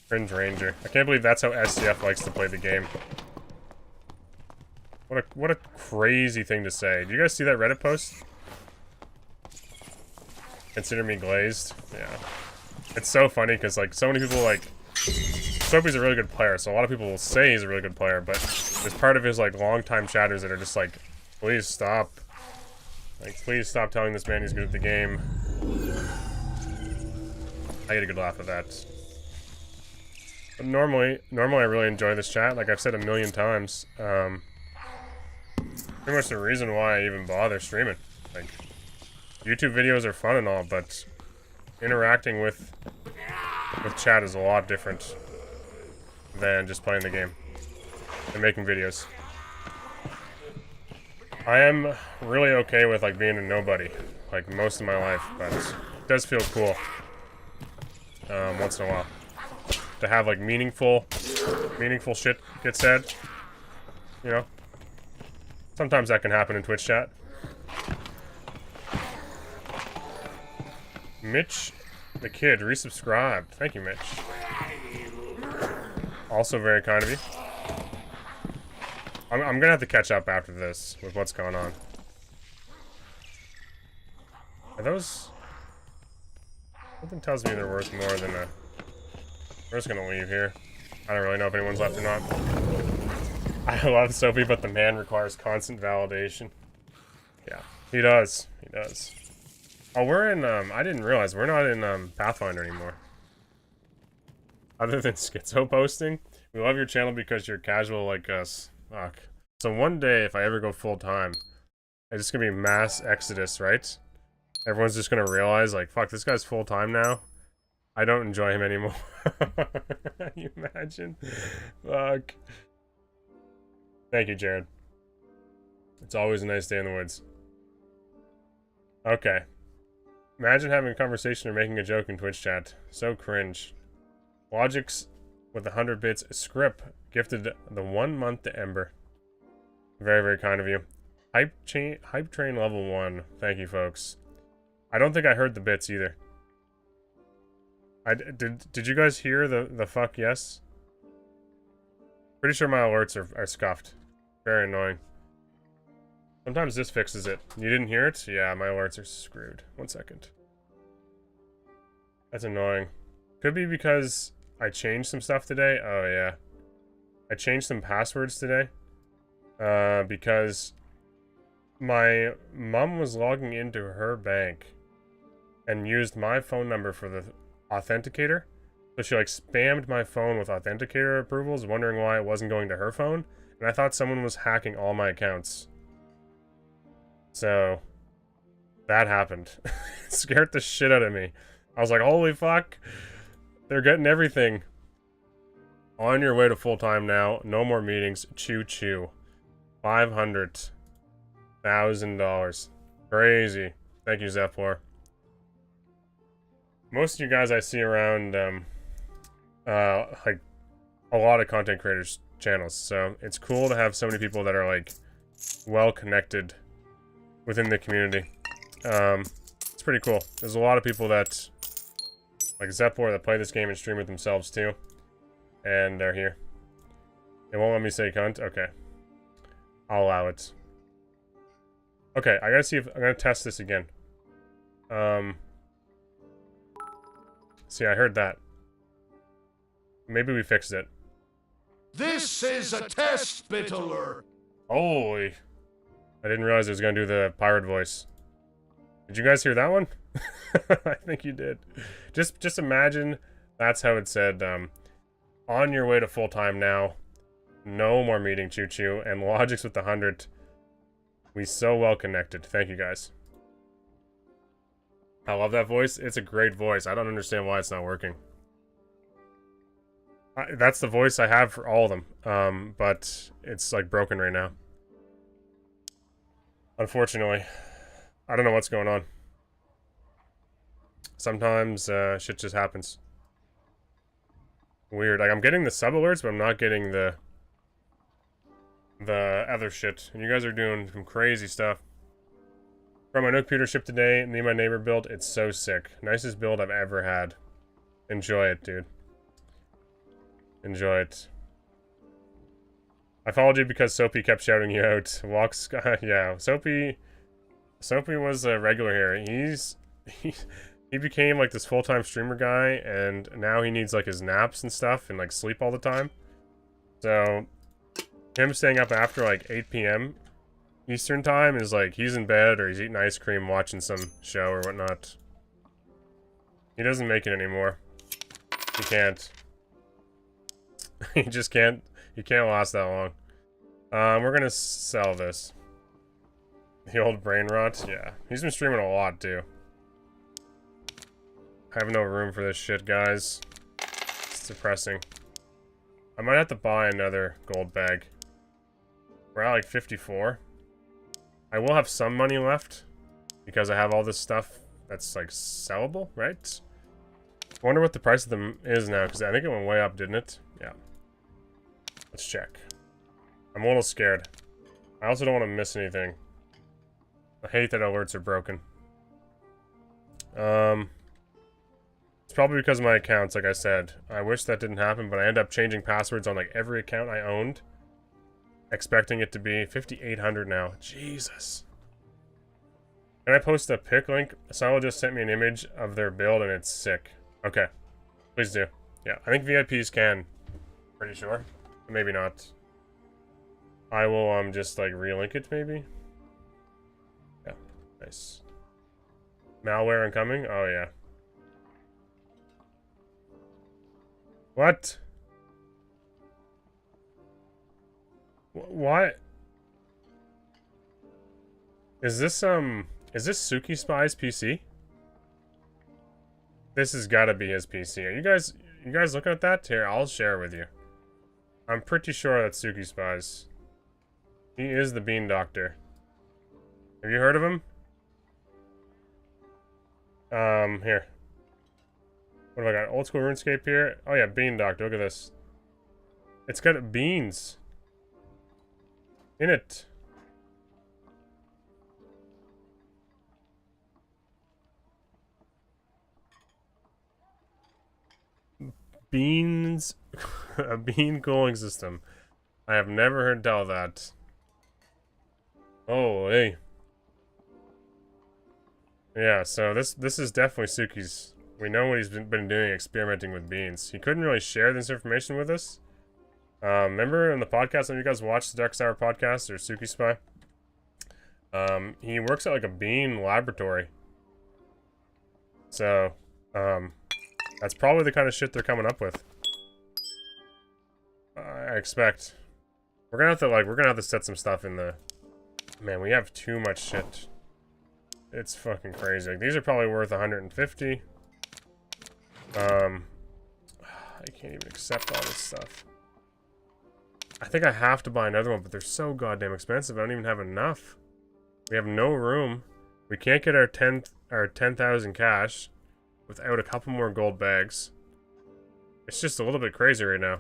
Cringe Ranger. I can't believe that's how SCF likes to play the game. What a crazy thing to say. Do you guys see that Reddit post? Consider me glazed? Yeah. It's so funny because, like, so many people, like... Soapy's a really good player, so a lot of people will say he's a really good player, but there's part of his, like, long-time chatters that are just like, please stop. Like, please stop telling this man he's good at the game. I get a good laugh at that. But normally I really enjoy this chat, like I've said a million times. Pretty much the reason why I even bother streaming. Like, YouTube videos are fun and all, but interacting with chat is a lot different than just playing the game and making videos. I am really okay with, like, being a nobody, like, most of my life, but it does feel cool once in a while to have, like, meaningful shit get said, you know? Sometimes that can happen in Twitch chat. Mitch the Kid resubscribed. Thank you, Mitch. Also very kind of you. I'm gonna have to catch up after this with what's going on. Are those... Something tells me they're worth more than a... We're just gonna leave here. I don't really know if anyone's left or not. I love Soapy, but the man requires constant validation. Yeah, he does. He does. Oh, we're in, I didn't realize, we're not in, Pathfinder anymore. Other than schizo posting. We love your channel because you're casual like us. Fuck. So one day, if I ever go full-time, it's just gonna be mass exodus, right? Everyone's just gonna realize, like, fuck, this guy's full-time now. I don't enjoy him anymore. Can you imagine? Fuck. Thank you, Jared. It's always a nice day in the woods. Okay. Imagine having a conversation or making a joke in Twitch chat. So cringe. Logix with 100 bits. Script gifted the 1 month to Ember. Very, very kind of you. Hype train level 1. Thank you, folks. I don't think I heard the bits either. Did you guys hear the fuck yes? Pretty sure my alerts are scuffed. Very annoying. Sometimes this fixes it. You didn't hear it? Yeah, my alerts are screwed. 1 second. That's annoying. Could be because I changed some stuff today. Oh, yeah. I changed some passwords today. Because my mom was logging into her bank and used my phone number for the authenticator. So she, like, spammed my phone with authenticator approvals, wondering why it wasn't going to her phone. And I thought someone was hacking all my accounts. So, that happened. It scared the shit out of me. I was like, holy fuck. They're getting everything. On your way to full-time now. No more meetings. Choo-choo. $500,000. Crazy. Thank you, Zephyr. Most of you guys I see around, like, a lot of content creators channels, so it's cool to have so many people that are like well connected within the community. It's pretty cool. There's a lot of people that like Zepor that play this game and stream it themselves too, and they're here. It won't let me say cunt. Okay, I'll allow it. Okay, I gotta see if I'm gonna test this again. See, I heard that. Maybe we fixed it. This is a test, Bittler. Holy. I didn't realize it was gonna do the pirate voice. Did you guys hear that one? I think you did. Just imagine that's how it said, on your way to full-time now. No more meeting choo-choo, and Logic's with the 100. We so well connected. Thank you guys. I love that voice. It's a great voice. I don't understand why it's not working. That's the voice I have for all of them, but it's like broken right now. Unfortunately. I don't know what's going on. Sometimes shit just happens. Weird. Like I'm getting the sub alerts, but I'm not getting the other shit. And you guys are doing some crazy stuff. From my new computer shipped today, me and my neighbor built. It's so sick. Nicest build I've ever had. Enjoy it, dude. Enjoy it. I followed you because Soapy kept shouting you out. Walks, yeah. Soapy was a regular here. He became like this full-time streamer guy, and now he needs like his naps and stuff and like sleep all the time. So him staying up after like 8 p.m. Eastern time is like he's in bed or he's eating ice cream, watching some show or whatnot. He doesn't make it anymore. He can't. He just can't. He can't last that long. We're gonna sell this. The old brain rot? Yeah. He's been streaming a lot, too. I have no room for this shit, guys. It's depressing. I might have to buy another gold bag. We're at like 54. I will have some money left because I have all this stuff that's like sellable, right? I wonder what the price of them is now, because I think it went way up, didn't it? Yeah. Let's check. I'm a little scared. I also don't want to miss anything. I hate that alerts are broken. It's probably because of my accounts, like I said. I wish that didn't happen, but I end up changing passwords on like every account I owned. Expecting it to be 5,800 now. Jesus. Can I post a pic link? Someone just sent me an image of their build and it's sick. Okay. Please do. Yeah, I think VIPs can. Pretty sure. Maybe not. I will just like relink it maybe. Yeah, nice. Malware incoming? Oh yeah. What? What? Is this Suki Spy's PC? This has gotta be his PC. Are you guys looking at that? Here, I'll share it with you. I'm pretty sure that's Suki Spy's. He is the Bean Doctor. Have you heard of him? Here. What have I got? Old school RuneScape here. Oh yeah, Bean Doctor. Look at this. It's got beans in it. Beans. A bean cooling system. I have never heard tell that. Oh, hey. Yeah, so this is definitely Suki's. We know what he's been doing, experimenting with beans. He couldn't really share this information with us. Remember in the podcast, when you guys watched the Dark Sour podcast, or Suki Spy? He works at like a bean laboratory. So, that's probably the kind of shit they're coming up with. I expect. We're gonna have to set some stuff in the... Man, we have too much shit. It's fucking crazy. Like, these are probably worth 150. I can't even accept all this stuff. I think I have to buy another one, but they're so goddamn expensive. I don't even have enough. We have no room. We can't get our 10,000 cash without a couple more gold bags. It's just a little bit crazy right now.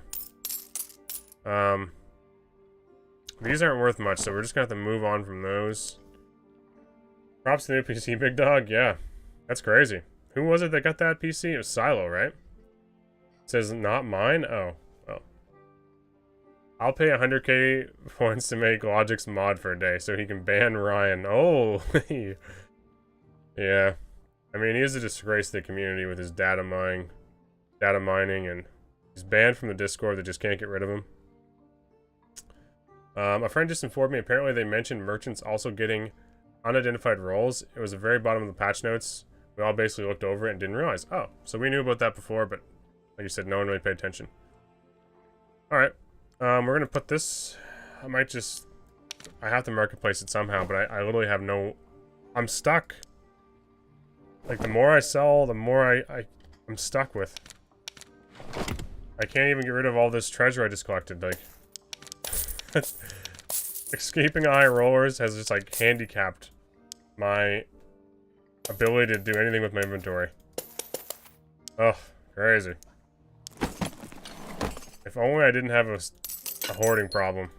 These aren't worth much, so we're just gonna have to move on from those. Props to the new PC, big dog. Yeah, that's crazy. Who was it that got that PC? It was Silo, right? It says not mine. Oh. I'll pay 100k points to make Logic's mod for a day so he can ban Ryan. Oh, yeah. I mean, he is a disgrace to the community with his data mining, and he's banned from the Discord. They just can't get rid of him. A friend just informed me, apparently they mentioned merchants also getting unidentified roles. It was the very bottom of the patch notes. We all basically looked over it and didn't realize. Oh, so we knew about that before, but like you said, no one really paid attention. Alright. We're gonna put this... I have to marketplace it somehow, but I literally have no... I'm stuck. Like, the more I sell, the more I'm stuck with. I can't even get rid of all this treasure I just collected, like... Escaping high rollers has just, like, handicapped my ability to do anything with my inventory. Ugh, crazy. If only I didn't have a hoarding problem.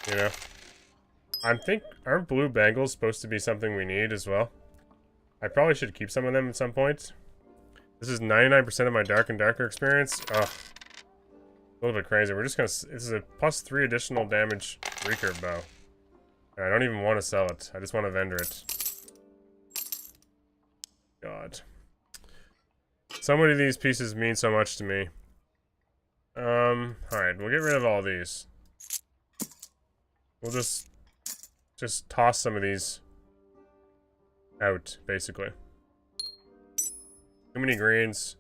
You know? Aren't blue bangles supposed to be something we need as well? I probably should keep some of them at some point. This is 99% of my dark and darker experience. Ugh. A little bit crazy. We're just gonna... This is a +3 additional damage recurve bow. And I don't even want to sell it. I just want to vendor it. God. So many of these pieces mean so much to me. Alright, we'll get rid of all these. We'll just toss some of these out, basically. Too many greens.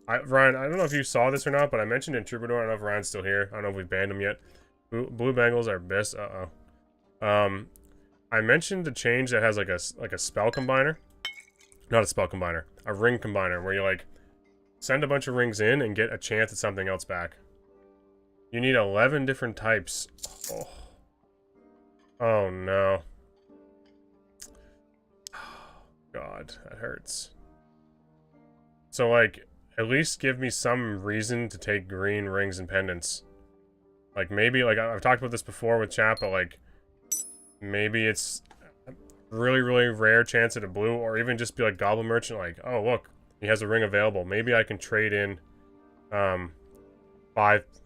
Ryan, I don't know if you saw this or not, but I mentioned in Troubadour. I don't know if Ryan's still here. I don't know if we've banned him yet. Blue bangles are best. I mentioned a change that has like a spell combiner. Not a spell combiner. A ring combiner, where you like send a bunch of rings in and get a chance at something else back. You need 11 different types. Oh, oh no. God, that hurts. So like, at least give me some reason to take green rings and pendants. Like maybe, like I've talked about this before with chat, but like maybe it's a really, really rare chance at a blue, or even just be like Goblin Merchant, like, oh look, he has a ring available. Maybe I can trade in 5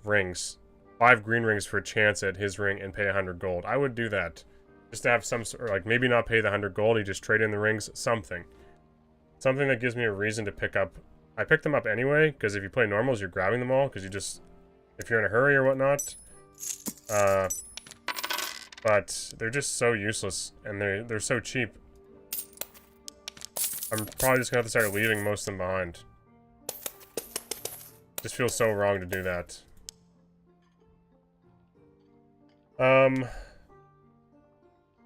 rings. 5 green rings for a chance at his ring and pay 100 gold. I would do that. Just to have some sort, or like maybe not pay the 100 gold, you just trade in the rings, something. Something that gives me a reason to pick up. I picked them up anyway, because if you play normals, you're grabbing them all, because you just, if you're in a hurry or whatnot. But they're just so useless, and they're so cheap. I'm probably just gonna have to start leaving most of them behind. Just feels so wrong to do that. I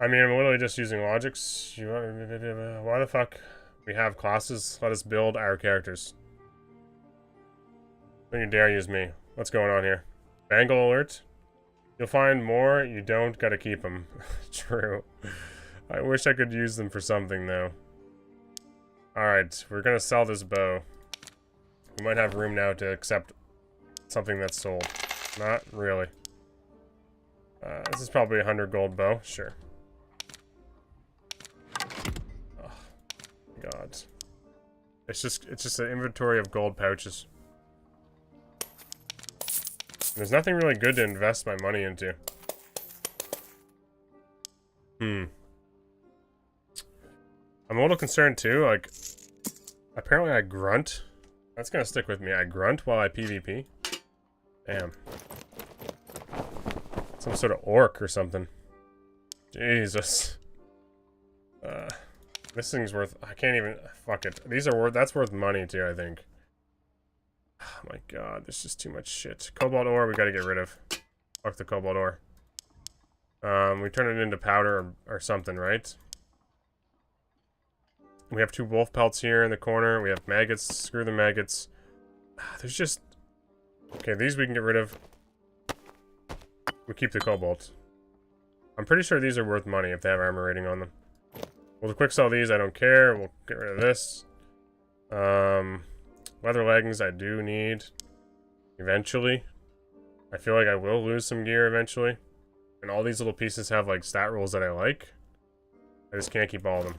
mean, I'm literally just using logics. Why the fuck? We have classes. Let us build our characters. Don't you dare use me. What's going on here? Bangle alert. You'll find more. You don't gotta keep them. True. I wish I could use them for something, though. Alright, we're gonna sell this bow. We might have room now to accept something that's sold. Not really. This is probably a 100 gold bow. Sure. Oh, God. It's just an inventory of gold pouches. There's nothing really good to invest my money into. I'm a little concerned too, like, apparently I grunt. That's gonna stick with me. I grunt while I PvP. Damn. Some sort of orc or something. Jesus. This thing's worth... I can't even... Fuck it. These are worth... That's worth money too, I think. Oh my god, there's just too much shit. Cobalt ore we gotta get rid of. Fuck the cobalt ore. We turn it into powder or something, right? We have 2 wolf pelts here in the corner. We have maggots. Screw the maggots. There's just... Okay, these we can get rid of. We keep the cobalt. I'm pretty sure these are worth money if they have armor rating on them. We'll quick sell these, I don't care. We'll get rid of this. Leather leggings I do need. Eventually. I feel like I will lose some gear eventually. And all these little pieces have like stat rolls that I like. I just can't keep all of them.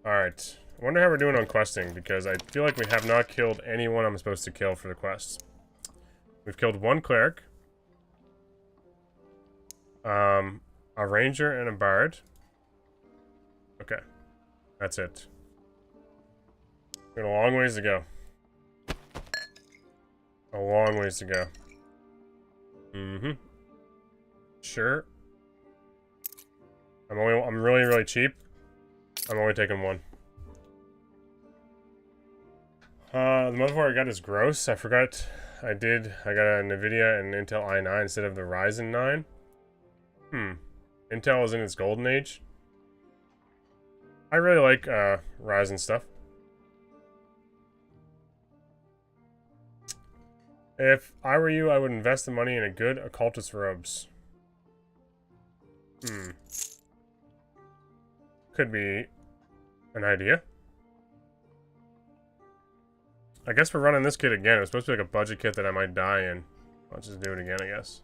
Alright. I wonder how we're doing on questing, because I feel like we have not killed anyone I'm supposed to kill for the quests. We've killed one cleric. A ranger and a bard. Okay. That's it. Got a long ways to go. A long ways to go. Mm-hmm. Sure. I'm really, really cheap. I'm only taking one. The motherboard I got is gross. I forgot I got a NVIDIA and Intel i9 instead of the Ryzen 9. Intel is in its golden age. I really like Ryzen stuff. If I were you, I would invest the money in a good occultist robes. Could be an idea. I guess we're running this kit again. It was supposed to be like a budget kit that I might die in. I'll just do it again, I guess.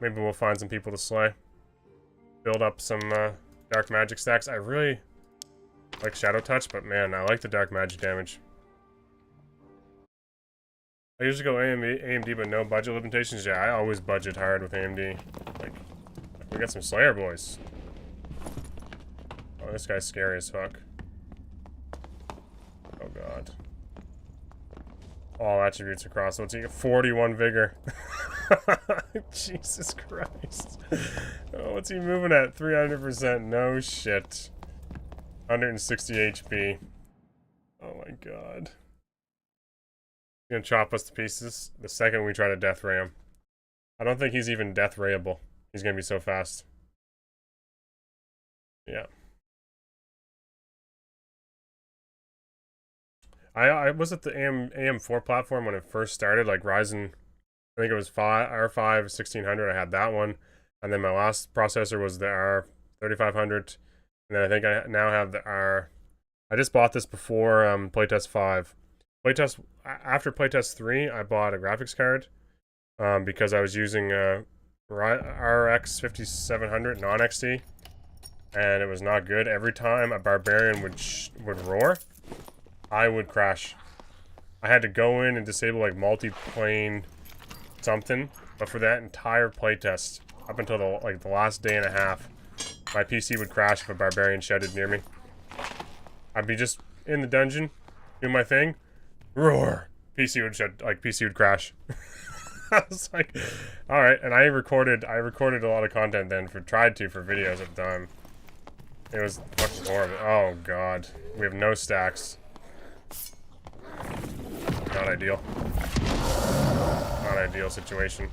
Maybe we'll find some people to slay. Build up some dark magic stacks. I really like Shadow Touch, but man, I like the dark magic damage. I usually go AMD, but no budget limitations. Yeah, I always budget hard with AMD. Like, we got some Slayer boys. Oh, this guy's scary as fuck. Oh god. All attributes across. What's he get? 41 vigor. Jesus Christ. Oh, what's he moving at? 300%. No shit. 160 HP. Oh my god. He's gonna chop us to pieces the second we try to death ray him. I don't think he's even death rayable. He's gonna be so fast. Yeah. I was at the AM4 platform when it first started, like Ryzen, I think it was R5 1600, I had that one. And then my last processor was the R3500. And then I think I now have the I just bought this before playtest 5. After playtest 3, I bought a graphics card because I was using RX 5700 non-XT, and it was not good. Every time a barbarian would roar, I would crash. I had to go in and disable like multi-plane something, but for that entire playtest, up until the last day and a half, my PC would crash if a barbarian shouted near me. I'd be just in the dungeon, doing my thing, roar. PC would crash. I was like, all right. And I recorded a lot of content then tried to for videos at the time. It was fucking horrible. Oh god, we have no stacks. Not ideal. Not ideal situation.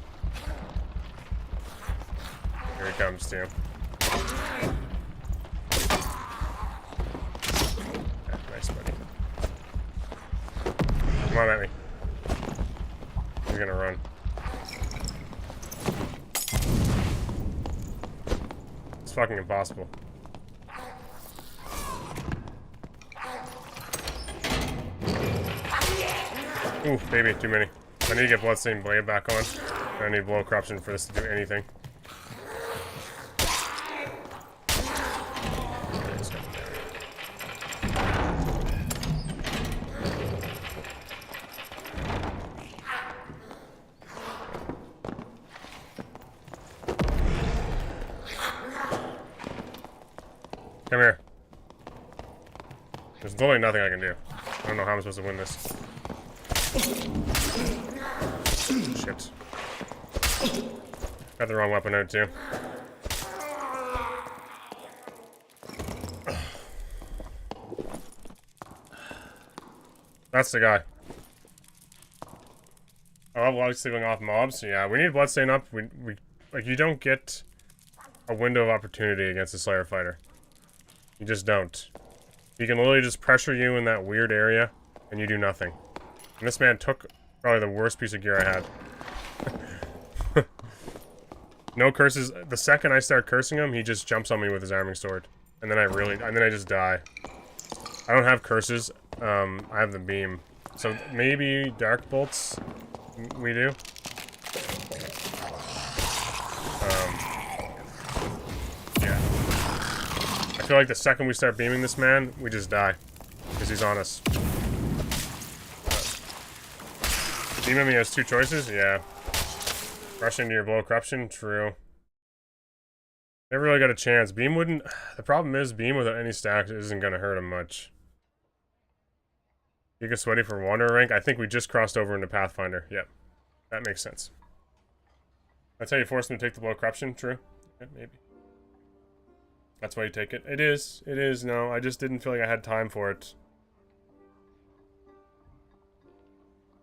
Here he comes too. Yeah, nice buddy. Come on at me. He's gonna run. It's fucking impossible. Ooh, baby, too many. I need to get Bloodstained Blade back on. I need Blow Corruption for this to do anything. Come here. There's literally nothing I can do. I don't know how I'm supposed to win this. Shit. Got the wrong weapon out too. That's the guy. I love light stealing off mobs. Yeah, we need Bloodstain up. We like, you don't get a window of opportunity against a Slayer fighter. You just don't. He can literally just pressure you in that weird area, and you do nothing. And this man took probably the worst piece of gear I had. No curses. The second I start cursing him, he just jumps on me with his arming sword. And then I just die. I don't have curses. I have the beam. So maybe dark bolts we do. I feel like the second we start beaming this man, we just die. Because he's on us. Beam him, he has 2 choices? Yeah. Rush into your blow corruption? True. Never really got a chance. Beam wouldn't... The problem is, beam without any stacks isn't going to hurt him much. Giga Sweaty for Wanderer rank? I think we just crossed over into Pathfinder. Yep. That makes sense. That's how you force him to take the blow corruption? True. Yeah, maybe. That's why you take it. It is. It is. No, I just didn't feel like I had time for it.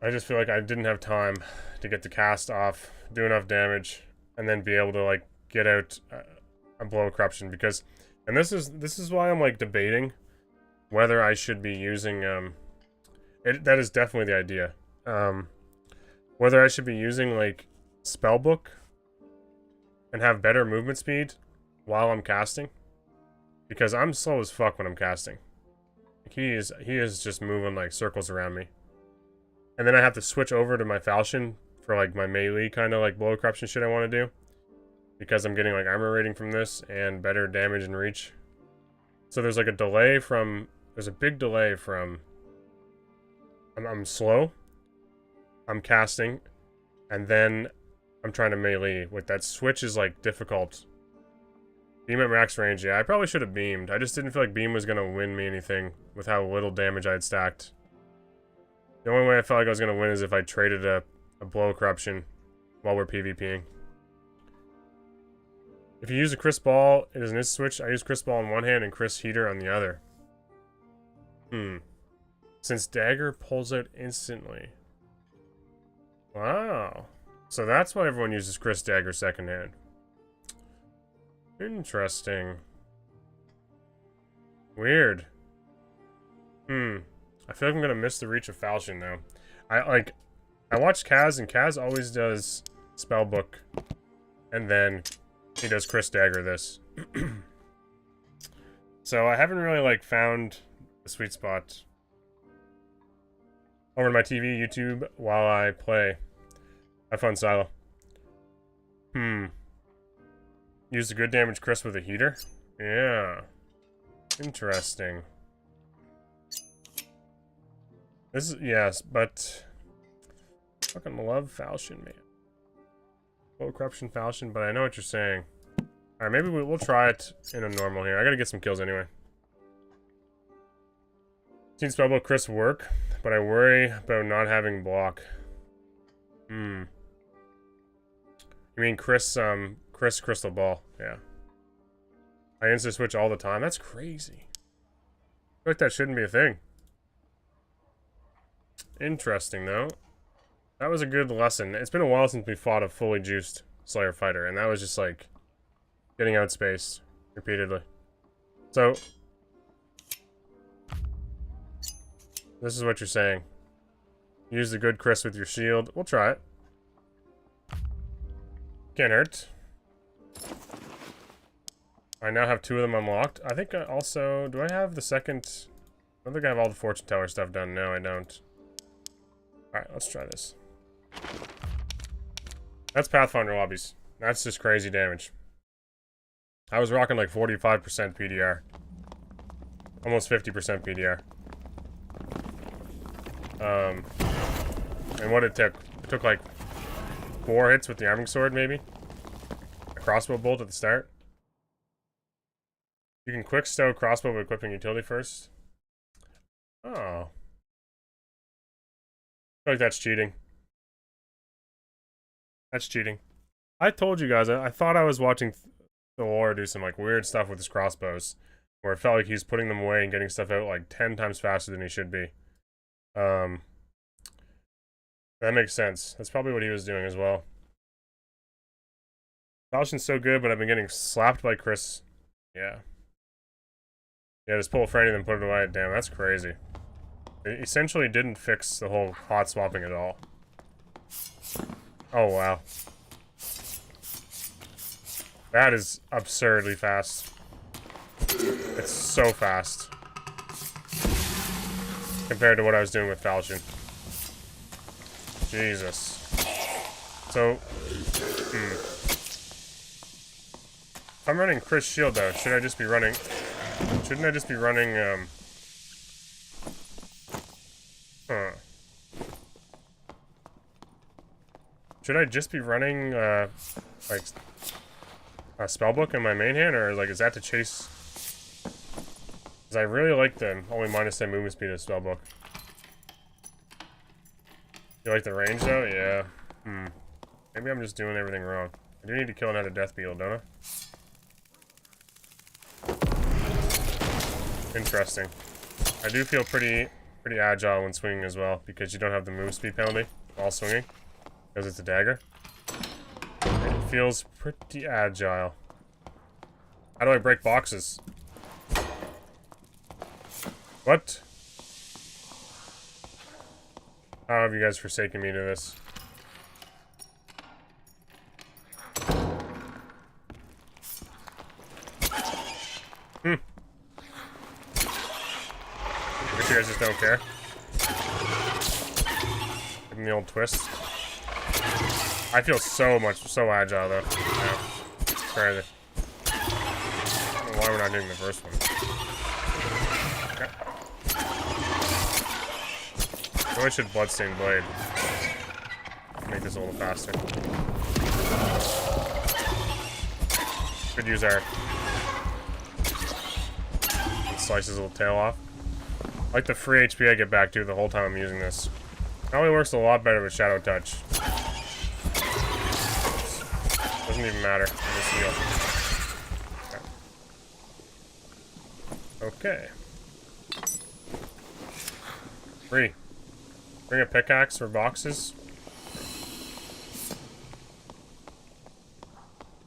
I just feel like I didn't have time to get the cast off, do enough damage, and then be able to, like, get out... a blow corruption, because, and this is why I'm like debating whether I should be using that is definitely the idea, whether I should be using like spellbook and have better movement speed while I'm casting, because I'm slow as fuck when I'm casting. Like, he is just moving like circles around me, and then I have to switch over to my falchion for like my melee kind of like blow corruption shit I want to do. Because I'm getting like armor rating from this and better damage and reach. So there's like a delay from... There's a big delay from... I'm slow. I'm casting. And then I'm trying to melee. With that switch is like difficult. Beam at max range. Yeah, I probably should have beamed. I just didn't feel like beam was going to win me anything with how little damage I had stacked. The only way I felt like I was going to win is if I traded a blow corruption while we're PvPing. If you use a Chris Ball, it is an instant switch. I use Chris Ball on one hand and Chris Heater on the other. Since Dagger pulls out instantly. Wow. So that's why everyone uses Chris Dagger second hand. Interesting. Weird. I feel like I'm gonna miss the reach of Falchion now. I watch Kaz, and Kaz always does Spellbook. And then... he does Chris Dagger this. So I haven't really like found the sweet spot. Over to my TV, YouTube, while I play. Have fun, Silo. Use the good damage Chris with a heater? Yeah. Interesting. This is, yes, but... fucking love Falchion, man. Blow corruption Falchion, but I know what you're saying. Alright, maybe we'll try it in a normal here. I gotta get some kills anyway. Seen Spellbook Chris work, but I worry about not having block. You mean Chris Crystal Ball, yeah. I instant switch all the time. That's crazy. I feel like that shouldn't be a thing. Interesting, though. That was a good lesson. It's been a while since we fought a fully juiced Slayer fighter, and that was just like getting outspaced repeatedly. So this is what you're saying. Use the good Chris with your shield. We'll try it. Can't hurt. I now have 2 of them unlocked. I think I also... do I have the second... I don't think I have all the fortune teller stuff done. No, I don't. Alright, let's try this. That's Pathfinder lobbies. That's just crazy damage. I was rocking like 45% PDR. Almost 50% PDR. And what it took like 4 hits with the arming sword, maybe? A crossbow bolt at the start. You can quick stow crossbow by equipping utility first. Oh. I feel like that's cheating. That's cheating. I told you guys, I thought I was watching the War do some like weird stuff with his crossbows, where it felt like he's putting them away and getting stuff out like 10 times faster than he should be. That makes sense. That's probably what he was doing as well. Falchion's so good, but I've been getting slapped by Chris. Yeah. Yeah, just pull a Franny then put it away. Damn, that's crazy. It essentially didn't fix the whole hot swapping at all. Oh, wow. That is absurdly fast. It's so fast. Compared to what I was doing with Falchion. Jesus. So, if I'm running Chris Shield though, should I just be running... Shouldn't I just be running, Should I just be running, like, a spellbook in my main hand, or, like, is that to chase? Because I really like the only -10 movement speed of spellbook. You like the range, though? Yeah. Maybe I'm just doing everything wrong. I do need to kill another death beetle, don't I? Interesting. I do feel pretty agile when swinging as well, because you don't have the move speed penalty while swinging, because it's a dagger. It feels pretty agile. How do I break boxes? What? How have you guys forsaken me to this? I guess you guys just don't care. Give me the old twist. I feel so agile though. Yeah. It's crazy. I don't know why we're not doing the first one. Okay. So I should Bloodstained Blade. Make this a little faster. Could use our... Slice his little tail off. I like the free HP I get back to the whole time I'm using this. Probably works a lot better with Shadow Touch. Doesn't even matter. I just heal. Okay. Free. Bring a pickaxe for boxes.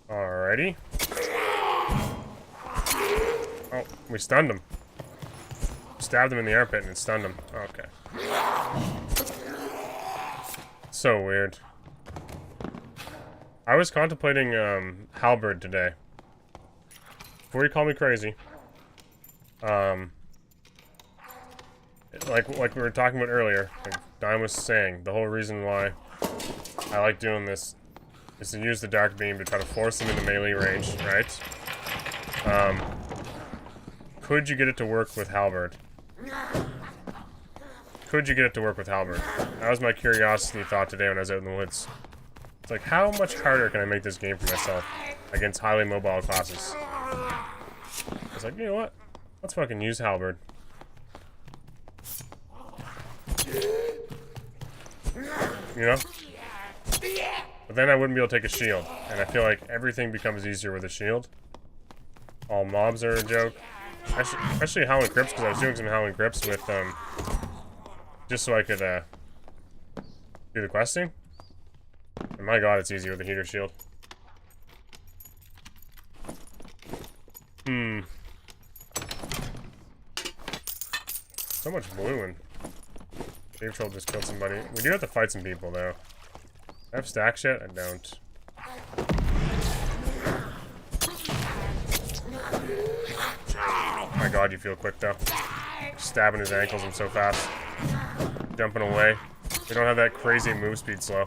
Alrighty. Oh, we stunned him. Stabbed him in the armpit and it stunned him. Okay. So weird. I was contemplating halberd today. Before you call me crazy. Like we were talking about earlier, like Dime was saying, the whole reason why I like doing this is to use the Dark Beam to try to force them into melee range, right? Could you get it to work with halberd? Could you get it to work with halberd? That was my curiosity thought today when I was out in the woods. It's like, how much harder can I make this game for myself against highly mobile classes? I was like, you know what? Let's fucking use halberd. You know? But then I wouldn't be able to take a shield. And I feel like everything becomes easier with a shield. All mobs are a joke. Especially Howling Crypts, because I was doing some Howling Crypts with, just so I could, do the questing. And my god, it's easy with a heater shield. So much bluing. Cave Troll just killed somebody. We do have to fight some people, though. Do I have stacks yet? I don't. Oh my god, you feel quick, though. Stabbing his ankles, I'm so fast. Jumping away. We don't have that crazy move speed slow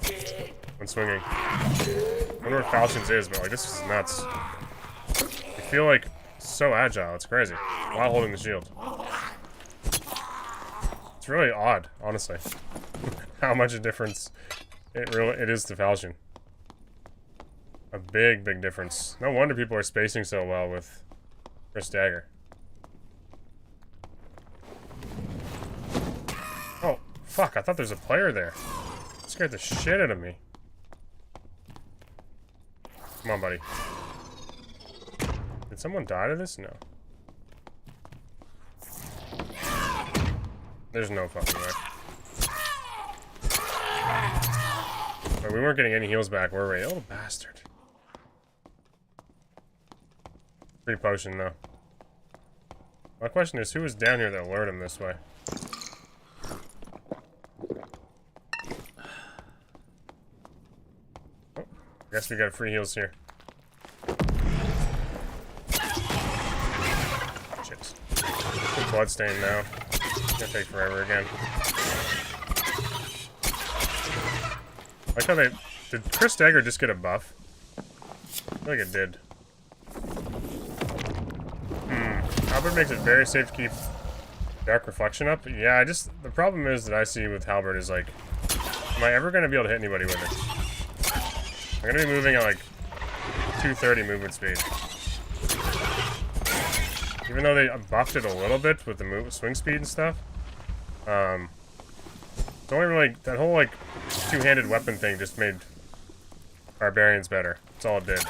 when swinging. I wonder what Falchions is, but like, this is nuts. I feel like so agile, it's crazy. While holding the shield. It's really odd, honestly. How much a difference it is to Falchion. A big difference. No wonder people are spacing so well with Chris Dagger. Oh, fuck, I thought there was a player there. That scared the shit out of me. Come on, buddy. Did someone die to this? No. There's no fucking way. But we weren't getting any heals back, were we? Oh, little bastard. Free potion, though. My question is, who was down here that lured him this way? Oh, guess we got free heals here. Shit. Good bloodstain now. It's gonna take forever again. Like how they... Did Chris Dagger just get a buff? I feel like it did. Halberd makes it very safe to keep Dark Reflection up. Yeah, the problem is that I see with Halberd is like, am I ever going to be able to hit anybody with it? I'm going to be moving at like 230 movement speed. Even though they buffed it a little bit with the swing speed and stuff. It's only really, that whole like two-handed weapon thing just made Barbarians better. That's all it did.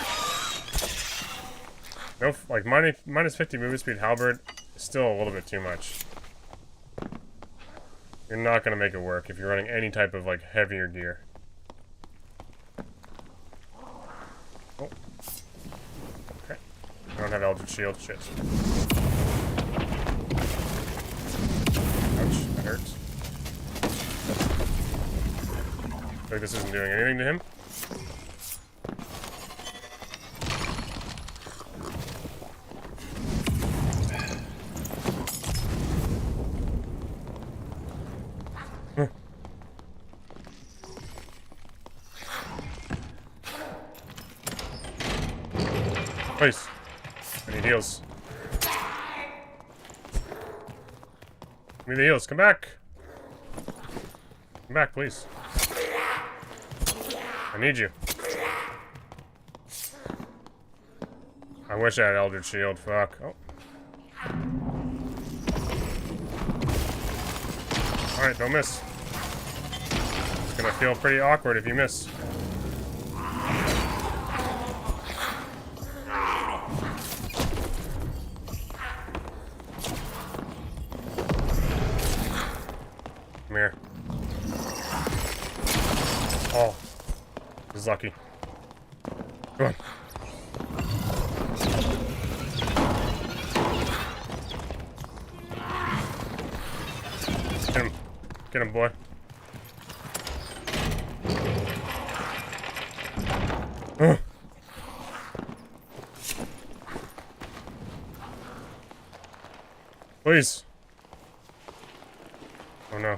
No, like minus 50 movement speed Halberd is still a little bit too much. You're not gonna make it work if you're running any type of like heavier gear. Oh. Okay. I don't have Eldritch Shield. Shit. Ouch. That hurts. I feel like this isn't doing anything to him. Please. I need heals. Give me the heals. Come back. Come back, please. I need you. I wish I had Eldritch Shield. Fuck. Oh. Alright, don't miss. It's gonna feel pretty awkward if you miss. Come here. Oh. This is lucky. Come on. Get him. Get him, boy. Please. Oh no.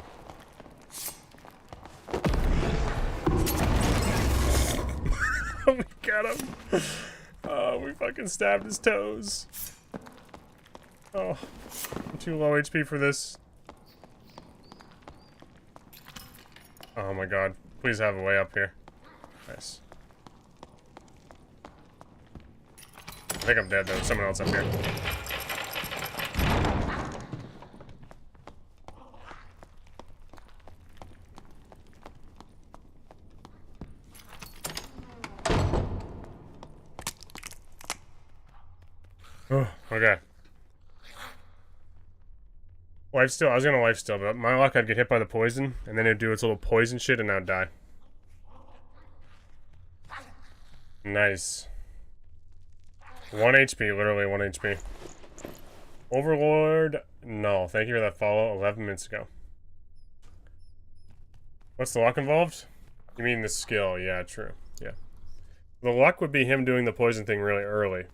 We got him. Oh, we fucking stabbed his toes. Oh, I'm too low HP for this. Oh my god. Please have a way up here. Nice. I think I'm dead though. There's someone else up here. Oh, okay. Lifesteal. I was gonna lifesteal, but my luck I'd get hit by the poison, and then it'd do its little poison shit, and I'd die. Nice. 1 HP, literally 1 HP. Overlord, no. Thank you for that follow 11 minutes ago. What's the luck involved? You mean the skill? Yeah, true. Yeah. The luck would be him doing the poison thing really early.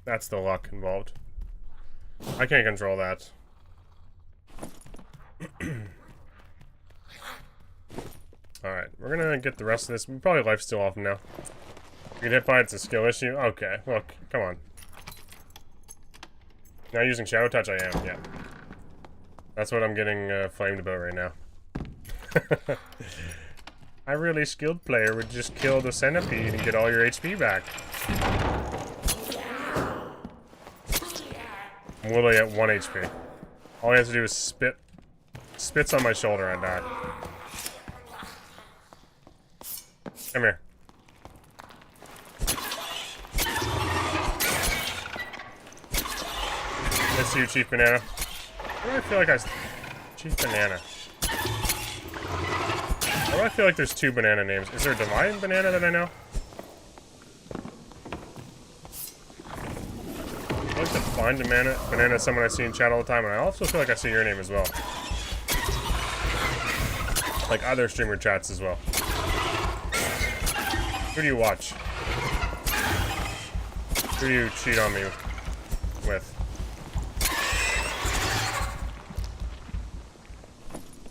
That's the luck involved. I can't control that. Alright, we're gonna get the rest of this. We'll probably lifesteal off him now. You get hit by it's a skill issue? Okay, look, come on. Now using Shadow Touch, I am, yeah. That's what I'm getting flamed about right now. A really skilled player would just kill the centipede and get all your HP back. I'm literally at 1 HP. All he has to do is spits on my shoulder and die. Come here. Miss you, Chief Banana. Why do I feel like Chief Banana. Why do I feel like there's 2 banana names? Is there a Divine Banana that I know? I like to find banana is someone I see in chat all the time, and I also feel like I see your name as well. Like other streamer chats as well. Who do you watch? Who do you cheat on me with?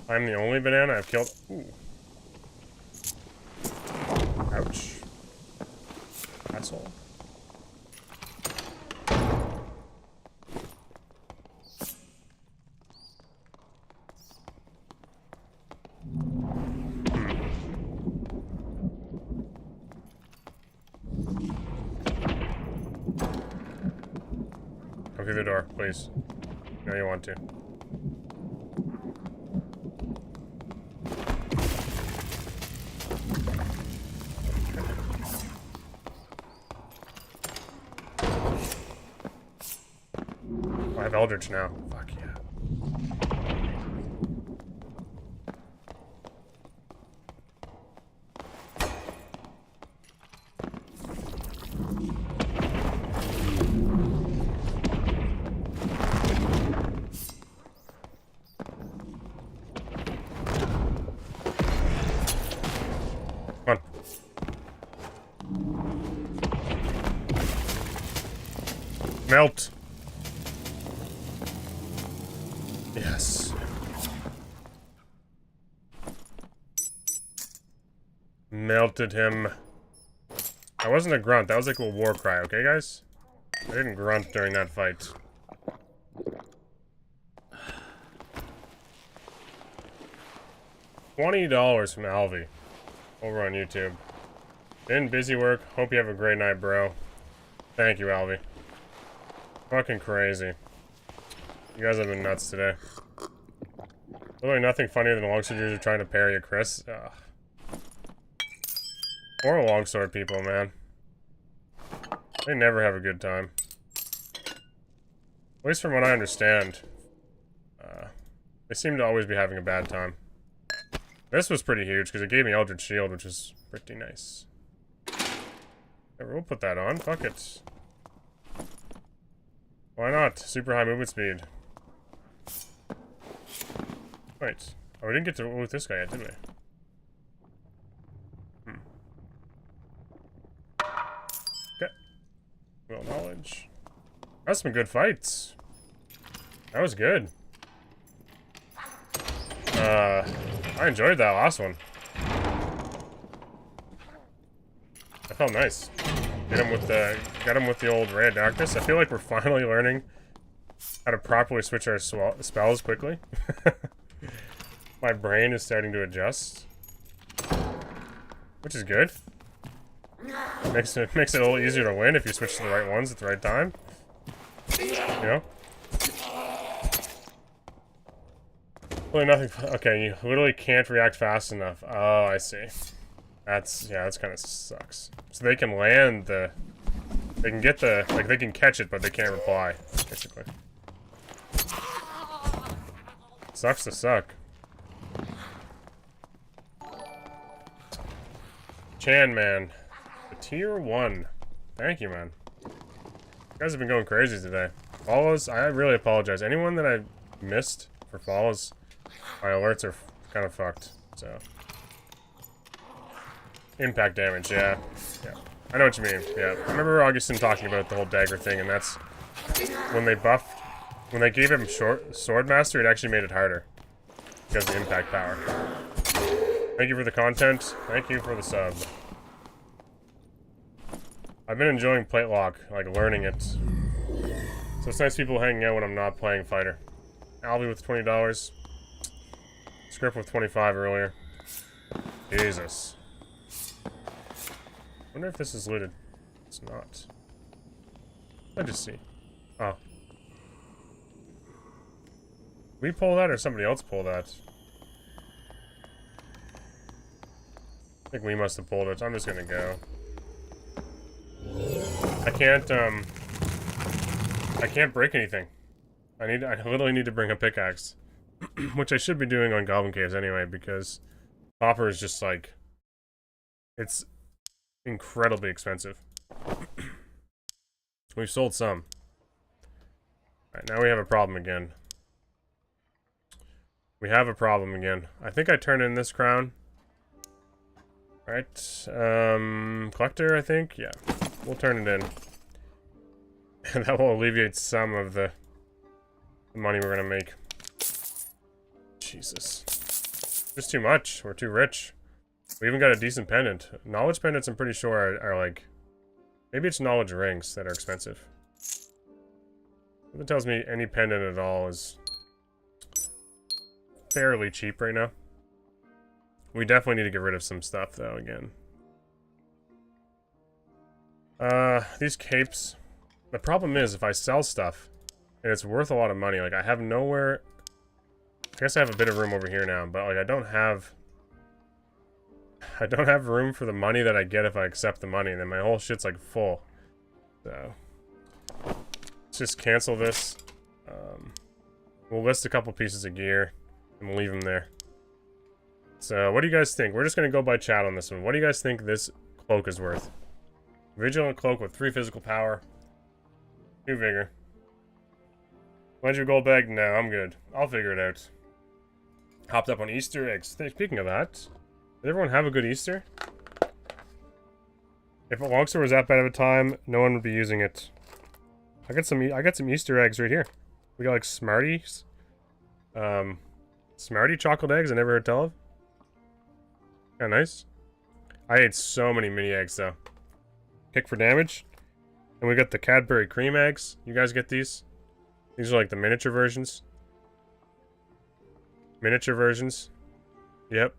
I'm the only banana I've killed. Ooh. Ouch. Asshole. Go through the door, please. No, you want to. I have Eldritch now. Fuck yeah. Come on. Melt. Yes. Melted him. That wasn't a grunt. That was like a war cry, okay, guys? I didn't grunt during that fight. $20 from Alvy over on YouTube. Been busy work. Hope you have a great night, bro. Thank you, Alvy. Fucking crazy. You guys have been nuts today. Literally nothing funnier than longsword are trying to parry a Chris. Ugh. Poor longsword people, man. They never have a good time. At least from what I understand. They seem to always be having a bad time. This was pretty huge, because it gave me Eldritch Shield, which is pretty nice. Yeah, we'll put that on. Fuck it. Why not? Super high movement speed. Wait. Oh, we didn't get to with this guy yet, did we? Okay. Well, knowledge. That's some good fights. That was good. I enjoyed that last one. That felt nice. Got him with the old Ray of Darkness. I feel like we're finally learning how to properly switch our spells quickly. My brain is starting to adjust, which is good. Makes it a little easier to win if you switch to the right ones at the right time. You know? Really nothing. Okay, you literally can't react fast enough. Oh, I see. That's kind of sucks. So they can land the, they can get the, like they can catch it, but they can't reply, basically. Sucks to suck. Chan man, the tier 1. Thank you, man. You guys have been going crazy today. Follows, I really apologize. Anyone that I missed for follows, my alerts are kind of fucked, so. Impact damage, yeah. Yeah. I know what you mean, yeah. I remember Augustin talking about the whole dagger thing, and that's when they buffed, when they gave him Sword Master, it actually made it harder. Because of the impact power. Thank you for the content. Thank you for the sub. I've been enjoying Plate Lock, like learning it. So it's nice people hanging out when I'm not playing Fighter. Alvy with $20. Script with 25 earlier. Jesus. Wonder if this is looted. It's not. Let's just see. Oh. We pull that or somebody else pull that? I think we must have pulled it. I'm just gonna go. I can't break anything. I literally need to bring a pickaxe. Which I should be doing on Goblin Caves anyway, because copper is just like, it's incredibly expensive. We've sold some. Alright, now we have a problem again. We have a problem again. I think I turned in this crown. Right. Collector, I think? Yeah. We'll turn it in. And that will alleviate some of the money we're gonna make. Jesus. Just too much. We're too rich. We even got a decent pendant. Knowledge pendants, I'm pretty sure, are like... Maybe it's knowledge rings that are expensive. That tells me any pendant at all is fairly cheap right now. We definitely need to get rid of some stuff, though, again. These capes... The problem is, if I sell stuff, And it's worth a lot of money. Like, I have nowhere... I guess I have a bit of room over here now, but, like, I don't have room for the money that I get if I accept the money, and then my whole shit's, like, full. So... let's just cancel this. We'll list a couple pieces of gear, and we'll leave them there. So, what do you guys think? We're just gonna go by chat on this one. What do you guys think this cloak is worth? Vigilant cloak with 3 physical power. 2 vigor. When's your gold bag? No, I'm good. I'll figure it out. Hopped up on Easter eggs. Speaking of that, did everyone have a good Easter? If a Longsword was that bad of a time, no one would be using it. I got some Easter eggs right here. We got like Smarties. Smartie chocolate eggs I never heard tell of. Kinda nice. I ate so many mini eggs though. Kick for damage. And we got the Cadbury cream eggs. You guys get these? These are like the miniature versions. Miniature versions. Yep.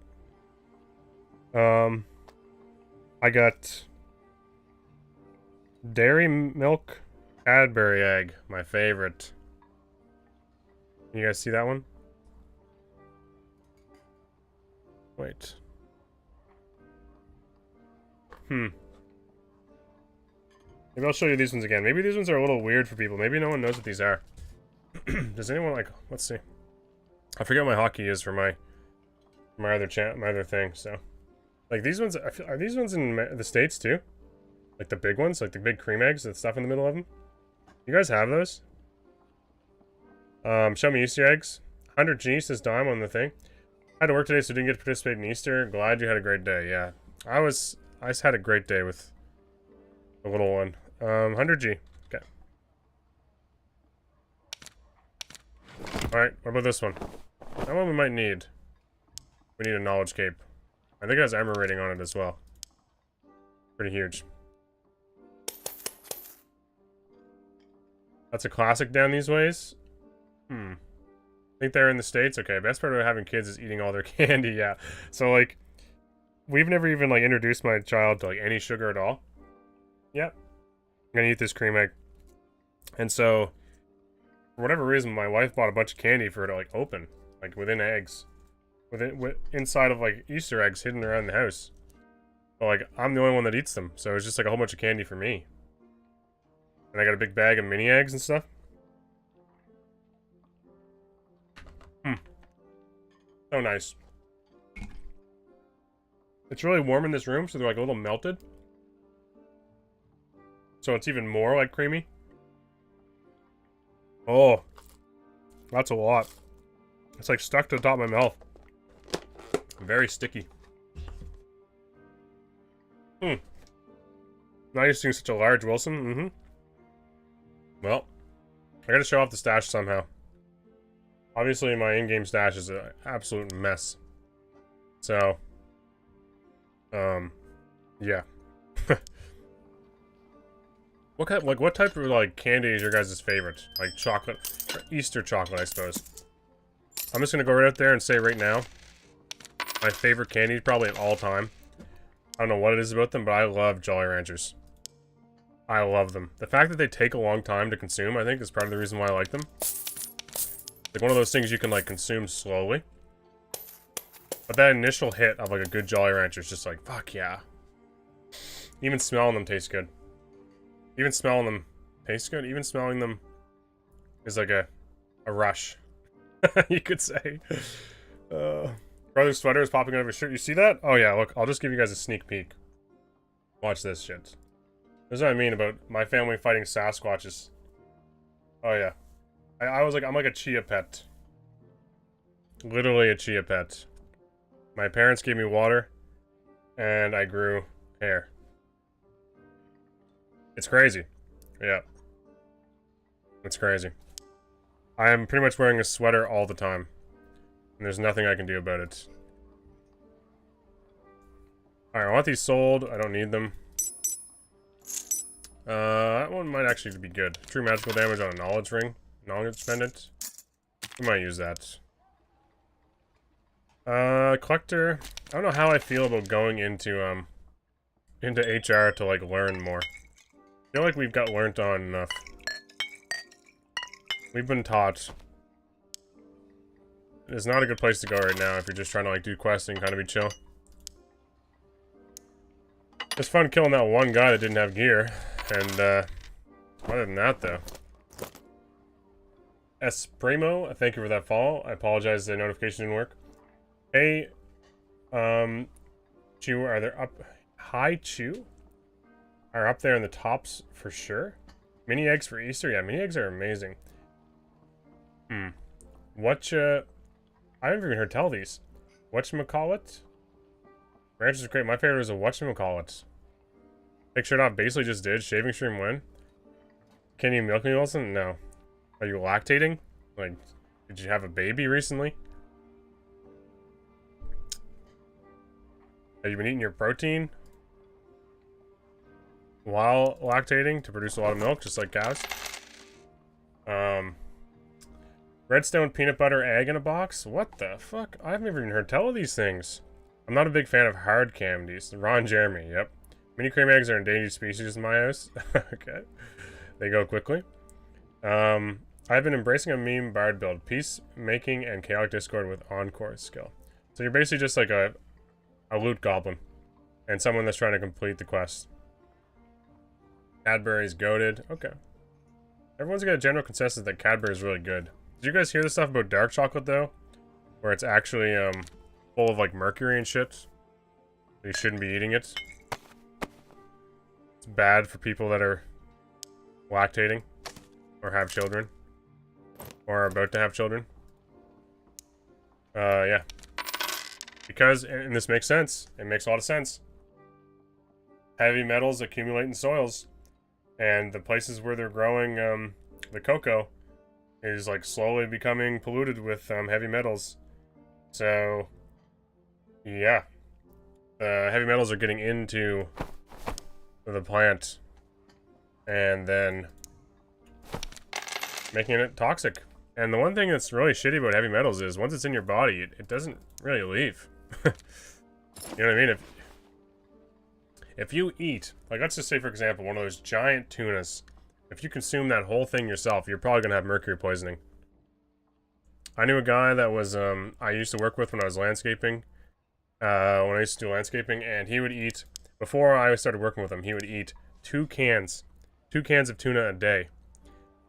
I got dairy milk Cadbury egg, my favorite. You guys see that one? Wait. Maybe I'll show you these ones again. Maybe these ones are a little weird for people. Maybe no one knows what these are. Does anyone like... let's see. I forget what my hockey is for my other thing, so... like, these ones... are these ones in the States, too? Like, the big ones? Like, the big cream eggs? The stuff in the middle of them? You guys have those? Show me Easter eggs. 100 G says Dime on the thing. I had to work today, so didn't get to participate in Easter. Glad you had a great day. Yeah. I just had a great day with the little one. 100 G. Okay. Alright, what about this one? That one we might need. We need a knowledge cape. I think it has armor rating on it as well. Pretty huge. That's a classic down these ways. I think they're in the States. Okay, best part about having kids is eating all their candy, yeah. So, like, we've never even, like, introduced my child to, like, any sugar at all. Yep. I'm gonna eat this cream egg. And so, for whatever reason, my wife bought a bunch of candy for her to, like, open. Like, within eggs. Inside of, like, Easter eggs hidden around the house. But, like, I'm the only one that eats them. So it's just, like, a whole bunch of candy for me. And I got a big bag of mini eggs and stuff. So nice. It's really warm in this room, so they're like a little melted. So it's even more like creamy. Oh, that's a lot. It's like stuck to the top of my mouth. Very sticky. Not used to such a large Wilson. Well, I gotta show off the stash somehow. Obviously, my in-game stash is an absolute mess. So, yeah. What type of, like, candy is your guys' favorite? Like, chocolate, or Easter chocolate, I suppose. I'm just gonna go right out there and say right now, my favorite candy, probably of all time. I don't know what it is about them, but I love Jolly Ranchers. I love them. The fact that they take a long time to consume, I think, is part of the reason why I like them. Like, one of those things you can, like, consume slowly. But that initial hit of, like, a good Jolly Rancher is just like, fuck yeah. Even smelling them tastes good. Even smelling them tastes good. Even smelling them is like a rush. You could say. Brother's sweater is popping out of his shirt. You see that? Oh yeah, look, I'll just give you guys a sneak peek. Watch this shit. This is what I mean about my family fighting Sasquatches. Oh yeah. I was like, I'm like a chia pet. Literally a chia pet. My parents gave me water, and I grew hair. It's crazy. Yeah. It's crazy. I am pretty much wearing a sweater all the time. And there's nothing I can do about it. Alright, I want these sold. I don't need them. That one might actually be good. True magical damage on a knowledge ring. Knowledge pendant. We might use that. Collector. I don't know how I feel about going into HR to, like, learn more. I feel like we've got learnt on enough. we've been taught it's not a good place to go right now if you're just trying to like do questing, kind of be chill. It's fun killing that one guy that didn't have gear, and other than that though. Esprimo, thank you for that follow. I apologize the notification didn't work. Hey, Chew, are there up? Hi, Chew? Are up there in the tops for sure? Mini eggs for Easter? Yeah, mini eggs are amazing. I haven't even heard tell these. Whatchamacallit? Ranches are great. My favorite was a whatchamacallit. Take shirt off, basically just did. Shaving stream when? Can you milk me, Wilson? No. Are you lactating? Like, did you have a baby recently? Have you been eating your protein while lactating to produce a lot of milk, just like cows? Redstone peanut butter egg in a box? What the fuck? I haven't even heard tell of these things. I'm not a big fan of hard candies. Ron Jeremy, yep. Mini cream eggs are endangered species in my house. Okay. They go quickly. I've been embracing a meme bard build. Peacemaking and chaotic discord with encore skill. So you're basically just like a loot goblin. And someone that's trying to complete the quest. Cadbury's goated. Okay. Everyone's got a general consensus that Cadbury is really good. Did you guys hear the stuff about dark chocolate though? Where it's actually full of like mercury and shit. You shouldn't be eating it. It's bad for people that are lactating or have children or are about to have children. Yeah. Because, and this makes sense. It makes a lot of sense. Heavy metals accumulate in soils, and the places where they're growing the cocoa is like slowly becoming polluted with heavy metals. So, yeah, heavy metals are getting into the plant and then making it toxic. And the one thing that's really shitty about heavy metals is once it's in your body, it doesn't really leave. You know what I mean? If you eat, like let's just say for example, one of those giant tunas, if you consume that whole thing yourself, you're probably gonna have mercury poisoning. I knew a guy that was, I used to work with when I was landscaping, when I used to do landscaping, and he would eat, before I started working with him, he would eat two cans of tuna a day.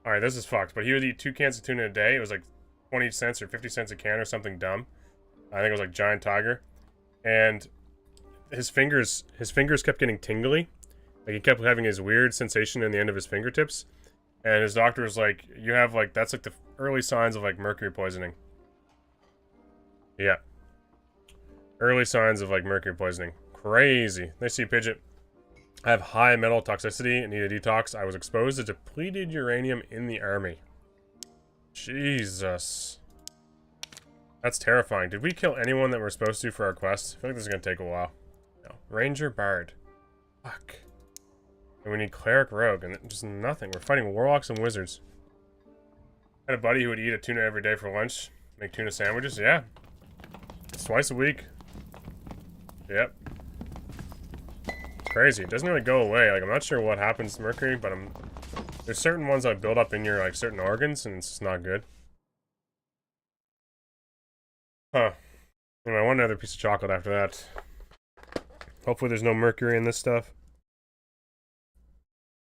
Alright, this is fucked, but he would eat 2 cans of tuna a day. It was like 20 cents or 50 cents a can or something dumb. I think it was like Giant Tiger. And his fingers kept getting tingly. Like he kept having his weird sensation in the end of his fingertips. And his doctor was like, you have like, that's like the early signs of like mercury poisoning. Yeah. Early signs of like mercury poisoning. Crazy. Nice to see you, Pidgeot. I have high metal toxicity and need a detox. I was exposed to depleted uranium in the army. Jesus. That's terrifying. Did we kill anyone that we're supposed to for our quest? I feel like this is going to take a while. No. Ranger Bard. Fuck. And we need Cleric Rogue and just nothing. We're fighting Warlocks and Wizards. I had a buddy who would eat a tuna every day for lunch. Make tuna sandwiches. Yeah. It's twice a week. Yep. Crazy. It doesn't really go away. Like, I'm not sure what happens to mercury, but there's certain ones that build up in your, like, certain organs, and it's just not good. Huh. And I want another piece of chocolate after that. Hopefully there's no mercury in this stuff.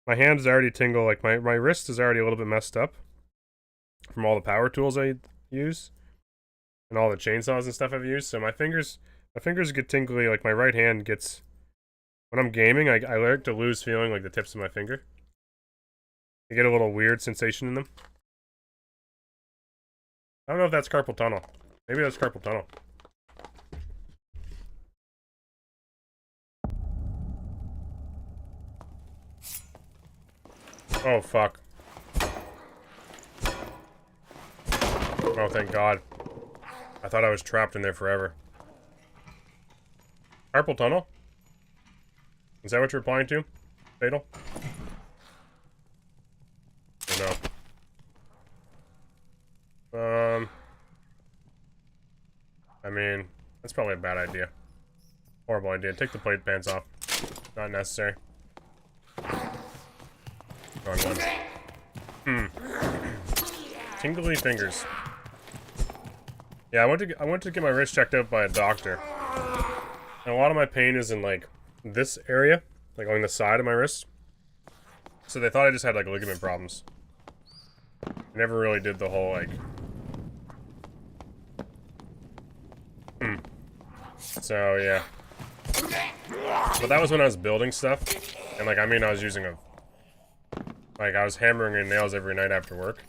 My hands already tingle, like, my wrist is already a little bit messed up from all the power tools I use. And all the chainsaws and stuff I've used, so my fingers get tingly, like, my right hand gets... When I'm gaming, I like to lose feeling like the tips of my finger. I get a little weird sensation in them. I don't know if that's carpal tunnel. Maybe that's carpal tunnel. Oh, fuck. Oh, thank God. I thought I was trapped in there forever. Carpal tunnel? Is that what you're applying to? Fatal? Or no? I mean, that's probably a bad idea. Horrible idea. Take the plate pants off. Not necessary. Wrong one. tingly fingers. Yeah, I went to get my wrist checked out by a doctor. And a lot of my pain is in like this area, like on the side of my wrist. So they thought I just had like ligament problems. I never really did the whole like So yeah. But that was when I was building stuff. And like I was using I was hammering in nails every night after work.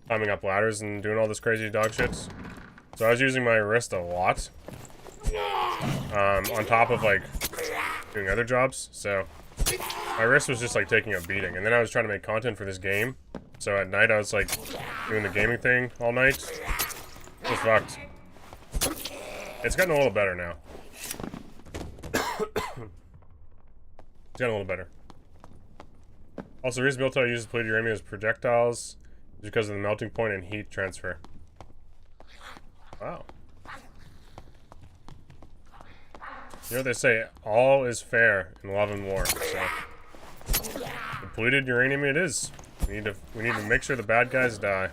Climbing up ladders and doing all this crazy dog shit. So I was using my wrist a lot. On top of like doing other jobs. So my wrist was just like taking a beating. And then I was trying to make content for this game. So at night I was like doing the gaming thing all night. It was fucked. It's gotten a little better now. It's gotten a little better. Also, reusability uses plated uranium as projectiles because of the melting point and heat transfer. Wow. You know what they say, all is fair in love and war, so depleted uranium it is. We need to make sure the bad guys die.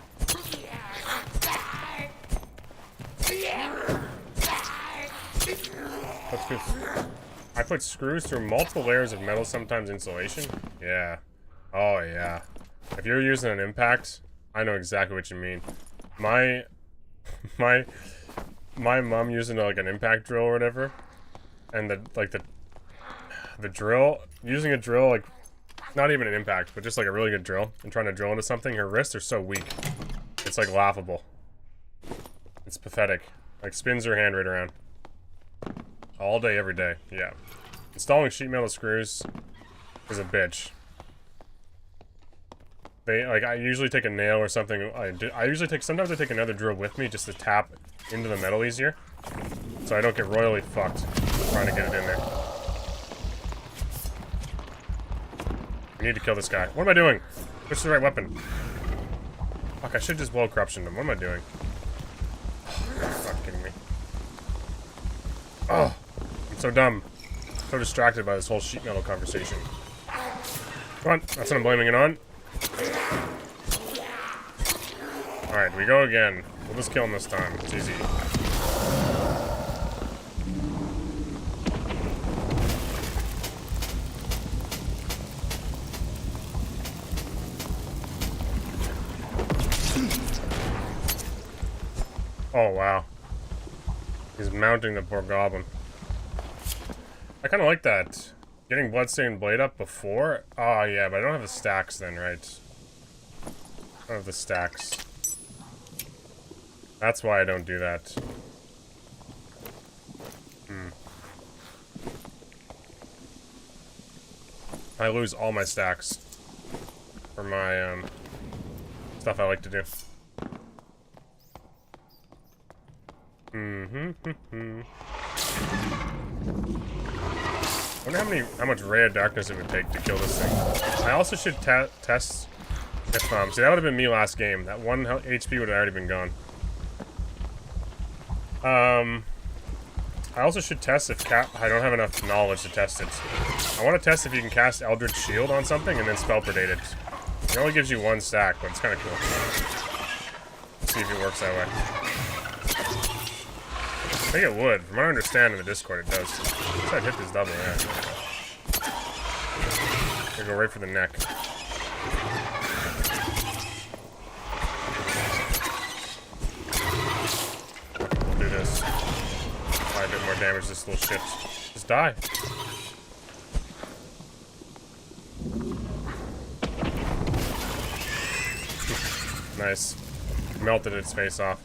I put screws through multiple layers of metal, sometimes insulation. Yeah. Oh yeah. If you're using an impact, I know exactly what you mean. My mom using like an impact drill or whatever, and the drill, using a drill, like not even an impact, but just like a really good drill, and trying to drill into something, her wrists are so weak. It's like laughable. It's pathetic. Like spins her hand right around. All day, every day. Yeah. Installing sheet metal screws is a bitch. I usually take a nail or something. Sometimes I take another drill with me just to tap into the metal easier. So I don't get royally fucked trying to get it in there. I need to kill this guy. What am I doing? Which is the right weapon? Fuck, I should just blow corruption him. What am I doing? You're fucking kidding me. Oh, I'm so dumb. So distracted by this whole sheet metal conversation. Come on, that's what I'm blaming it on. Alright, we go again. We'll just kill him this time. It's easy. Oh, wow. He's mounting the poor goblin. I kind of like that. Getting Bloodstained Blade up before? Oh, yeah, but I don't have the stacks then, right? I don't have the stacks. That's why I don't do that. I lose all my stacks for my, stuff I like to do. I wonder how much ray of darkness it would take to kill this thing. I also should test if, see, that would have been me last game. That 1 HP would have already been gone. I also should test if I don't have enough knowledge to test it. I want to test if you can cast Eldritch Shield on something and then spell predate it. It only gives you 1 stack, but it's kind of cool. Let's see if it works that way. I think it would. From what I understand in the Discord, it does. I'd hit this double, yeah. Gonna go right for the neck. We'll do this. Apply a bit more damage to this little shit. Just die. Nice. Melted its face off.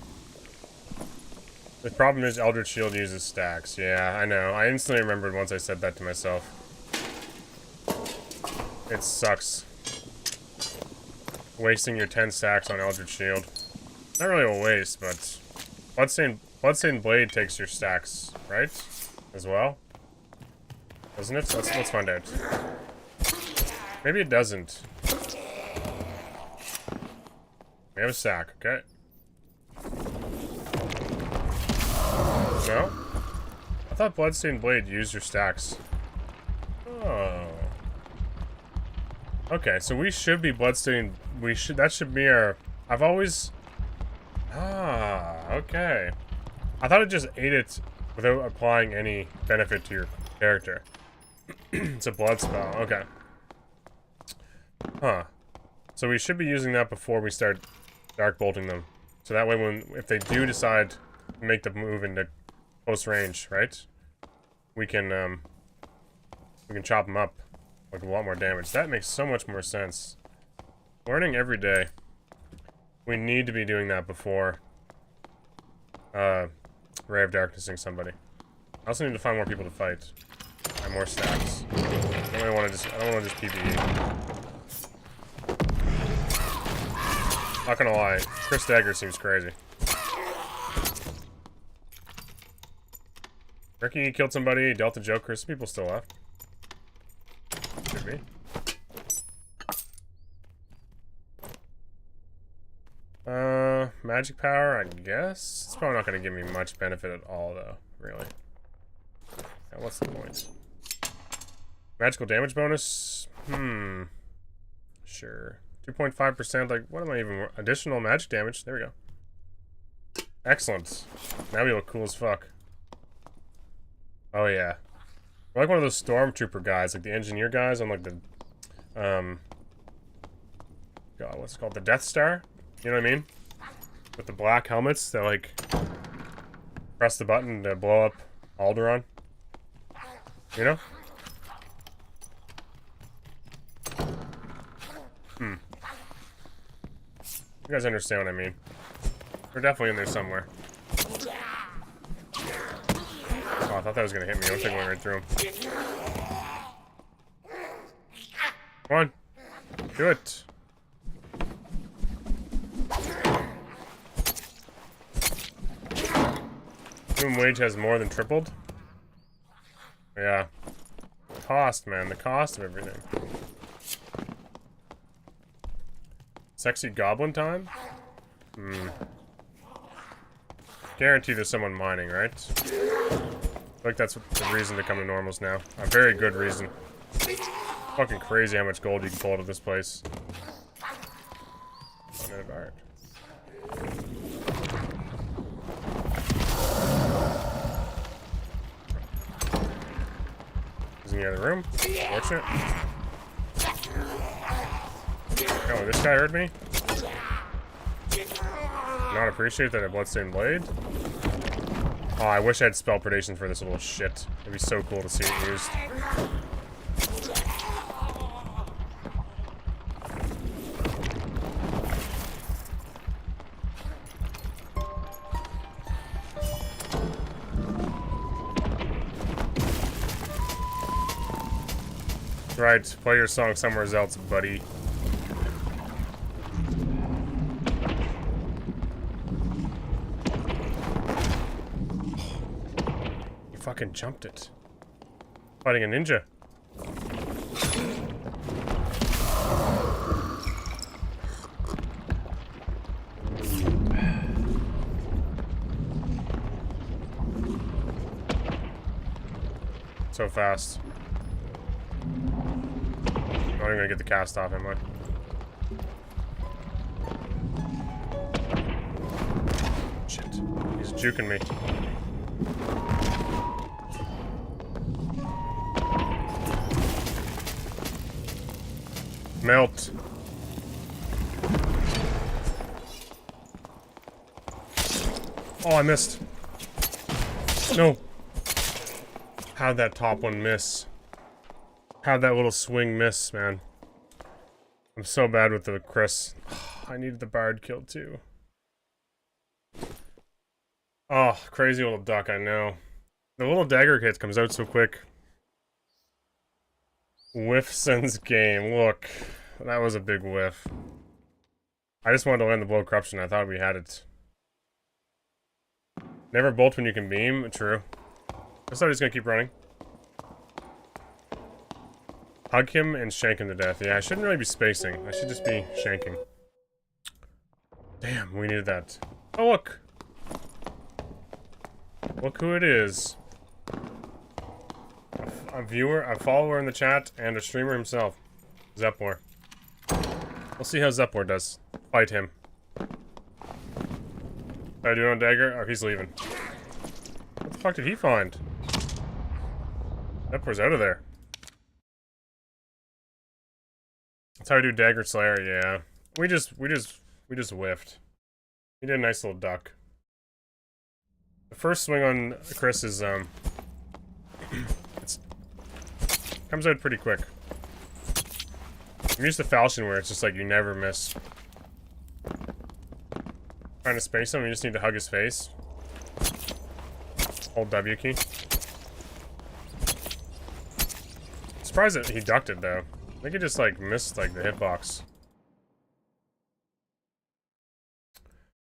The problem is Eldritch Shield uses stacks. Yeah, I know. I instantly remembered once I said that to myself. It sucks. Wasting your 10 stacks on Eldritch Shield. Not really a waste, but Bloodstained Blade takes your stacks, right? As well? Doesn't it? Let's find out. Maybe it doesn't. We have a stack, okay? No? I thought Bloodstained Blade used your stacks. Oh. Okay, so we should be Bloodstained. That should be our I've always... Ah, okay. I thought it just ate it without applying any benefit to your character. It's a blood spell, okay. Huh. So we should be using that before we start dark bolting them. So that way if they do decide to make the move into close range, right? We can chop them up with a lot more damage. That makes so much more sense. Learning every day. We need to be doing that before Ray of Darknessing somebody. I also need to find more people to fight. And more stacks. I don't want to just PvE. Not gonna lie, Chris Dagger seems crazy. Ricky killed somebody, Delta Joker, some people still left. Should be. Magic power, I guess? It's probably not gonna give me much benefit at all, though, really. Yeah, what's the point? Magical damage bonus? Sure. 2.5%, like, what am I even... Additional magic damage, there we go. Excellent. Now we look cool as fuck. Oh, yeah. We're like one of those stormtrooper guys, like the engineer guys on, like, the... God, what's it called? The Death Star? You know what I mean? With the black helmets that, like... Press the button to blow up Alderaan. You know? You guys understand what I mean. We're definitely in there somewhere. Oh, I thought that was gonna hit me. I wish I went right through him. Come on. Do it. Minimum wage has more than tripled. Yeah. Cost, man. The cost of everything. Sexy goblin time? Guarantee there's someone mining, right? I feel like that's the reason to come to normals now. A very good reason. Fucking crazy how much gold you can pull out of this place. Alright. He's in the other room. Fortunate. Oh, this guy heard me? Not appreciate that a bloodstained blade? Oh, I wish I had spell predation for this little shit. It'd be so cool to see it used. Right, play your song somewhere else, buddy. Fucking jumped it. Fighting a ninja. So fast. Not even gonna get the cast off, am I? Shit. He's juking me. Melt. Oh, I missed. No. How'd that top one miss? How'd that little swing miss, man? I'm so bad with the Chris. I needed the Bard killed too. Oh, crazy little duck, I know. The little dagger hit comes out so quick. Whiff sends game. Look, that was a big whiff. I just wanted to land the blow of corruption. I thought we had it. Never bolt when you can beam. True. I thought he was gonna keep running. Hug him and shank him to death. Yeah, I shouldn't really be spacing. I should just be shanking. Damn, we needed that. Oh, look! Look who it is. A viewer, a follower in the chat, and a streamer himself. Zepwar. We'll see how Zepwar does. Fight him. I do on dagger? Oh, he's leaving. What the fuck did he find? That was out of there. That's how I do dagger slayer, yeah. We just whiffed. He did a nice little duck. The first swing on Chris is it's comes out pretty quick. I'm used to falchion where it's just like you never miss. Trying to space him, you just need to hug his face. Hold W key. Surprised that he ducked it though. I think he just like missed like the hitbox.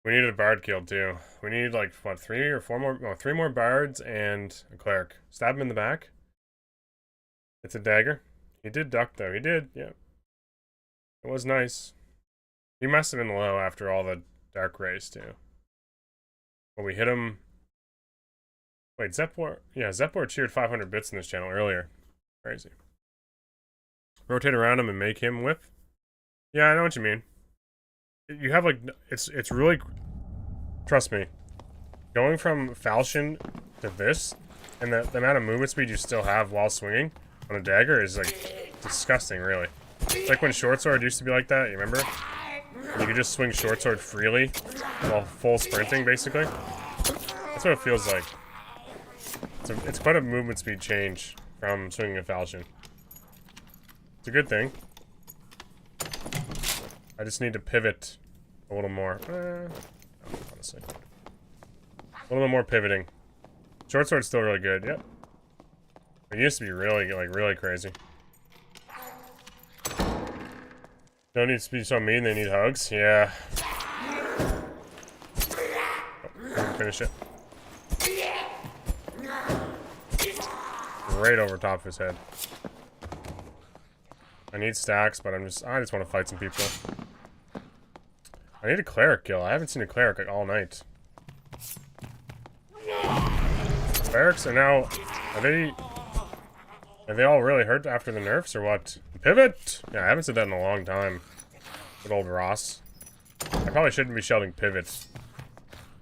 We needed a bard killed too. We need like what, 3 or 4 more? Oh, 3 more bards and a cleric. Stab him in the back. It's a dagger. He did duck though. He did, yeah. It was nice. He must have been low after all the dark rays too. But we hit him. Wait, Zepwar? Yeah, Zepwar cheered 500 bits in this channel earlier. Crazy. Rotate around him and make him whip. Yeah, I know what you mean. You have like it's really, trust me, going from falchion to this and the amount of movement speed you still have while swinging on a dagger is like disgusting, really. It's like when short sword used to be like that, you remember? You could just swing short sword freely while full sprinting, basically. That's what it feels like. It's quite a movement speed change from swinging a falchion. It's a good thing. I just need to pivot a little more. Honestly. A little bit more pivoting. Short sword's still really good, yep. It used to be really, like, really crazy. Don't need to be so mean, they need hugs. Yeah. Oh, finish it. Right over top of his head. I need stacks, but I just want to fight some people. I need a cleric kill. I haven't seen a cleric like all night. Clerics are now, are they all really hurt after the nerfs or what? Pivot! Yeah, I haven't said that in a long time. Good old Ross. I probably shouldn't be shouting pivot.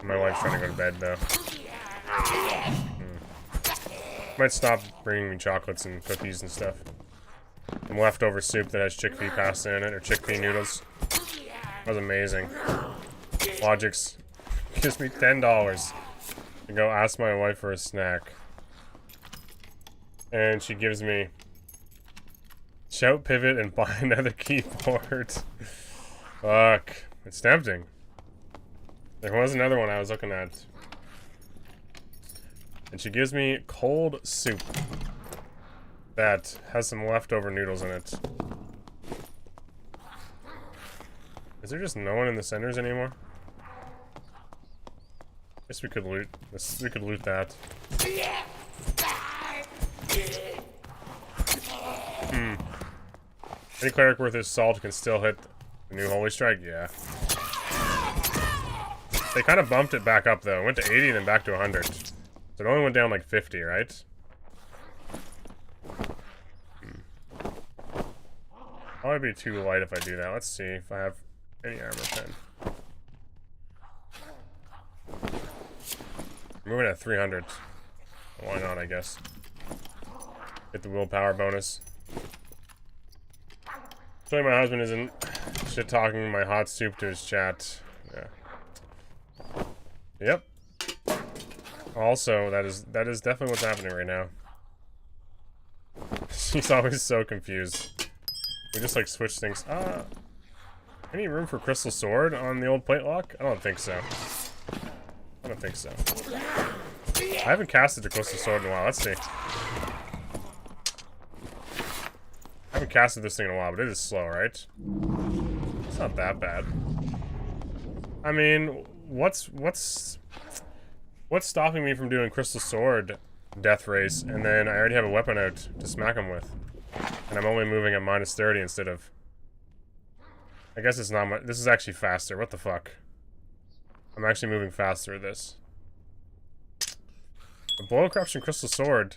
My wife's trying to go to bed though. Might stop bringing me chocolates and cookies and stuff. And leftover soup that has chickpea pasta in it, or chickpea noodles. That was amazing. Logix gives me $10 to go ask my wife for a snack. And she gives me shout pivot and buy another keyboard. Fuck. It's tempting. There was another one I was looking at. And she gives me cold soup that has some leftover noodles in it. Is there just no one in the centers anymore? Guess we could loot this. We could loot that. Any cleric worth his salt can still hit the new Holy Strike? Yeah. They kind of bumped it back up though. It went to 80 and then back to 100. So it only went down like 50, right? Probably be too light if I do that. Let's see if I have any armor pen. Moving at 300. Why not, I guess. Get the willpower bonus. Hopefully my husband isn't shit-talking my hot soup to his chat. Yeah. Yep. Also, that is definitely what's happening right now. She's always so confused. We just like switch things. Any room for crystal sword on the old plate lock? I don't think so. I don't think so. I haven't casted the crystal sword in a while. Let's see. I haven't casted this thing in a while, but it is slow, right? It's not that bad. I mean, what's stopping me from doing crystal sword death race, and then I already have a weapon out to smack him with, and I'm only moving at -30 instead of. I guess it's not much. This is actually faster. What the fuck? I'm actually moving faster with this. The blow corruption crystal sword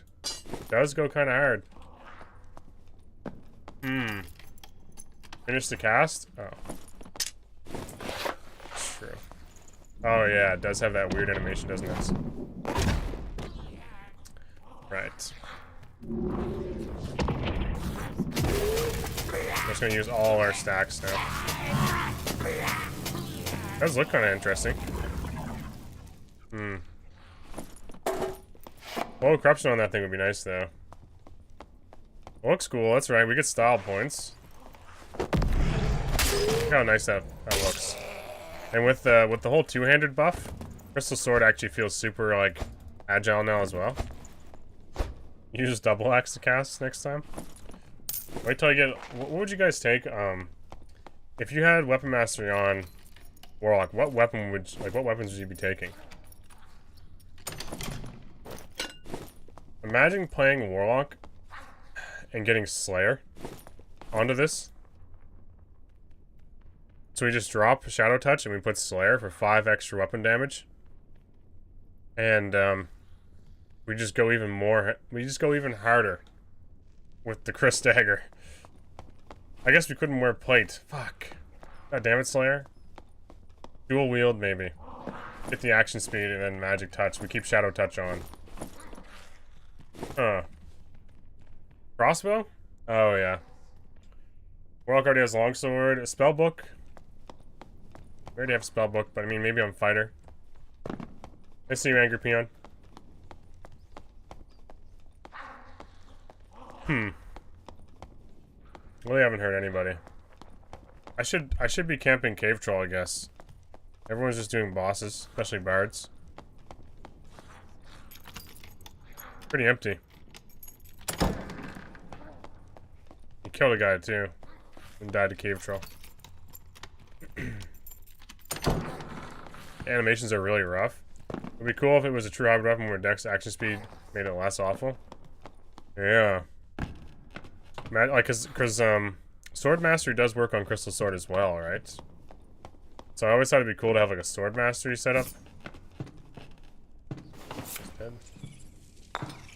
does go kind of hard. Finish the cast? Oh. True. Oh yeah, it does have that weird animation, doesn't it? Right. I'm just gonna use all our stacks now. Does look kind of interesting. Low corruption on that thing would be nice, though. Looks cool. That's right. We get style points. Look how nice that looks. And with the whole two-handed buff, Crystal Sword actually feels super like agile now as well. Use double axe to cast next time. Wait till I get. What would you guys take? If you had weapon mastery on Warlock, what weapons would you be taking? Imagine playing Warlock and getting Slayer onto this. So we just drop Shadow Touch and we put Slayer for 5 extra weapon damage. And we just go even more. We just go even harder with the Chris Dagger. I guess we couldn't wear plate. Fuck. God damn it, Slayer. Dual wield, maybe. Get the action speed and then magic touch. We keep Shadow Touch on. Huh. Crossbow? Oh, yeah. Warlock already has longsword. A spellbook? We already have spellbook, but I mean, maybe I'm fighter. I see you, Angry Peon. Really haven't heard anybody. I should be camping Cave Troll, I guess. Everyone's just doing bosses, especially bards. Pretty empty. He killed a guy too, and died to Cave Troll. Animations are really rough. It'd be cool if it was a true hybrid weapon where Dex action speed made it less awful. Yeah. Like, cause Sword Mastery does work on Crystal Sword as well, right? So I always thought it'd be cool to have like a Sword Mastery setup. Dead.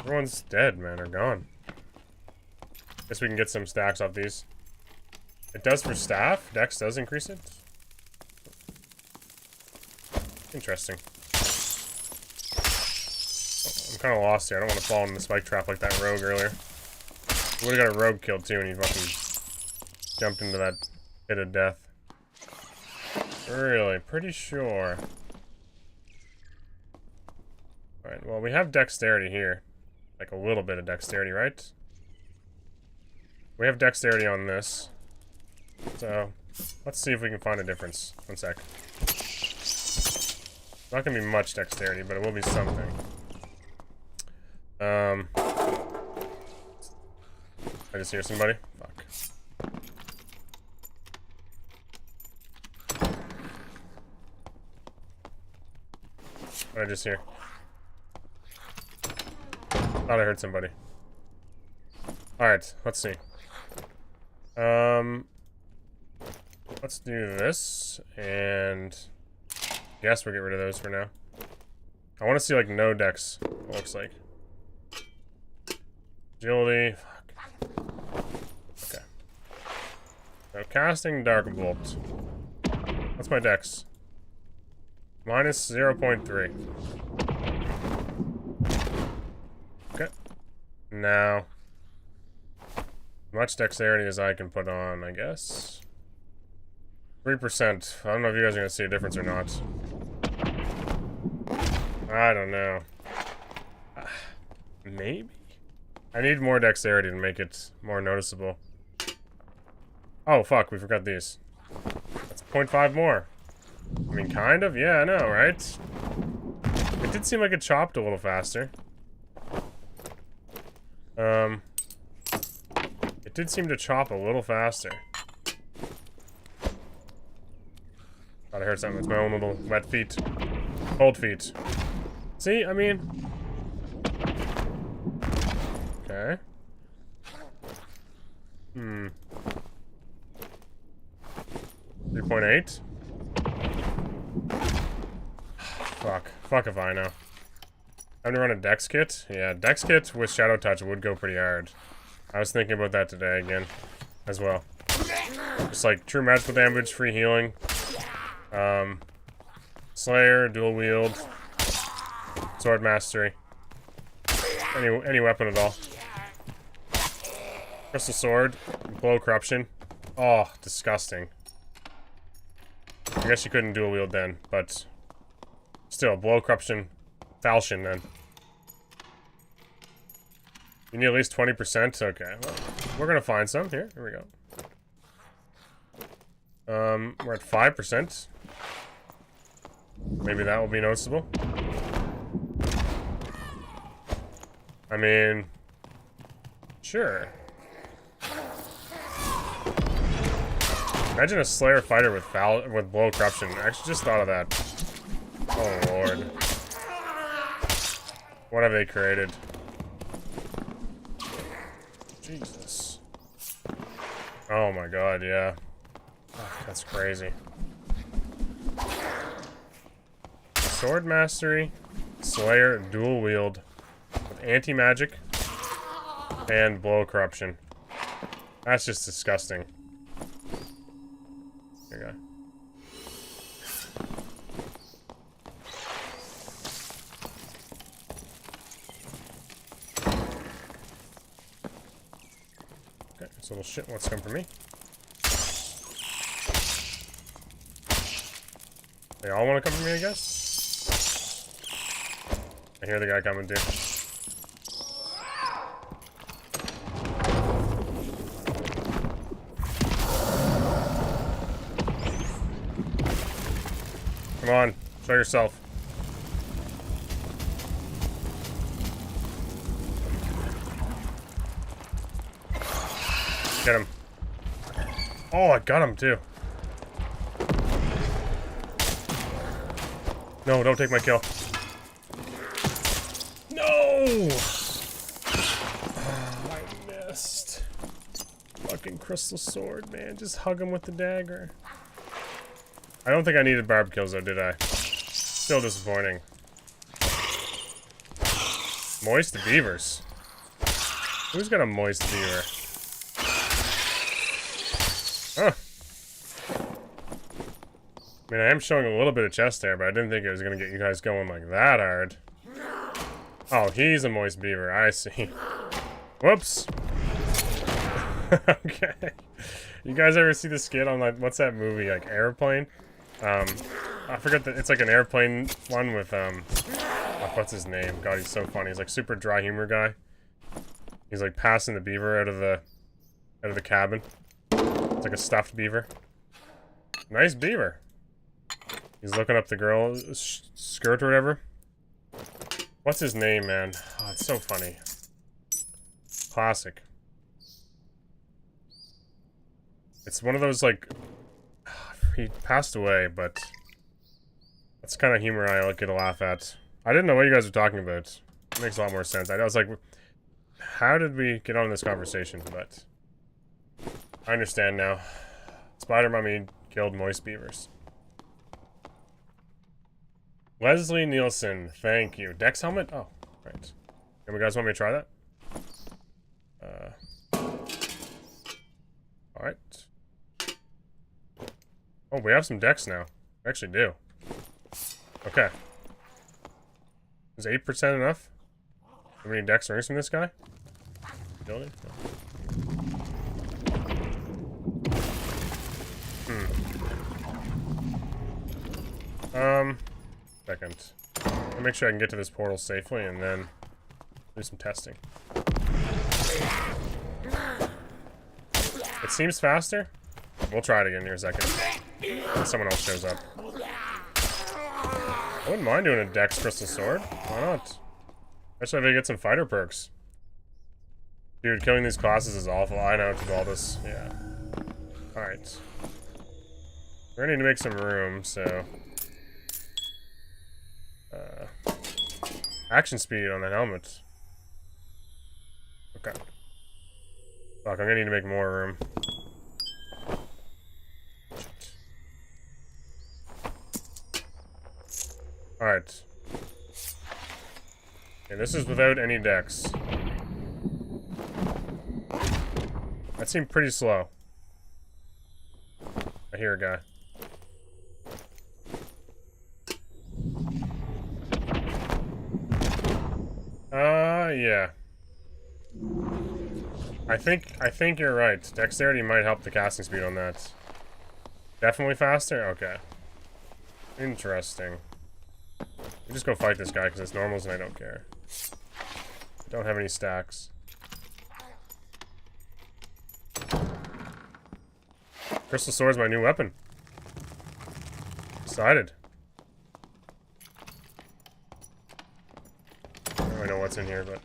Everyone's dead, man, or gone. Guess we can get some stacks off these. It does for staff. Dex does increase it. Interesting. Oh, I'm kind of lost here. I don't want to fall in the spike trap like that rogue earlier. We would have got a rogue killed too, and he fucking jumped into that pit of death. Really, pretty sure. Alright, well, we have dexterity here. Like a little bit of dexterity, right? We have dexterity on this. So, let's see if we can find a difference. One sec. Not gonna be much dexterity, but it will be something. I just hear somebody? Fuck. What did I just hear? Thought I heard somebody. Alright, let's see. Let's do this, and guess we'll get rid of those for now. I want to see, like, no dex, it looks like. Agility. Fuck. Okay. So, casting Dark Bolt. What's my dex? Minus 0.3. Okay. Now, much dexterity as I can put on, I guess. 3%. I don't know if you guys are going to see a difference or not. I don't know. Maybe? I need more dexterity to make it more noticeable. Oh, fuck. We forgot these. That's 0.5 more. I mean, kind of. Yeah, I know, right? It did seem like it chopped a little faster. It did seem to chop a little faster. Thought I heard something. It's my own little wet feet. Cold feet. See, I mean... Okay. 3.8? Fuck. Fuck if I know. Time to run a Dex Kit? Yeah, Dex Kit with Shadow Touch would go pretty hard. I was thinking about that today again, as well. Just like true magical damage, free healing. Slayer, dual wield, sword mastery. Any weapon at all. Crystal sword, blow corruption. Oh, disgusting. I guess you couldn't dual wield then, but still, blow corruption, falchion then. You need at least 20%? Okay, well, we're gonna find some. Here we go. We're at 5%. Maybe that will be noticeable. I mean, sure. Imagine a Slayer fighter with blow corruption. I actually just thought of that. Oh lord. What have they created? Jesus. Oh my god, yeah. Oh, that's crazy. Sword mastery, Slayer, dual wield, with anti-magic, and blow corruption. That's just disgusting. Here you go. Okay, this little shit wants to come for me. They all want to come for me, I guess? I hear the guy coming too. Come on, show yourself. Get him. Oh, I got him too. No, don't take my kill. No! Oh, I missed. Fucking crystal sword, man. Just hug him with the dagger. I don't think I needed barb kills though, did I? Still disappointing. Moist beavers. Who's got a moist beaver? Huh. I mean, I am showing a little bit of chest there, but I didn't think it was going to get you guys going like that hard. Oh, he's a moist beaver. I see. Whoops. Okay. You guys ever see the skit on, like, what's that movie? Like, Airplane? I forget that it's like an airplane one with, what's his name? God, he's so funny. He's like super dry humor guy. He's like passing the beaver out of the cabin. It's like a stuffed beaver. Nice beaver. He's looking up the girl's skirt or whatever. What's his name, man? Oh, it's so funny. Classic. It's one of those, like... He passed away, but... That's kind of humor I like to laugh at. I didn't know what you guys were talking about. It makes a lot more sense. I was like, how did we get on this conversation? But... I understand now. Spider Mummy killed moist beavers. Leslie Nielsen, thank you. Dex helmet? Oh, right. You guys want me to try that? Alright. Oh, we have some Dex now. We actually do. Okay. Is 8% enough? How many Dex rings from this guy? Building? No. Second. I'll make sure I can get to this portal safely and then do some testing. It seems faster. We'll try it again here a second. When someone else shows up. I wouldn't mind doing a Dex Crystal Sword. Why not? Especially if I get some fighter perks. Dude, killing these classes is awful. I know, to do all this. Yeah. Alright. We're gonna need to make some room, so... action speed on that helmet. Okay. Fuck, I'm gonna need to make more room. Alright. Okay, this is without any Dex. That seemed pretty slow. I hear a guy. Yeah. I think you're right. Dexterity might help the casting speed on that. Definitely faster? Okay. Interesting. We just go fight this guy because it's normals and I don't care. Don't have any stacks. Crystal Sword's my new weapon. Excited. I don't really know what's in here, but...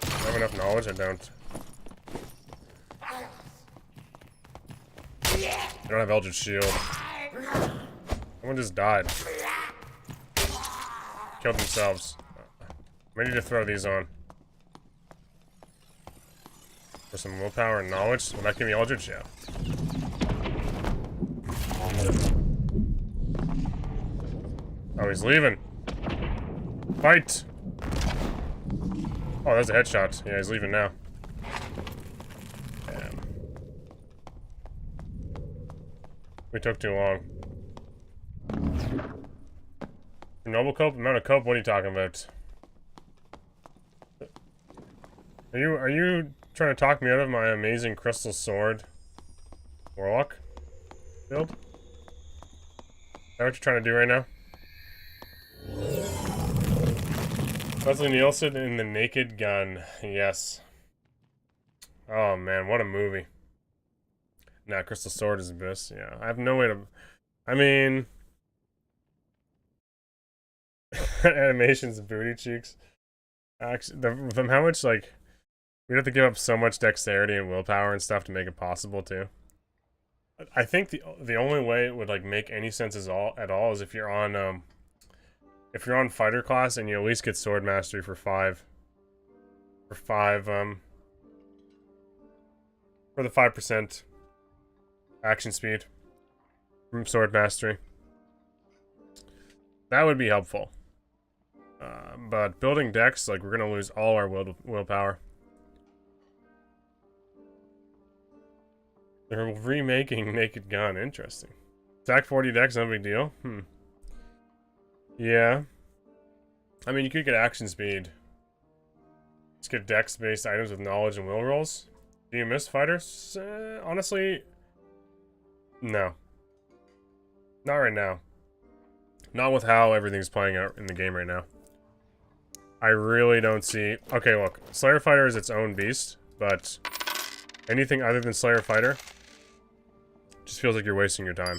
I have enough knowledge? I don't. I don't have Eldritch Shield. Someone just died. Killed themselves. I need to throw these on. For some willpower and knowledge. Will that give me Eldritch? Yeah. Oh, he's leaving. Fight! Oh, that's a headshot. Yeah, he's leaving now. Damn. We took too long. Noble cope? Amount of cope? What are you talking about? Are you trying to talk me out of my amazing crystal sword? Warlock? Build? Is that what you're trying to do right now? Leslie Nielsen in The Naked Gun. Yes. Oh man, what a movie. Nah, Crystal Sword is the best. Yeah, I have no way to... I mean... Animations of booty cheeks. Actually, how much, like... We'd have to give up so much dexterity and willpower and stuff to make it possible, too. I think the only way it would, like, make any sense at all is if you're on, if you're on fighter class and you at least get sword mastery for 5 the 5% action speed from sword mastery. That would be helpful. But building dex, like, we're gonna lose all our willpower. They're remaking Naked Gun. Interesting. Attack 40 dex, no big deal. Yeah. I mean, you could get action speed. Just get dex-based items with knowledge and will rolls. Do you miss fighters? Honestly, no. Not right now. Not with how everything's playing out in the game right now. I really don't see... Okay, look. Slayer Fighter is its own beast, but anything other than Slayer Fighter just feels like you're wasting your time.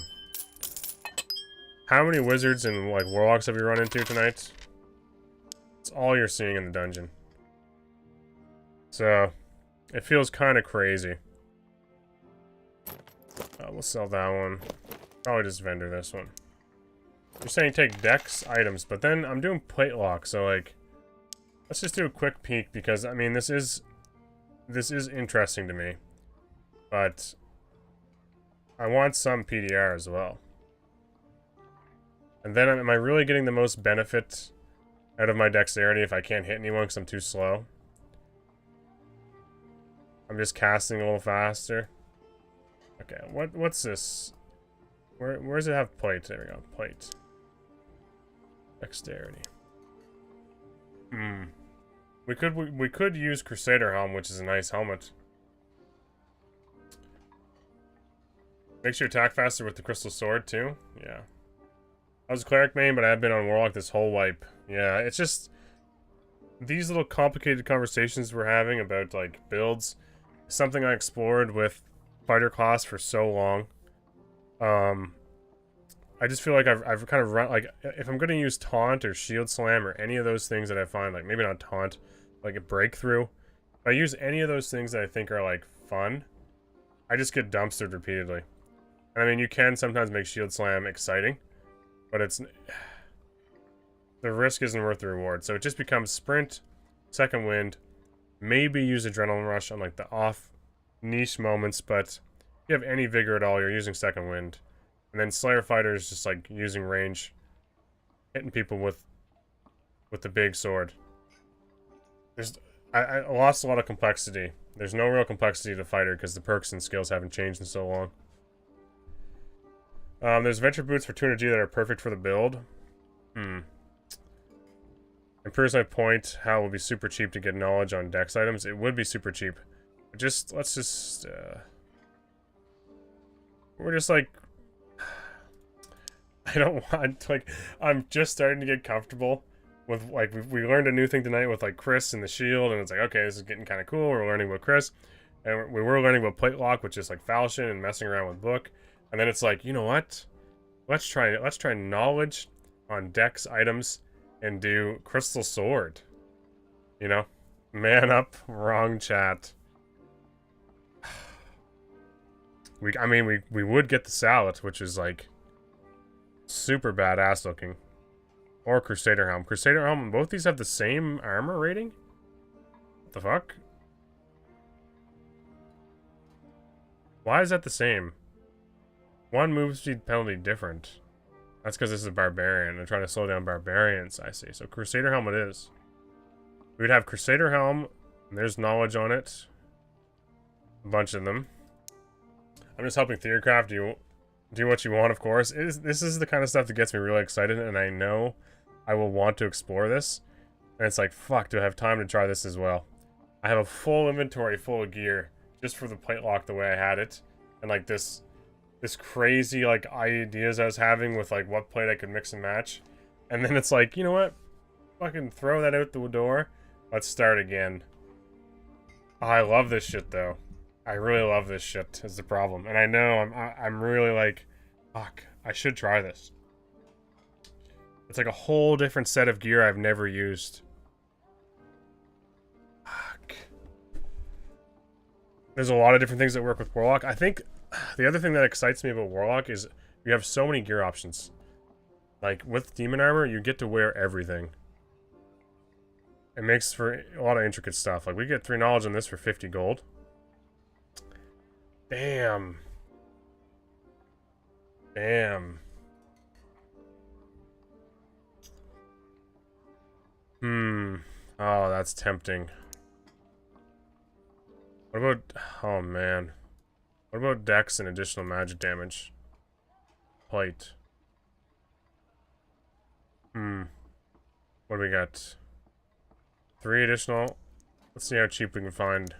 How many wizards and, like, warlocks have you run into tonight? It's all you're seeing in the dungeon. So, it feels kind of crazy. We'll sell that one. Probably just vendor this one. You're saying take dex items, but then I'm doing plate lock, so, like, let's just do a quick peek, because, I mean, this is interesting to me. But I want some PDR as well. And then, am I really getting the most benefit out of my dexterity if I can't hit anyone because I'm too slow? I'm just casting a little faster. Okay, what's this? Where does it have plate? There we go, plate. Dexterity. We could use Crusader Helm, which is a nice helmet. Makes you attack faster with the Crystal Sword too. Yeah. I was a cleric main, but I've been on Warlock this whole wipe. Yeah, it's just these little complicated conversations we're having about, like, builds. Something I explored with fighter class for so long. I just feel like I've kind of run, like, if I'm going to use taunt or shield slam or any of those things that I find, like, maybe not taunt, like a breakthrough. If I use any of those things that I think are, like, fun, I just get dumpstered repeatedly. And I mean, you can sometimes make shield slam exciting, but it's... the risk isn't worth the reward. So it just becomes sprint, second wind, maybe use adrenaline rush on, like, the off niche moments, but if you have any vigor at all, you're using second wind. And then Slayer Fighter is just, like, using range, hitting people with the big sword. I lost a lot of complexity. There's no real complexity to Fighter because the perks and skills haven't changed in so long. There's Venture Boots for 200G that are perfect for the build. And proves my point, how it would be super cheap to get knowledge on dex items. It would be super cheap. But let's just, we're just like, I don't want, like, I'm just starting to get comfortable with, like, we learned a new thing tonight with, like, Chris and the shield, and it's like, okay, this is getting kind of cool. We're learning about Chris, and we were learning about plate lock, which is, like, falchion and messing around with book, and then it's like, you know what? Let's try knowledge on dex items and do crystal sword. You know? Man up, wrong chat. I mean, we would get the salad, which is, like, super badass looking. Or Crusader Helm. Crusader Helm, both these have the same armor rating? What the fuck? Why is that the same? One move speed penalty different. That's because this is a barbarian. I'm trying to slow down barbarians, I see. So Crusader Helm it is. We would have Crusader Helm, and there's knowledge on it. A bunch of them. I'm just helping Theorcraft do what you want, of course. This is the kind of stuff that gets me really excited, and I know I will want to explore this. And it's like, fuck, do I have time to try this as well? I have a full inventory full of gear just for the plate lock the way I had it. And like this crazy like ideas I was having with like what plate I could mix and match. And then it's like, you know what? Fucking throw that out the door. Let's start again. Oh, I love this shit though. I really love this shit is the problem. And I know I'm really like, fuck, I should try this. It's like a whole different set of gear I've never used. Fuck. There's a lot of different things that work with Warlock. I think the other thing that excites me about Warlock is you have so many gear options. Like, with Demon Armor, you get to wear everything. It makes for a lot of intricate stuff. Like, we get 3 knowledge on this for 50 gold. Damn. Damn. Oh, that's tempting. What about... Oh, man. What about dex and additional magic damage? Plate. What do we got? 3 additional. Let's see how cheap we can find.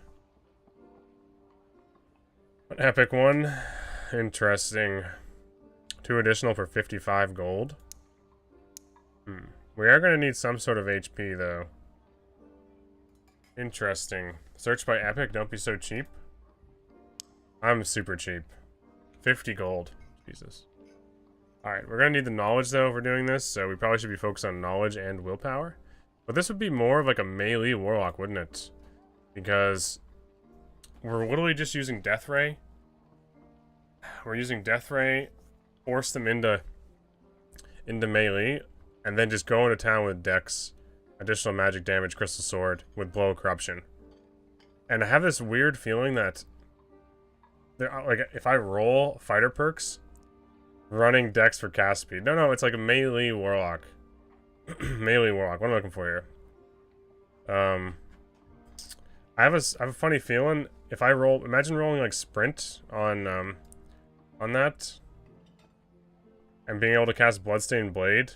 An epic one. Interesting. 2 additional for 55 gold. We are going to need some sort of HP, though. Interesting. Search by epic, don't be so cheap. I'm super cheap. 50 gold. Jesus. Alright, we're going to need the knowledge, though, if we're doing this, so we probably should be focused on knowledge and willpower. But this would be more of like a melee warlock, wouldn't it? Because we're literally just using Death Ray. We're using Death Ray, force them into melee, and then just go into town with Dex, additional magic damage, Crystal Sword, with Blow of Corruption. And I have this weird feeling that, like, if I roll fighter perks, running Dex for cast speed. No, it's like a melee warlock. Melee warlock. What am I looking for here? I have a funny feeling if I roll. Imagine rolling like sprint on that, and being able to cast Bloodstained Blade.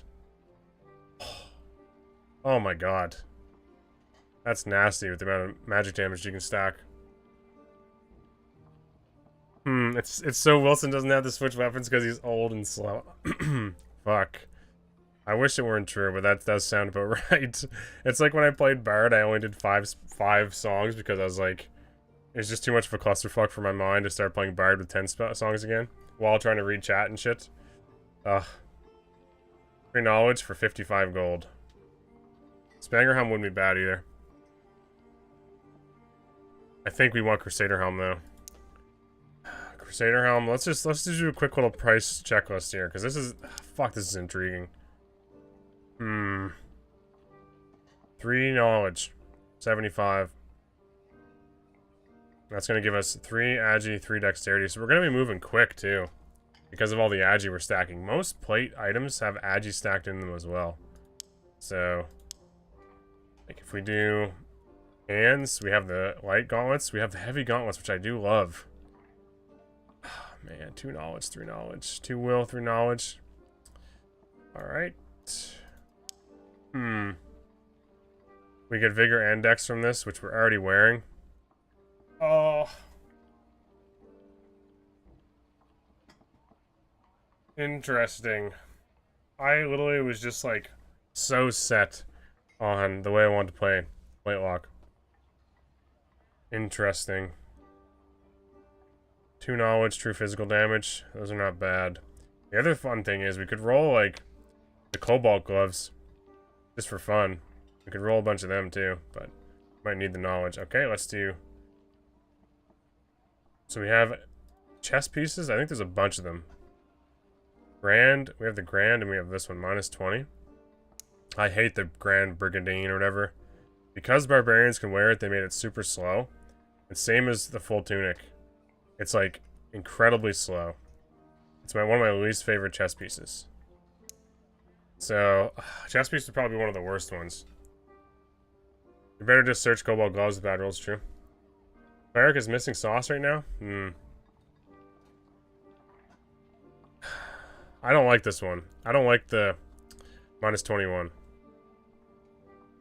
Oh my god, that's nasty with the amount of magic damage you can stack. It's so Wilson doesn't have to switch weapons because he's old and slow. Fuck. I wish it weren't true, but that does sound about right. It's like when I played Bard, I only did five songs because I was like, it's just too much of a clusterfuck for my mind to start playing Bard with 10 songs again while trying to read chat and shit. Ugh. Free knowledge for 55 gold. Spanger Helm wouldn't be bad either. I think we want Crusader Helm though. Crusader Helm. Let's just do a quick little price checklist here because this is this is intriguing. 3 knowledge, 75. That's gonna give us 3 agi, 3 dexterity. So we're gonna be moving quick too, because of all the agi we're stacking. Most plate items have agi stacked in them as well. So, like if we do hands, we have the light gauntlets, we have the heavy gauntlets, which I do love. Oh, man, 2 knowledge, 3 knowledge, 2 will, 3 knowledge. All right. We get Vigor and Dex from this, which we're already wearing. Oh. Interesting. I literally was just like so set on the way I wanted to play Warlock. Interesting. 2 knowledge, true physical damage. Those are not bad. The other fun thing is we could roll like the cobalt gloves just for fun. We could roll a bunch of them too, but might need the knowledge. Okay, let's do. So we have chess pieces. I think there's a bunch of them. Grand. We have the Grand and we have this one, -20. I hate the Grand Brigandine or whatever. Because barbarians can wear it, they made it super slow. And same as the full tunic. It's like incredibly slow. It's one of my least favorite chess pieces. So, chess piece is probably one of the worst ones. You better just search Cobalt Gloves with bad rolls, true. Cleric is missing sauce right now? I don't like this one. I don't like the -21.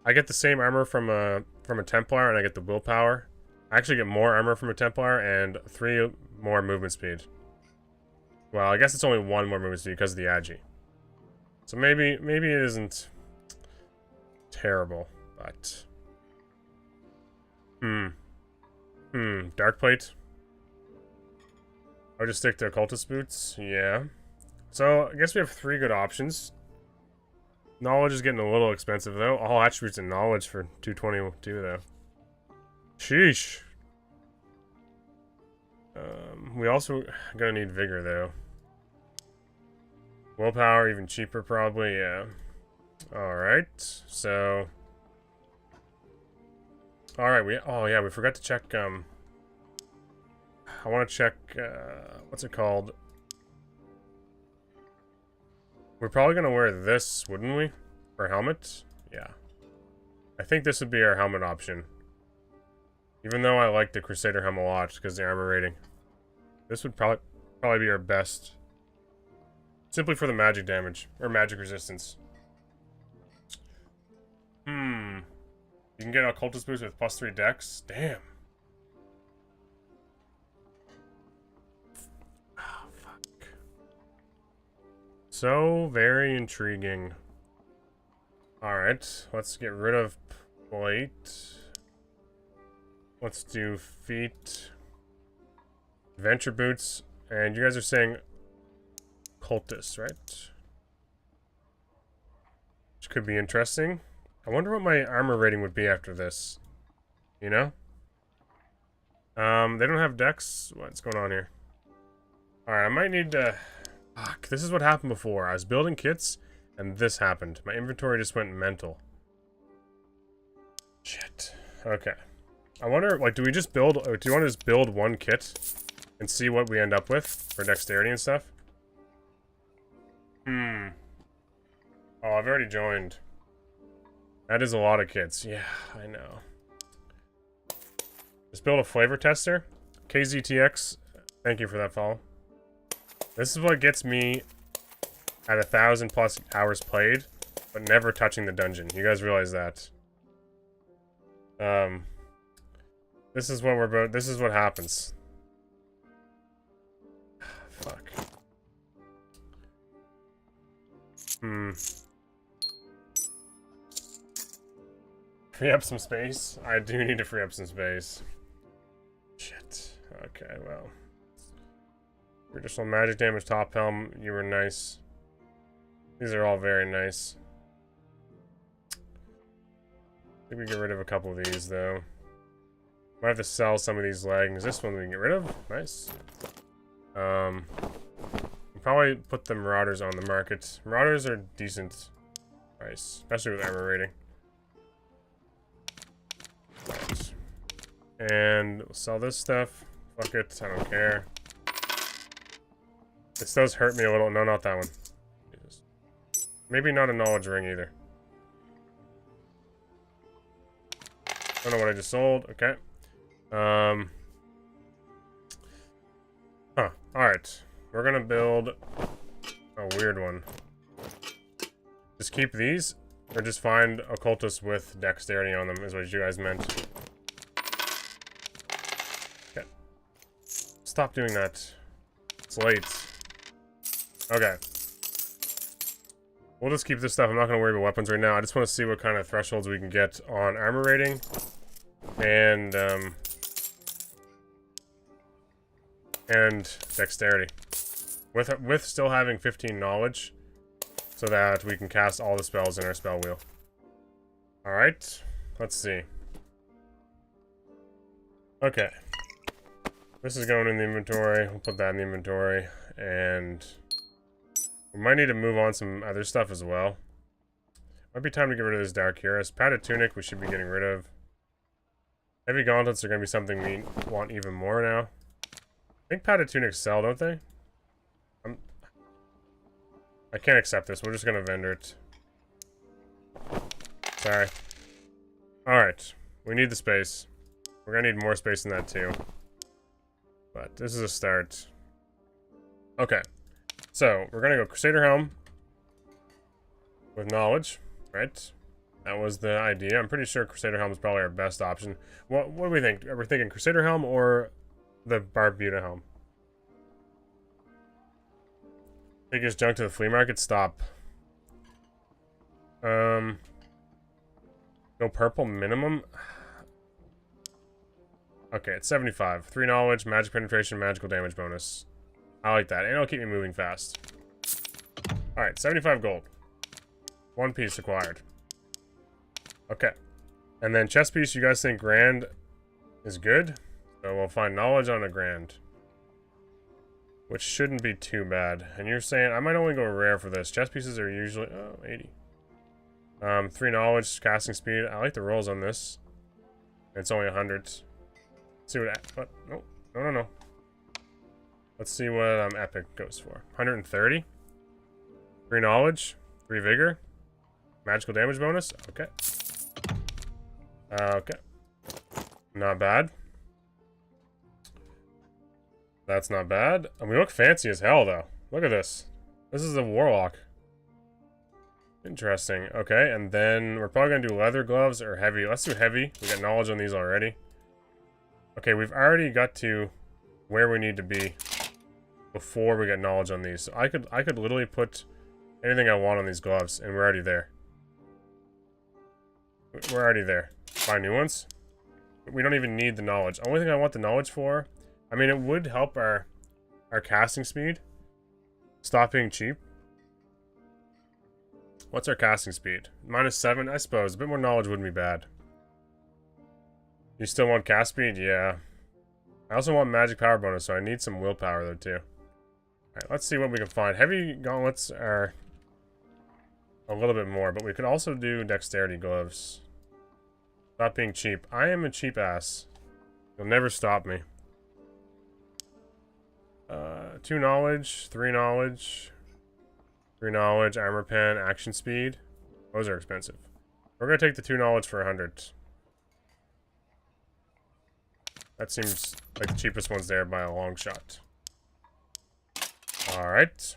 I get the same armor from a Templar, and I get the willpower. I actually get more armor from a Templar and 3 more movement speed. Well, I guess it's only 1 more movement speed because of the Agi. So maybe it isn't terrible, but Dark Plate. I'll just stick to Occultist Boots. Yeah. So I guess we have 3 good options. Knowledge is getting a little expensive though. All attributes and knowledge for 222 though. Sheesh. We also gonna need vigor though. Willpower even cheaper probably, yeah. Alright, so alright, we forgot to check I wanna check what's it called? We're probably gonna wear this, wouldn't we? For helmet? Yeah. I think this would be our helmet option. Even though I like the Crusader helmet a lot because the armor rating. This would probably be our best. Simply for the magic damage. Or magic resistance. You can get Occultist Boost with +3 dex. Damn. Oh, fuck. So very intriguing. Alright, let's get rid of plate. Let's do feet. Adventure boots. And you guys are saying cultist, right? Which could be interesting. I wonder what my armor rating would be after this. You know? They don't have dex. What's going on here? Alright, I might need to... Fuck, this is what happened before. I was building kits, and this happened. My inventory just went mental. Shit. Okay. I wonder, like, do we just build... Do you want to just build one kit and see what we end up with for dexterity and stuff? Oh, I've already joined. That is a lot of kits. Yeah, I know. Just build a flavor tester. KZTX, thank you for that follow. This is what gets me at 1,000+ hours played, but never touching the dungeon. You guys realize that? This is what we're this is what happens. Fuck. Free up some space? I do need to free up some space. Shit. Okay, well. Additional magic damage, top helm, you were nice. These are all very nice. I think we get rid of a couple of these, though. Might have to sell some of these leggings. This one we can get rid of. Nice. We'll probably put the Marauders on the market. Marauders are decent price, especially with armor rating. Right. And we'll sell this stuff. Fuck it, I don't care. This does hurt me a little. No, not that one. Jesus. Maybe not a knowledge ring either. Don't know what I just sold. Okay. Alright. We're gonna build a weird one. Just keep these. Or just find occultists with dexterity on them, is what you guys meant. Okay. Stop doing that. It's late. Okay. We'll just keep this stuff. I'm not going to worry about weapons right now. I just want to see what kind of thresholds we can get on armor rating. And dexterity. With still having 15 knowledge. So that we can cast all the spells in our spell wheel. Alright. Let's see. Okay. This is going in the inventory. We'll put that in the inventory. And we might need to move on some other stuff as well. Might be time to get rid of this Dark Cuirass. Padded Tunic we should be getting rid of. Heavy Gauntlets are going to be something we want even more now. I think Padded Tunics sell, don't they? I can't accept this. We're just going to vendor it. Sorry. Alright. We need the space. We're going to need more space than that too. But this is a start. Okay. So, we're going to go Crusader Helm. With knowledge. Right? That was the idea. I'm pretty sure Crusader Helm is probably our best option. What do we think? Are we thinking Crusader Helm or the Barbuda Helm? Take his junk to the flea market? Stop. No purple minimum? Okay, it's 75. 3 knowledge, magic penetration, magical damage bonus. I like that, and it'll keep me moving fast. Alright, 75 gold. 1 piece acquired. Okay. And then chest piece, you guys think grand is good? So we'll find knowledge on a grand. Which shouldn't be too bad. And you're saying I might only go rare for this. Chest pieces are usually 80. 3 knowledge, casting speed. I like the rolls on this. It's only 100. Let's see what no. Let's see what epic goes for. 130. 3 knowledge, 3 vigor. Magical damage bonus. Okay. Okay. Not bad. That's not bad. And we look fancy as hell, though. Look at this. This is a Warlock. Interesting. Okay, and then we're probably going to do leather gloves or heavy. Let's do heavy. We got knowledge on these already. Okay, we've already got to where we need to be before we get knowledge on these. So I could literally put anything I want on these gloves, and we're already there. We're already there. Buy new ones. We don't even need the knowledge. Only thing I want the knowledge for... I mean, it would help our casting speed. Stop being cheap. What's our casting speed? -7, I suppose. A bit more knowledge wouldn't be bad. You still want cast speed? Yeah. I also want magic power bonus, so I need some willpower, though, too. Alright, let's see what we can find. Heavy gauntlets are a little bit more, but we could also do dexterity gloves. Stop being cheap. I am a cheap ass. You'll never stop me. 2 knowledge, 3 knowledge, 3 knowledge, armor pen, action speed. Those are expensive. We're gonna take the 2 knowledge for 100. That seems like the cheapest one's there by a long shot. Alright.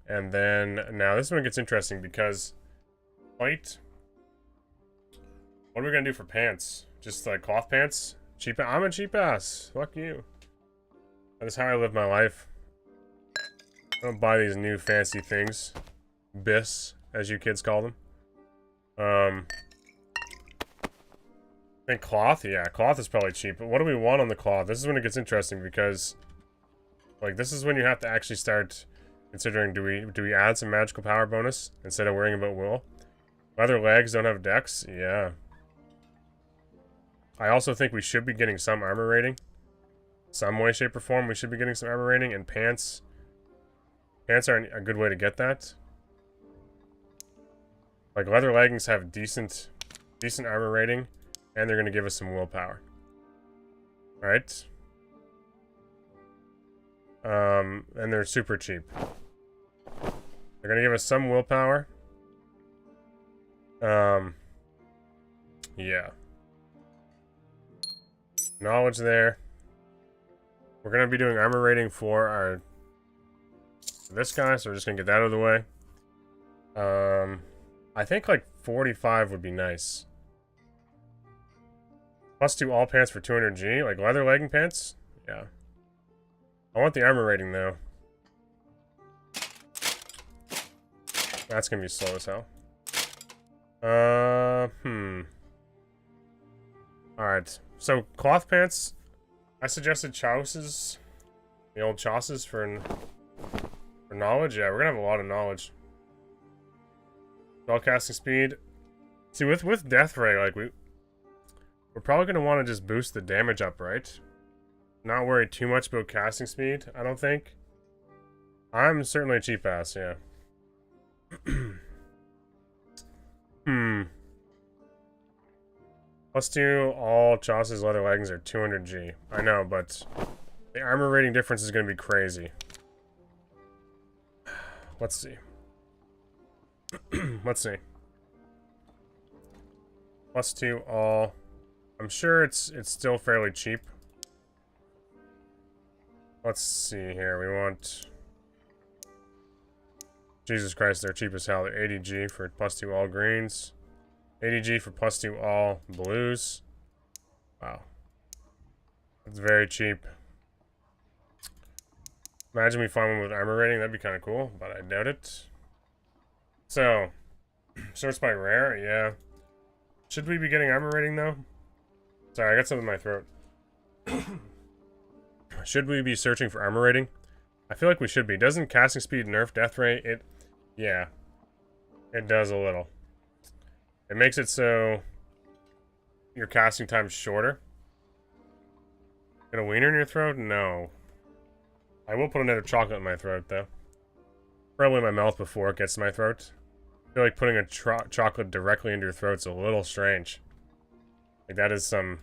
And then, now this one gets interesting because... Fight. What are we gonna do for pants? Just like cloth pants? Cheap. I'm a cheap ass. Fuck you. That's how I live my life. I don't buy these new fancy things. Bis, as you kids call them. I think cloth? Yeah, cloth is probably cheap. But what do we want on the cloth? This is when it gets interesting because... Like, this is when you have to actually start considering, do we add some magical power bonus instead of worrying about wool? Leather legs don't have dex? Yeah. I also think we should be getting some armor rating. Some way, shape, or form, we should be getting some armor rating, and pants. Pants are a good way to get that. Like, leather leggings have decent armor rating, and they're going to give us some willpower. Alright. And they're super cheap. They're going to give us some willpower. Yeah. Knowledge there. We're going to be doing armor rating for this guy, so we're just going to get that out of the way. I think like 45 would be nice. +2 all pants for 200G, like leather legging pants? Yeah. I want the armor rating though. That's gonna be slow as hell. Alright. So, cloth pants. I suggested chauses. The old chauses for knowledge. Yeah, we're gonna have a lot of knowledge. Spell casting speed. See, with Death Ray, like, we're probably gonna want to just boost the damage up, right? Not worry too much about casting speed, I don't think. I'm certainly a cheap ass, yeah. +2 all Chaucer's leather leggings are 200G. I know, but the armor rating difference is going to be crazy. Let's see. Let's see. +2 all. I'm sure it's still fairly cheap. Let's see here. We want... Jesus Christ, they're cheap as hell. They're 80G for +2 all greens. 80G for +2 all blues. Wow. That's very cheap. Imagine we find one with armor rating. That'd be kind of cool, but I doubt it. So, sorts by rare, yeah. Should we be getting armor rating, though? Sorry, I got something in my throat. Should we be searching for armor rating? I feel like we should be. Doesn't casting speed nerf death ray? Yeah. It does a little. It makes it so your casting time's shorter. Got a wiener in your throat? No. I will put another chocolate in my throat, though. Probably in my mouth before it gets to my throat. I feel like putting a chocolate directly into your throat's a little strange. Like, that is some...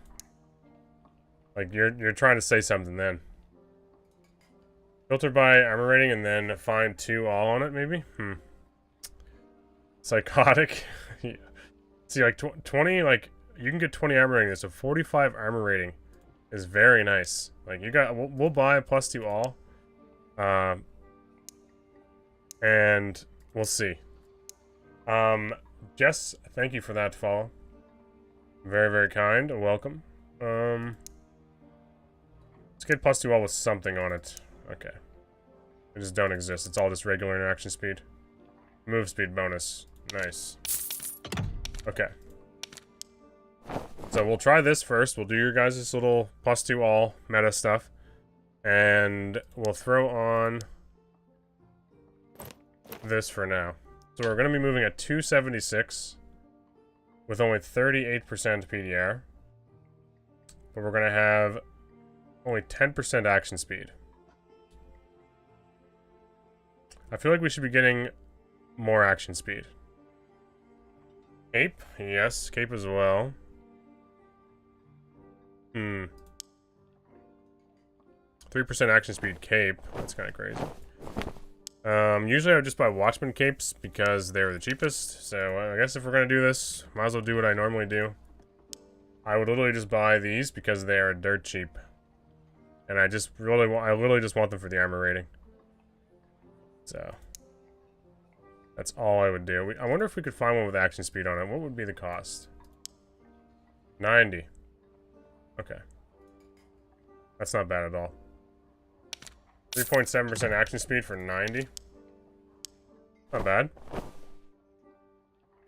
Like, you're trying to say something then. Filter by armor rating and then find 2 all on it, maybe? Psychotic. Yeah. See, like, 20, like, you can get 20 armor rating. So 45 armor rating is very nice. Like, you got... We'll buy a +2 all. And we'll see. Jess, thank you for that follow. Very, very kind. Welcome. Let's get +2 all with something on it. Okay. They just don't exist. It's all just regular interaction speed. Move speed bonus. Nice. Okay. So we'll try this first. We'll do your guys' little +2 all meta stuff. And we'll throw on this for now. So we're going to be moving at 276 with only 38% PDR. But we're going to have only 10% action speed. I feel like we should be getting more action speed. Cape? Yes, cape as well. 3% action speed cape. That's kind of crazy. Usually I would just buy Watchman capes because they were the cheapest. So I guess if we're going to do this, might as well do what I normally do. I would literally just buy these because they are dirt cheap. And I just really want, I literally just want them for the armor rating. So that's all I would do. I wonder if we could find one with action speed on it. What would be the cost? 90. Okay. That's not bad at all. 3.7% action speed for 90. Not bad.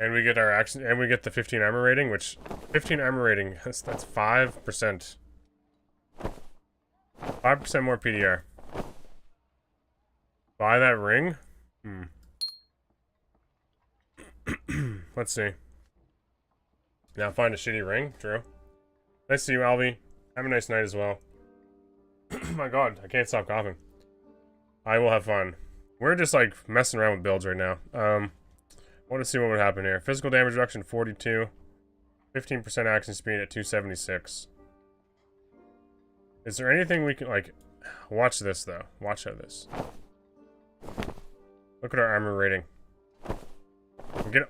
And we get our action, and we get the 15 armor rating, which 15 armor rating, that's 5%. 5% more PDR. Buy that ring? Let's see. Now find a shitty ring, true. Nice to see you, Alvy. Have a nice night as well. My god, I can't stop coughing. I will have fun. We're just like messing around with builds right now. I want to see what would happen here. Physical damage reduction 42. 15% action speed at 276. Is there anything we can like watch this though? Watch how this. Look at our armor rating.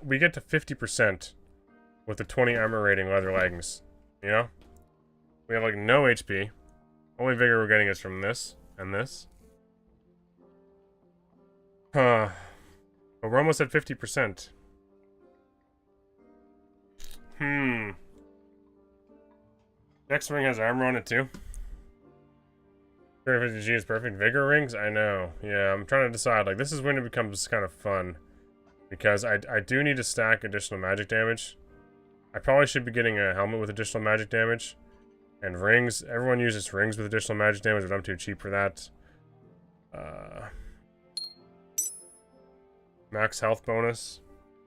We get to 50% with the 20 armor rating leather leggings. You know? We have like no HP. Only vigor we're getting is from this and this. But we're almost at 50%. Next ring has armor on it too. 350G is perfect. Vigor rings? I know. Yeah, I'm trying to decide. Like, this is when it becomes kind of fun. Because I do need to stack additional magic damage. I probably should be getting a helmet with additional magic damage. And rings. Everyone uses rings with additional magic damage, but I'm too cheap for that. Max health bonus.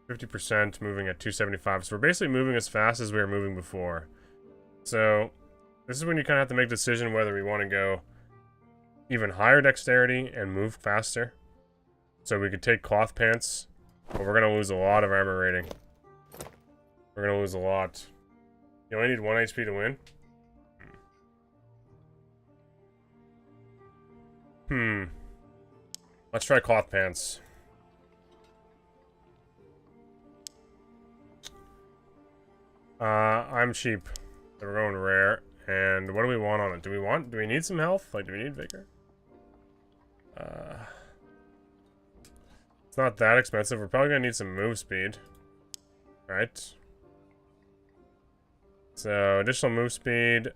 50% moving at 275. So we're basically moving as fast as we were moving before. So this is when you kind of have to make a decision whether we want to go even higher dexterity and move faster. So we could take cloth pants, but we're going to lose a lot of armor rating. We're going to lose a lot. You only need 1 HP to win? Let's try cloth pants. I'm cheap. So we're going rare. And what do we want on it? Do we need some health? Like, do we need vigor? It's not that expensive. We're probably gonna need some move speed. Right? So, additional move speed.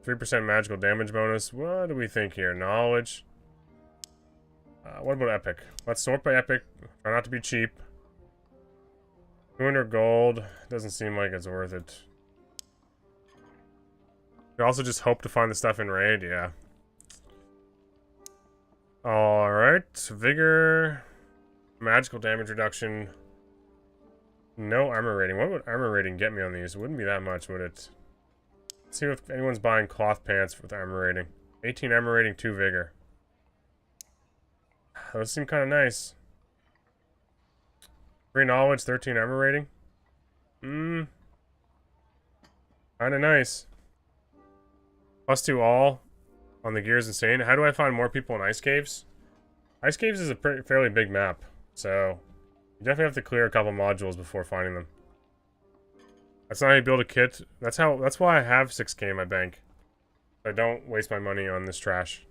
3% magical damage bonus. What do we think here? Knowledge. What about epic? Let's sort by epic. Try not to be cheap. 200 gold. Doesn't seem like it's worth it. We also just hope to find the stuff in raid, yeah. Alright. Vigor. Magical damage reduction. No armor rating. What would armor rating get me on these? It wouldn't be that much, would it? Let's see if anyone's buying cloth pants with armor rating. 18 armor rating, 2 vigor. Those seem kind of nice. 3 knowledge, 13 armor rating. Kind of nice. +2 all on the gear is insane. How do I find more people in ice caves? Ice caves is a fairly big map, so you definitely have to clear a couple modules before finding them. That's not how you build a kit. That's why I have 6k in my bank. I don't waste my money on this trash.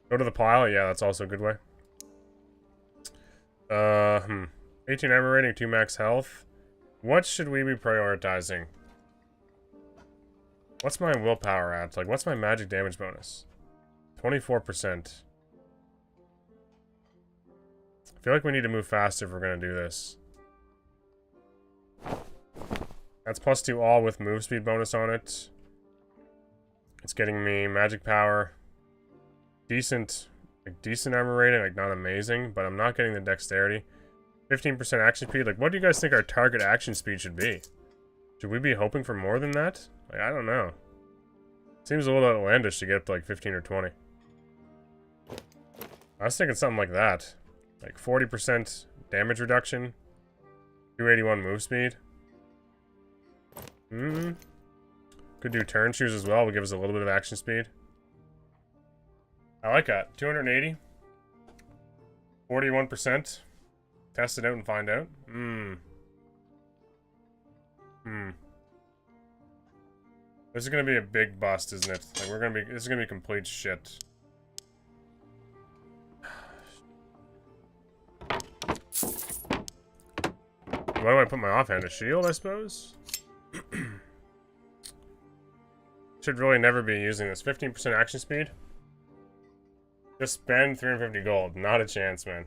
Go to the pile? Yeah, that's also a good way. 18 armor rating, 2 max health. What should we be prioritizing? What's my willpower at? Like, what's my magic damage bonus? 24%. I feel like we need to move faster if we're going to do this. That's +2 all with move speed bonus on it. It's getting me magic power. Decent armor rating, like not amazing, but I'm not getting the dexterity. 15% action speed. Like, what do you guys think our target action speed should be? Should we be hoping for more than that? Like, I don't know. Seems a little outlandish to get up to like 15 or 20. I was thinking something like that. Like 40% damage reduction. 281 move speed. Could do turn shoes as well. Will give us a little bit of action speed. I like that. 280. 41%. Test it out and find out. This is gonna be a big bust, isn't it? Like, this is gonna be complete shit. Why do I put my offhand? A shield, I suppose? Should really never be using this. 15% action speed. Just spend 350 gold. Not a chance, man.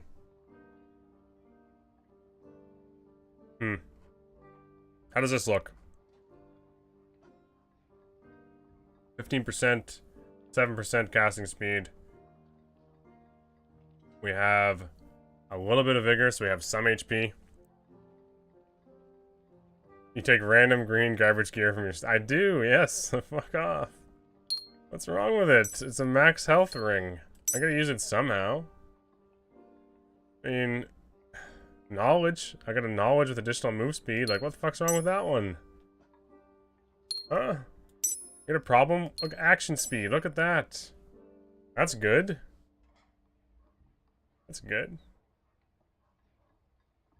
How does this look? 15%, 7% casting speed. We have a little bit of vigor, so we have some HP. You take random green garbage gear from your... I do, yes. Fuck off. What's wrong with it? It's a max health ring. I gotta use it somehow. I mean... Knowledge. I got a knowledge with additional move speed. Like, what the fuck's wrong with that one? Huh? You got a problem? Look, action speed. Look at that. That's good. That's good.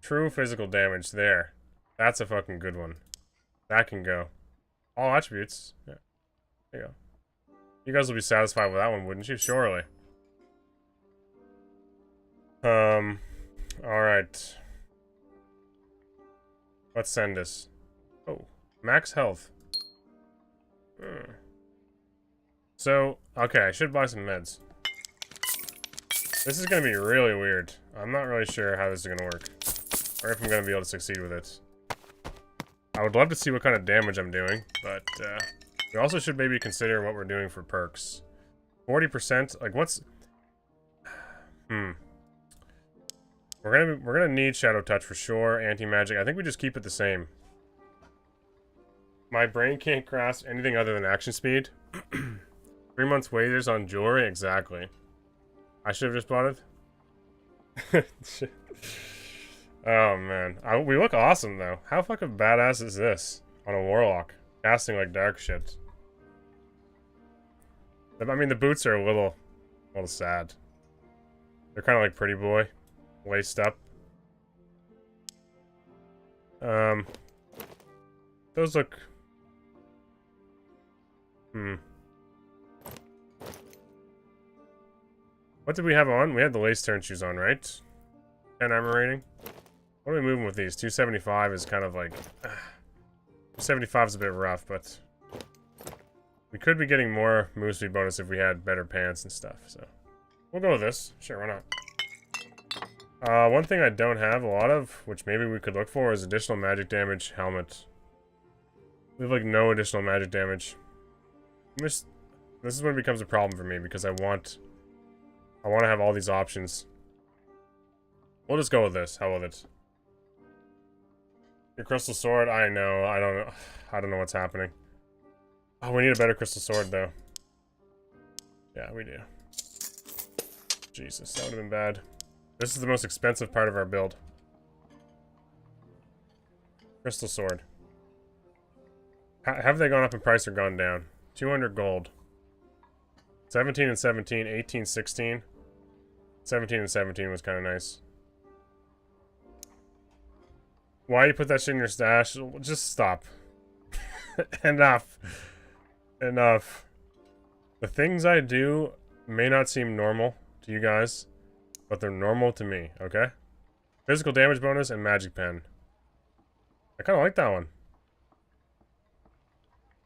True physical damage. There. That's a fucking good one. That can go. All attributes. Yeah. There you go. You guys will be satisfied with that one, wouldn't you? Surely. Alright. Let's send this. Oh, max health. So, okay, I should buy some meds. This is gonna be really weird. I'm not really sure how this is gonna work. Or if I'm gonna be able to succeed with it. I would love to see what kind of damage I'm doing, but we also should maybe consider what we're doing for perks. 40%, like what's... We're gonna need Shadow Touch for sure, Anti-Magic. I think we just keep it the same. My brain can't grasp anything other than action speed. 3 months waiters on jewelry, exactly. I should have just bought it. Oh man, we look awesome though. How fucking badass is this on a Warlock? Casting like dark shit. I mean, the boots are a little sad. They're kind of like Pretty Boy, laced up. Those look. What did we have on? We had the lace turn shoes on, right? 10 armor rating. What are we moving with these? 275 is kind of like... 275 is a bit rough, but... we could be getting more move speed bonus if we had better pants and stuff, so... we'll go with this. Sure, why not? One thing I don't have a lot of, which maybe we could look for, is additional magic damage helmet. We have, like, no additional magic damage. This is when it becomes a problem for me, because I want to have all these options. We'll just go with this. How with it? Your crystal sword? I know. I don't know what's happening. Oh, we need a better crystal sword, though. Yeah, we do. Jesus, that would have been bad. This is the most expensive part of our build. Crystal sword. Have they gone up in price or gone down? 200 gold. 17 and 17, 18, 16. 17 and 17 was kind of nice. Why you put that shit in your stash? Just stop. Enough. Enough. The things I do may not seem normal to you guys, but they're normal to me, okay? Physical damage bonus and magic pen. I kind of like that one.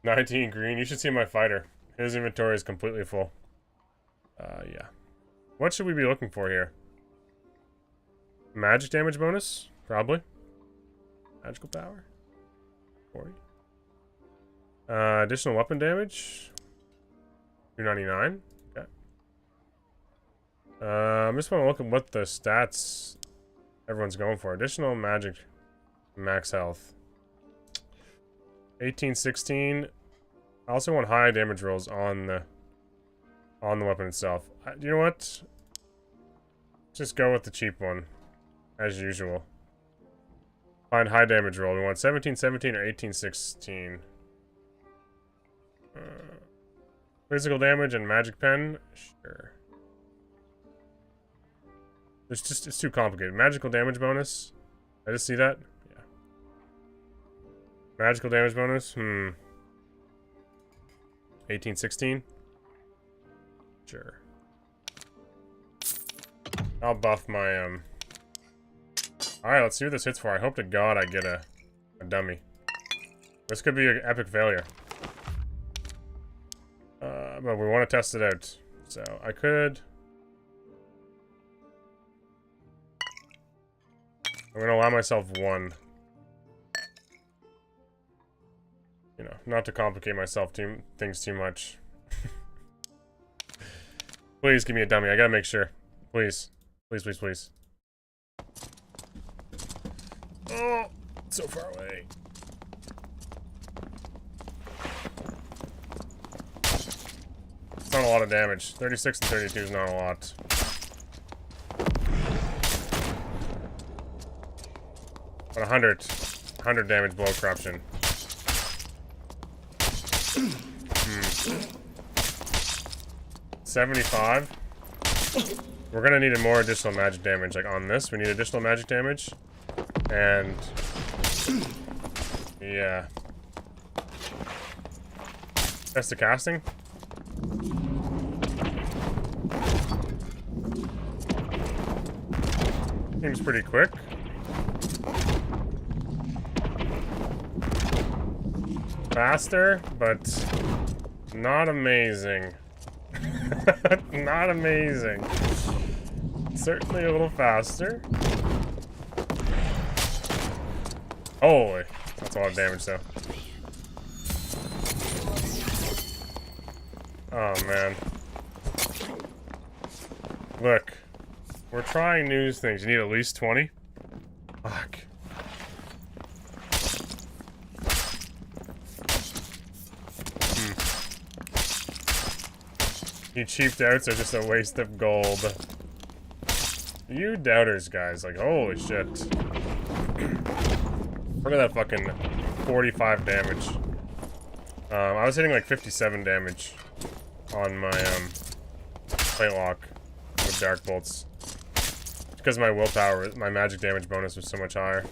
19 green. You should see my fighter. His inventory is completely full. Yeah. What should we be looking for here? Magic damage bonus? Probably. Magical power? 40. Additional weapon damage? 299. Okay. I just want to look at what the stats everyone's going for. Additional magic max health. 18, 16. I also want high damage rolls on the weapon itself. You know what? Just go with the cheap one, as usual. Find high damage roll. We want 17, 17 or 18, 16. Physical damage and magic pen. Sure. It's too complicated. Magical damage bonus. I just see that. Yeah. Magical damage bonus. 18, 16. Sure. I'll buff my, Alright, let's see what this hits for. I hope to God I get a dummy. This could be an epic failure. But we want to test it out. So, I could... I'm going to allow myself one. You know, not to complicate myself things too much. Please give me a dummy. I gotta make sure. Please. Please, please, please. Oh, so far away. It's not a lot of damage. 36 and 32 is not a lot. But 100 damage below corruption. 75. We're gonna need more additional magic damage. Like on this, we need additional magic damage. And yeah. Test the casting. Seems pretty quick. Faster, but not amazing. Not amazing. Certainly a little faster. Holy, that's a lot of damage though. Oh man. Look, we're trying new things. You need at least 20? Fuck. You cheap doubts are just a waste of gold. You doubters, guys. Like, holy shit. Look at that fucking 45 damage. I was hitting like 57 damage on my, plate lock with dark bolts. Because my willpower, my magic damage bonus was so much higher.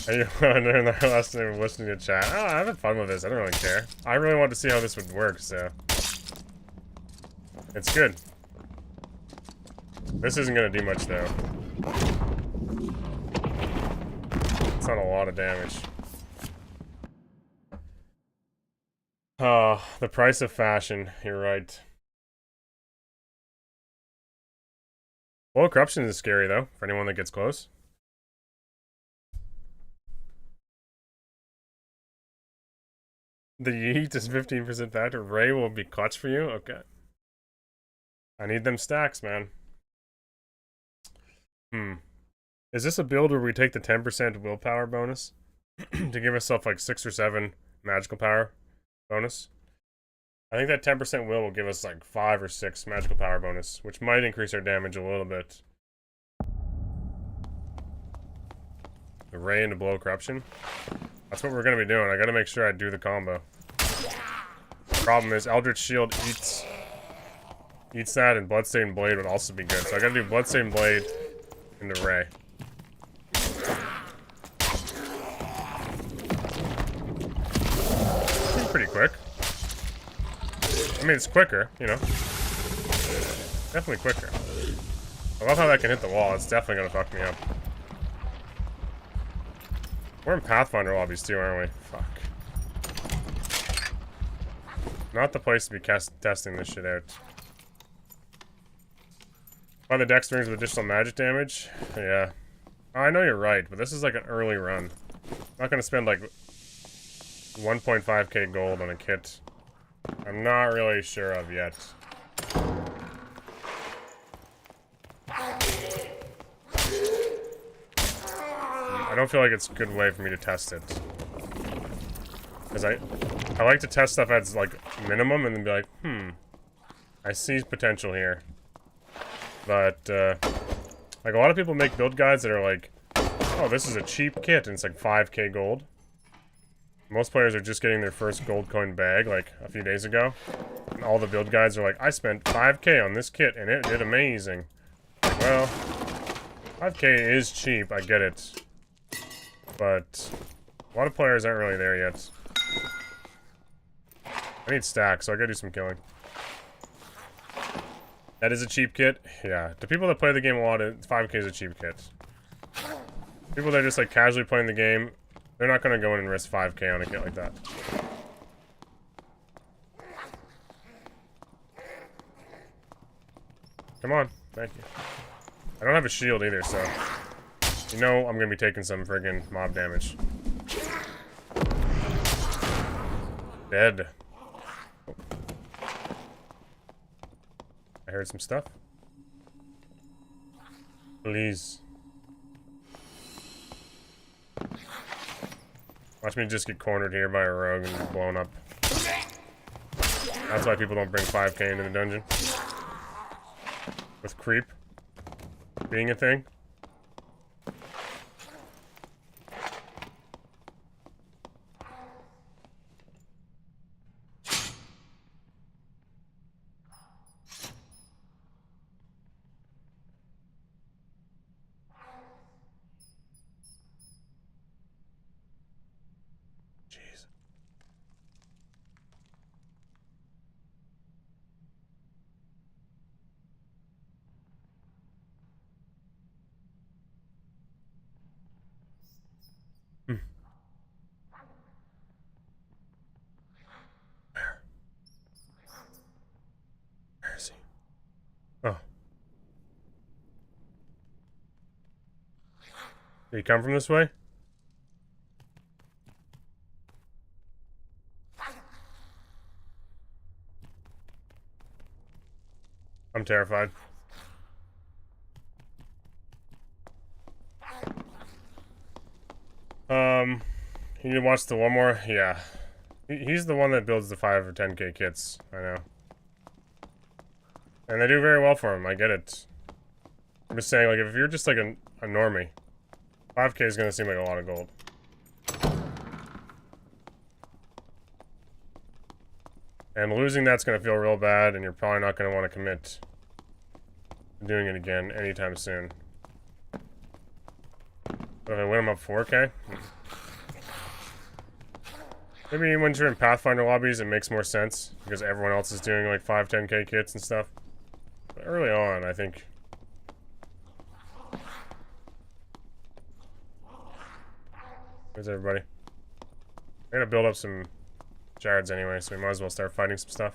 Are you wondering the last name of listening to chat? Oh, I'm having fun with this. I don't really care. I really wanted to see how this would work, so. It's good. This isn't gonna do much, though. It's not a lot of damage. Oh, the price of fashion. You're right. Well, corruption is scary, though, for anyone that gets close. The yeet is 15% factor. Ray will be clutch for you? Okay. I need them stacks, man. Is this a build where we take the 10% willpower bonus to give ourselves like 6 or 7 magical power bonus? I think that 10% will give us like 5 or 6 magical power bonus, which might increase our damage a little bit. The Ray into blow corruption. That's what we're gonna be doing. I gotta make sure I do the combo. Problem is, Eldritch Shield eats that, and Bloodstained Blade would also be good. So I gotta do Bloodstained Blade into Ray. Seems pretty quick. I mean, it's quicker, you know. Definitely quicker. I love how that can hit the wall. It's definitely gonna fuck me up. We're in Pathfinder lobbies too, aren't we? Fuck. Not the place to be testing this shit out. By the dex rings with additional magic damage? Yeah. I know you're right, but this is like an early run. I'm not gonna spend like 1.5k gold on a kit I'm not really sure of yet. I don't feel like it's a good way for me to test it. Because I like to test stuff at like minimum and then be like, I see potential here. But, like a lot of people make build guides that are like, oh, this is a cheap kit and it's like 5k gold. Most players are just getting their first gold coin bag like a few days ago. And all the build guides are like, I spent 5k on this kit and it did amazing. Like, well, 5k is cheap, I get it. But a lot of players aren't really there yet. I need stacks, so I gotta do some killing. That is a cheap kit? Yeah. To people that play the game a lot, 5k is a cheap kit. People that are just like casually playing the game, they're not gonna go in and risk 5k on a kit like that. Come on. Thank you. I don't have a shield either, so... You know I'm gonna be taking some friggin' mob damage. Dead. Oh. I heard some stuff. Please. Watch me just get cornered here by a rogue and get blown up. That's why people don't bring 5k into the dungeon. With creep being a thing. Jeez. Oh. Did he come from this way? I'm terrified. You need to watch the one more? Yeah. He's the one that builds the 5 or 10k kits. I know. And they do very well for him. I get it. I'm just saying, like, if you're just like a normie, 5k is gonna seem like a lot of gold. And losing that's gonna feel real bad, and you're probably not gonna want to commit to doing it again anytime soon. But if I win him up 4k? Maybe when you're in Pathfinder lobbies, it makes more sense, because everyone else is doing like 5, 10k kits and stuff. But early on, I think... Where's everybody? I gotta build up some Jareds anyway, so we might as well start fighting some stuff.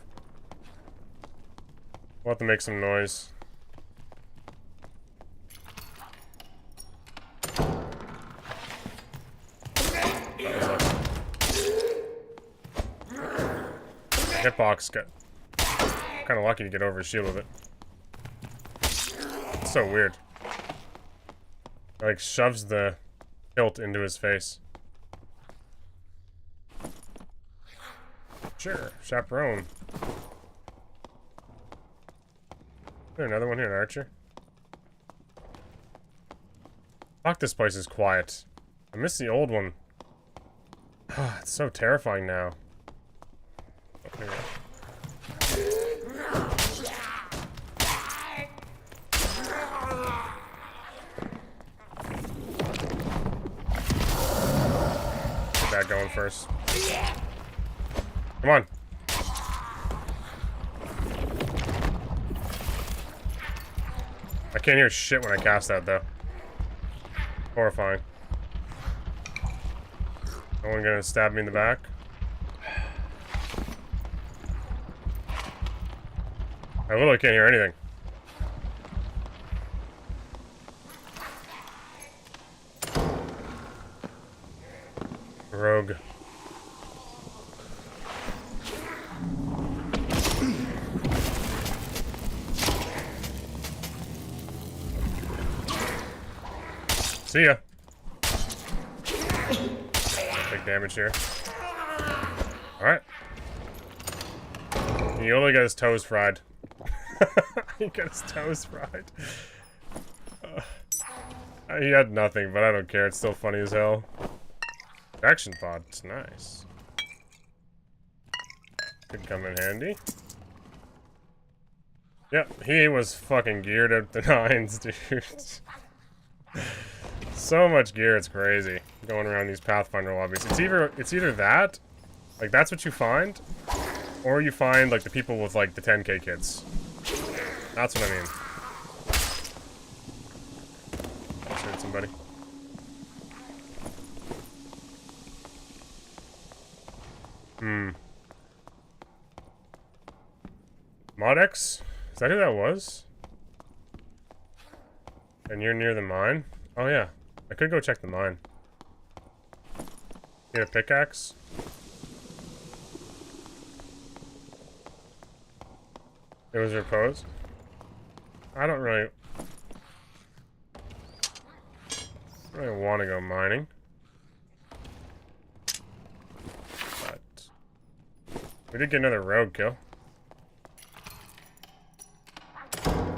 We'll have to make some noise. Hitbox got kind of lucky to get over his shield with it. It's so weird. It, like, shoves the hilt into his face. Sure, chaperone. Is there another one here, an archer? Fuck, this place is quiet. I miss the old one. It's so terrifying now. Oh, here we go. Get that going first. Come on. I can't hear shit when I cast that, though. Horrifying. No one gonna stab me in the back? I literally can't hear anything. Rogue. See ya. Big damage here. Alright. He only got his toes fried. He got his toes fried. He had nothing, but I don't care. It's still funny as hell. Action pod. It's nice. Could come in handy. Yep, he was fucking geared at the nines, dude. So much gear, it's crazy. Going around these Pathfinder lobbies. It's either that, like that's what you find, or you find like the people with like the 10k kits. That's what I mean. I'll shoot somebody. Modex? Is that who that was? And you're near the mine? Oh yeah. I could go check the mine. Get a pickaxe? It was repose? I don't really want to go mining. But we did get another rogue kill.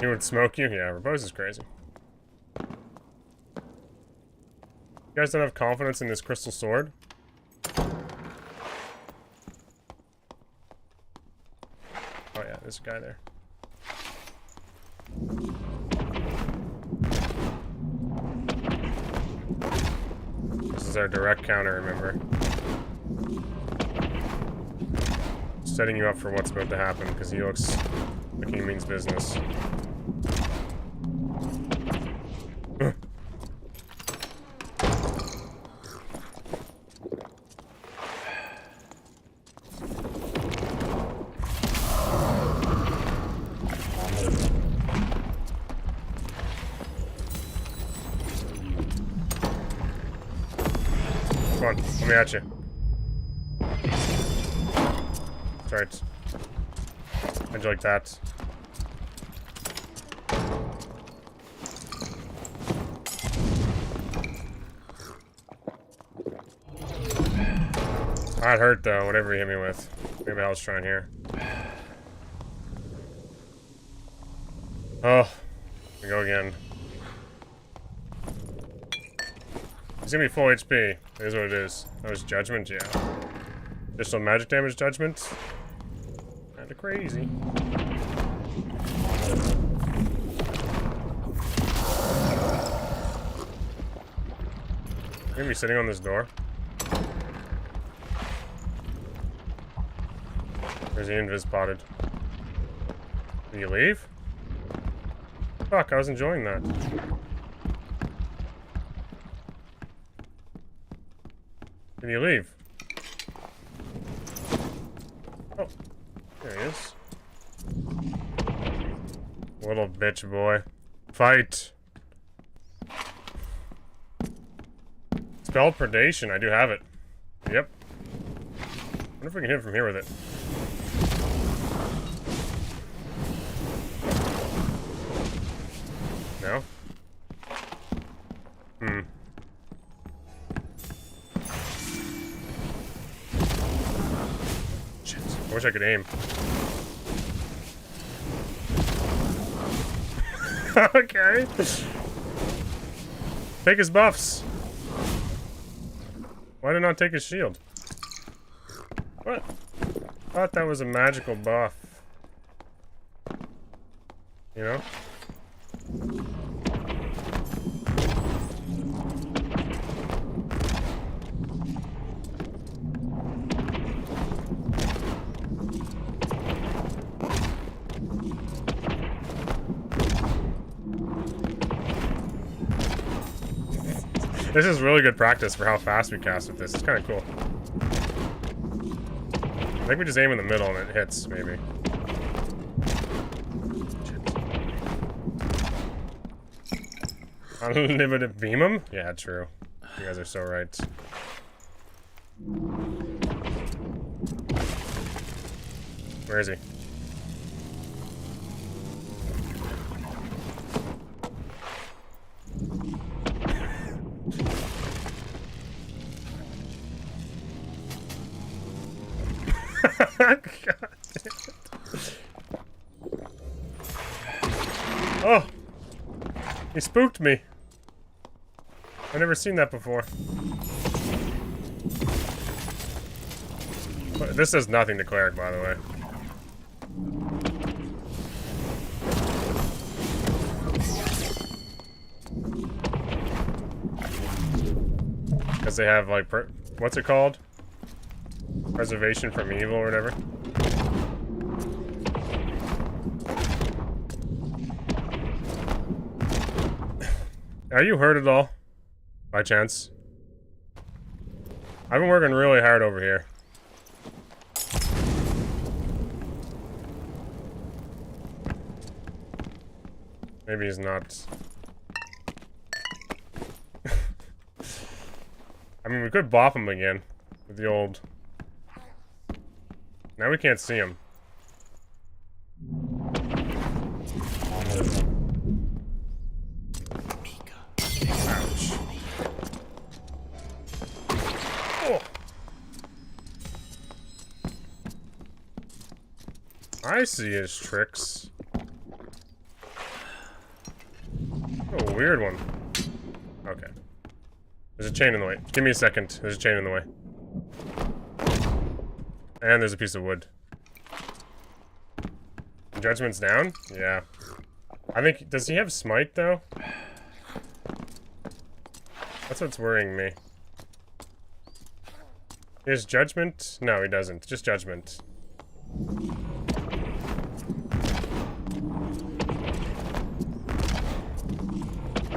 He would smoke you? Yeah, repose is crazy. You guys don't have confidence in this crystal sword? Oh yeah, there's a guy there. This is our direct counter, remember? Setting you up for what's about to happen, because he looks like he means business. Coming at you. That's right. How'd you like that? That hurt though, whatever he hit me with. Maybe I was trying here. Oh, we go again. He's gonna be full HP. It is what it is. That was judgment, yeah. Additional magic damage judgment. Kinda crazy. Gonna be sitting on this door. There's the invis spotted. Did you leave? Fuck, I was enjoying that. Did you leave? Oh, there he is. Little bitch boy. Fight! Spell predation, I do have it. Yep. Wonder if we can hit from here with it. No? Hmm. Shit. I wish I could aim. Okay. Take his buffs. Why did I not take his shield? What? I thought that was a magical buff. You know? This is really good practice for how fast we cast with this. It's kind of cool. I think we just aim in the middle and it hits, maybe. Unlimited beam him? Yeah, true. You guys are so right. Where is he? God damn it. Oh! He spooked me. I've never seen that before. But this does nothing to cleric, by the way. Because they have, like, what's it called? Preservation from evil or whatever. Are you hurt at all? By chance? I've been working really hard over here. Maybe he's not. I mean, we could bop him again with the old. Now we can't see him. Ouch. Oh. I see his tricks. Oh, weird one. Okay. There's a chain in the way. Give me a second. There's a chain in the way. And there's a piece of wood. Judgment's down? Yeah. I think... Does he have smite, though? That's what's worrying me. He has judgment? No, he doesn't. Just judgment.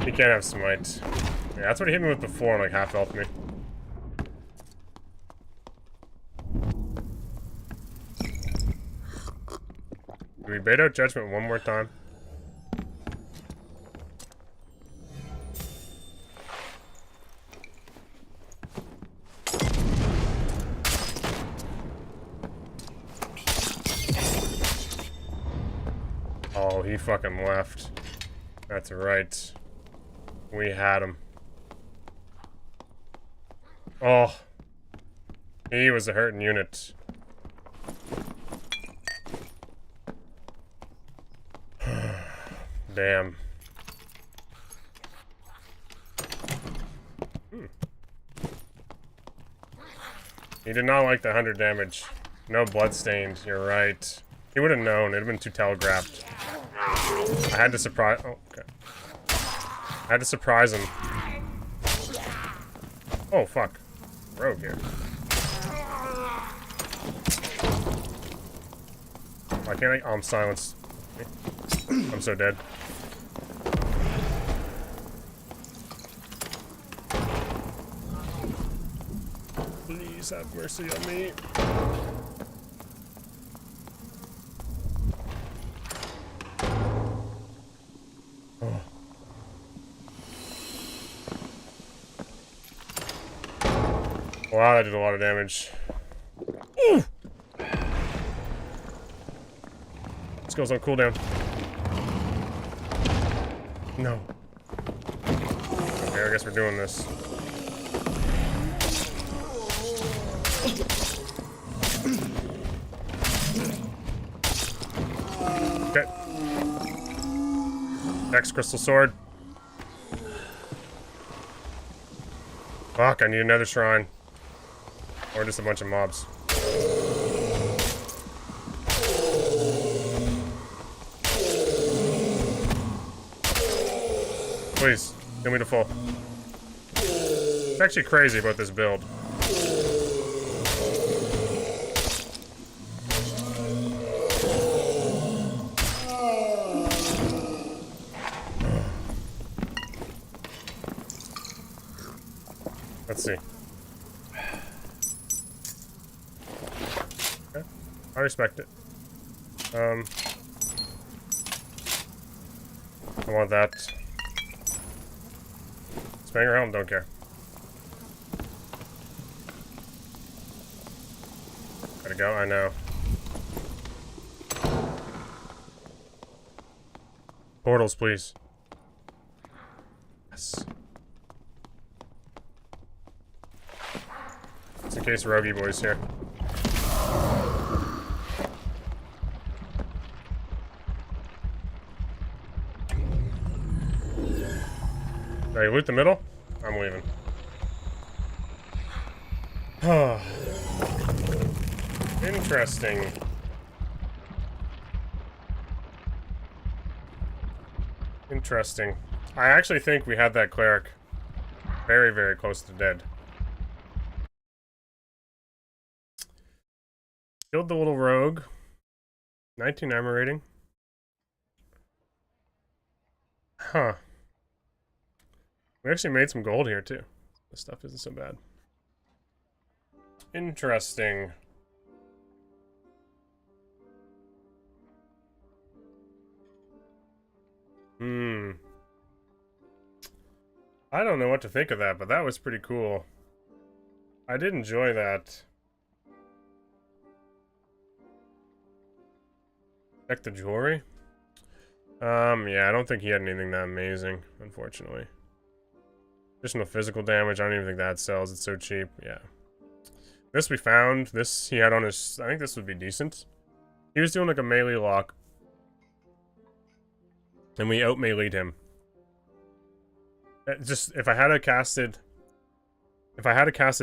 He can't have smite. Yeah, that's what he hit me with before and like half health me. Do we bait out judgment one more time? Oh, he fucking left. That's right. We had him. Oh. He was a hurting unit. Damn. He did not like the 100 damage. No bloodstained, you're right. He would have known, it'd have been too telegraphed. I had to surprise. Oh, okay. I had to surprise him. Oh, fuck. Rogue here. Why can't I? Oh, I'm silenced. I'm so dead. Please have mercy on me. Oh. Wow, that did a lot of damage. Ooh. This goes on cooldown. No. Okay, I guess we're doing this. Okay. Next crystal sword. Fuck, I need another shrine. Or just a bunch of mobs. Please, give me the full. It's actually crazy about this build. Let's see. Okay. I respect it. I want that. Spanger helm, don't care. Gotta go, I know. Portals, please. Yes. Just in case Rogie boy's here. Did I loot the middle? I'm leaving. Interesting. Interesting. I actually think we had that cleric very, very close to dead. Killed the little rogue. 19 armor rating. Huh. We actually made some gold here, too. This stuff isn't so bad. Interesting. I don't know what to think of that, but that was pretty cool. I did enjoy that. Check the jewelry. Yeah, I don't think he had anything that amazing, unfortunately. Additional physical damage, I don't even think that sells, it's so cheap, yeah. This we found, this he had on his, I think this would be decent. He was doing like a melee lock. And we out meleeed him. Just, if I had a casted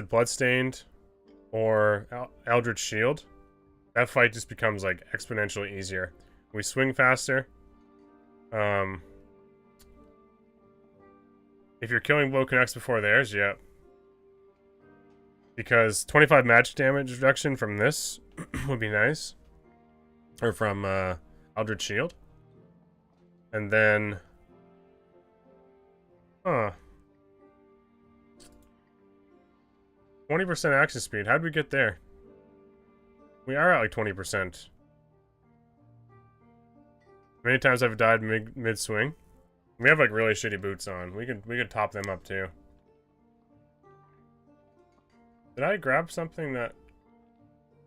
Bloodstained or Eldritch Shield, that fight just becomes like exponentially easier. We swing faster. If your killing blow connects before theirs, yeah. Because 25 magic damage reduction from this would be nice. Or from Eldritch Shield. And then... Huh. 20% action speed. How'd we get there? We are at like 20%. Many times I've died mid-swing. We have like really shitty boots on. We could top them up too. Did I grab something that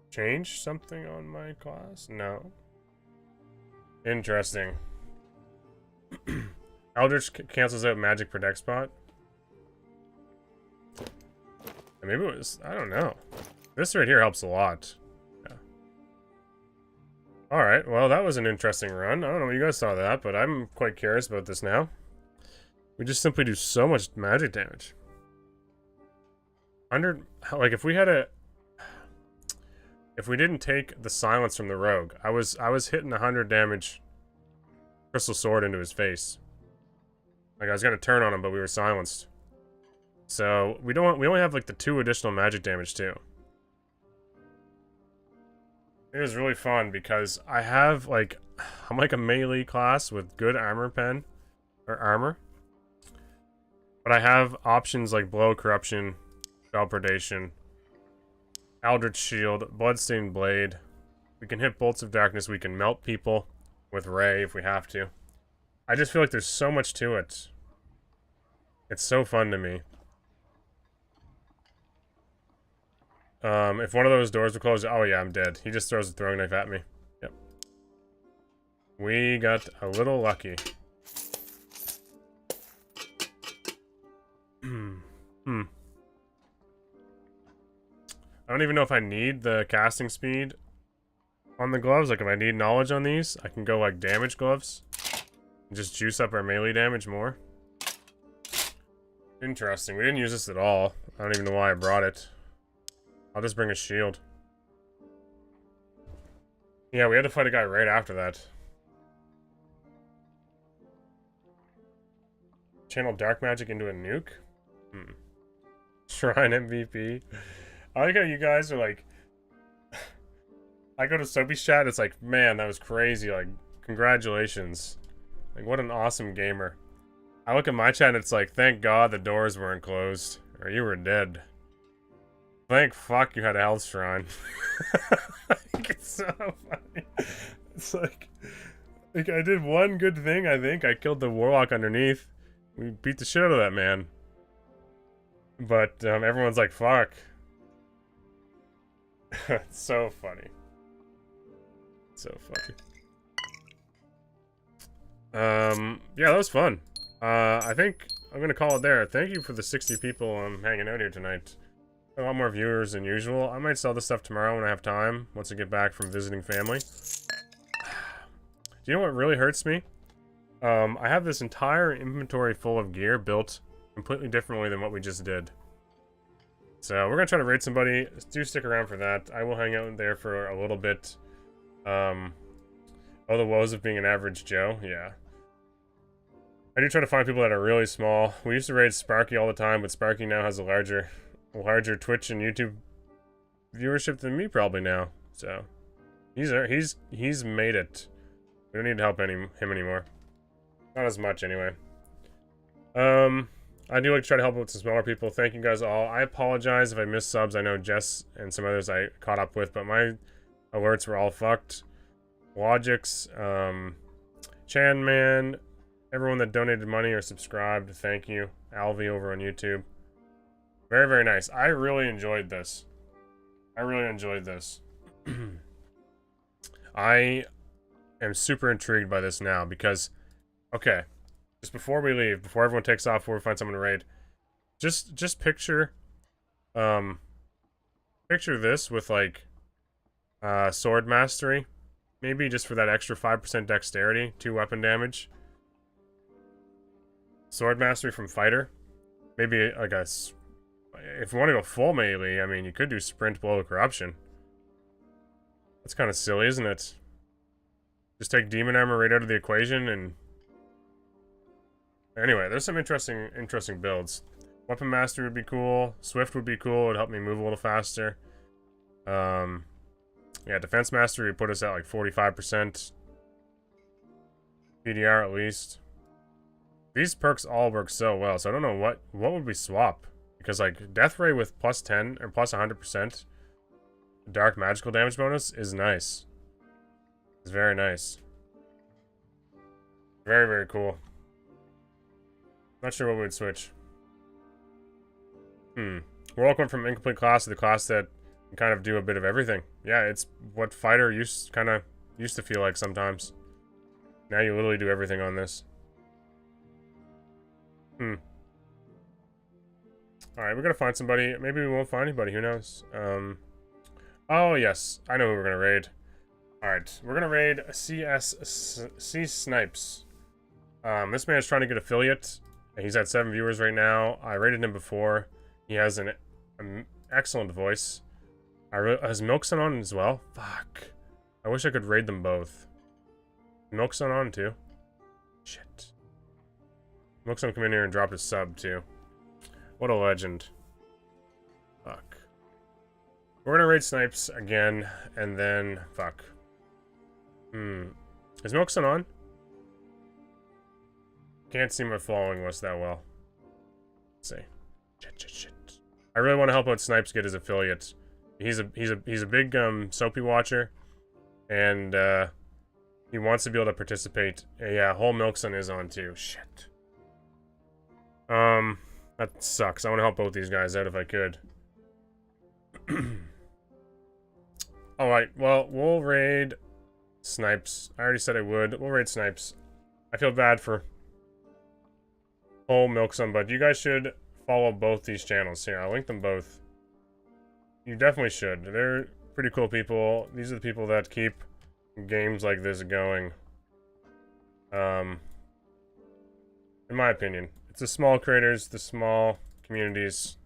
changed something on my class? No. Interesting. Eldritch cancels out magic protect spot. Maybe it was, I don't know. This right here helps a lot. Yeah. Alright, well that was an interesting run. I don't know what you guys saw of that, but I'm quite curious about this now. We just simply do so much magic damage. 100, like if we had a... If we didn't take the silence from the rogue, I was hitting 100 damage crystal sword into his face. Like I was gonna turn on him, but we were silenced. So we only have like the 2 additional magic damage too. It was really fun because I have like, I'm like a melee class with good armor pen, or armor. But I have options like blow corruption, spell predation, Eldritch Shield, Bloodstained Blade. We can hit Bolts of Darkness. We can melt people with Ray if we have to. I just feel like there's so much to it. It's so fun to me. If one of those doors were closed... Oh yeah, I'm dead. He just throws a throwing knife at me. Yep. We got a little lucky. I don't even know if I need the casting speed on the gloves. Like, if I need knowledge on these, I can go, like, damage gloves. And just juice up our melee damage more. Interesting. We didn't use this at all. I don't even know why I brought it. I'll just bring a shield. Yeah, we had to fight a guy right after that. Channel dark magic into a nuke? Shrine MVP. I like how you guys are like... I go to Soapy's chat, it's like, man, that was crazy. Like, congratulations. Like, what an awesome gamer. I look at my chat and it's like, thank God the doors weren't closed. Or you were dead. Thank fuck you had a health shrine. It's so funny. It's like I did one good thing, I think. I killed the Warlock underneath. We beat the shit out of that man. But everyone's like, fuck. It's so funny. So funny. Yeah, that was fun. I think I'm gonna call it there. Thank you for the 60 people hanging out here tonight. A lot more viewers than usual. I might sell this stuff tomorrow when I have time, once I get back from visiting family. Do you know what really hurts me? I have this entire inventory full of gear built completely differently than what we just did. So we're gonna try to raid somebody. Do stick around for that. I will hang out in there for a little bit. Oh, the woes of being an average Joe. Yeah. I do try to find people that are really small. We used to raid Sparky all the time, but Sparky now has a larger Twitch and YouTube viewership than me probably now. So he's made it. We don't need to help him anymore. Not as much anyway. I do like to try to help out some smaller people. Thank you guys all. I apologize if I missed subs. I know Jess and some others I caught up with, but my alerts were all fucked. Logix, Chanman, everyone that donated money or subscribed, thank you. Alvi over on YouTube. Very, very nice. I really enjoyed this. I really enjoyed this. I am super intrigued by this now because, okay, just before we leave, before everyone takes off, before we find someone to raid, just picture, picture this with like, sword mastery, maybe just for that extra 5% dexterity, 2 weapon damage. Sword mastery from fighter, maybe like a. If you want to go full melee, I mean, you could do sprint blow corruption. That's kind of silly, isn't it? Just take demon armor right out of the equation and... Anyway, there's some interesting builds. Weapon mastery would be cool. Swift would be cool. It'd help me move a little faster. Yeah, defense mastery would put us at like 45%. PDR at least. These perks all work so well, so I don't know what would we swap? Because, like, Death Ray with plus 10 or plus 100% dark magical damage bonus is nice. It's very nice. Very, very cool. Not sure what we would switch. Warlock went from incomplete class to the class that can kind of do a bit of everything. Yeah, it's what fighter used to feel like sometimes. Now you literally do everything on this. Alright, we're gonna find somebody. Maybe we won't find anybody, who knows? Oh yes, I know who we're gonna raid. Alright, we're gonna raid C Snipes. This man's trying to get affiliate. He's at 7 viewers right now. I rated him before. He has an excellent voice. Has Milkson on as well? Fuck. I wish I could raid them both. Milkson on too? Shit. Milkson come in here and dropped a sub too. What a legend. Fuck. We're gonna raid Snipes again, and then... Fuck. Is Milkson on? Can't see my following list that well. Let's see. Shit. I really want to help out Snipes get his affiliate. He's a big Soapy watcher, and he wants to be able to participate. Yeah, whole Milkson is on too. Shit. That sucks. I want to help both these guys out if I could. Alright, well, we'll raid Snipes. I already said I would. We'll raid Snipes. I feel bad for whole Milkson, but you guys should follow both these channels. Here, I'll link them both. You definitely should. They're pretty cool people. These are the people that keep games like this going. In my opinion. It's the small creators, the small communities.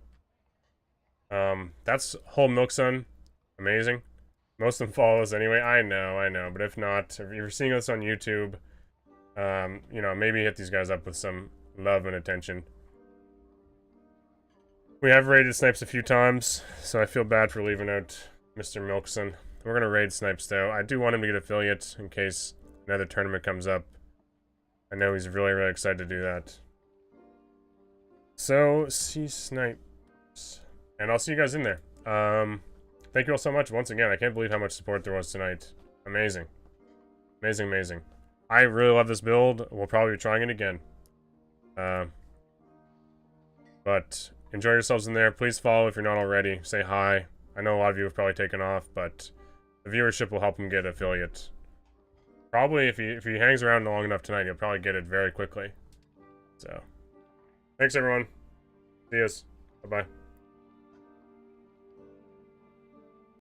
That's whole Milkson. Amazing. Most of them follow us anyway. I know. But if not, if you're seeing us on YouTube, you know, maybe hit these guys up with some love and attention. We have raided Snipes a few times, so I feel bad for leaving out Mr. Milkson. We're gonna raid Snipes though. I do want him to get affiliate in case another tournament comes up. I know he's really, really excited to do that. So, see Snipes. And I'll see you guys in there. Thank you all so much once again. I can't believe how much support there was tonight. Amazing. Amazing. I really love this build. We'll probably be trying it again. But enjoy yourselves in there. Please follow if you're not already. Say hi. I know a lot of you have probably taken off, but the viewership will help him get affiliate. Probably if he hangs around long enough tonight, he'll probably get it very quickly. So, thanks everyone. See yous. Bye-bye.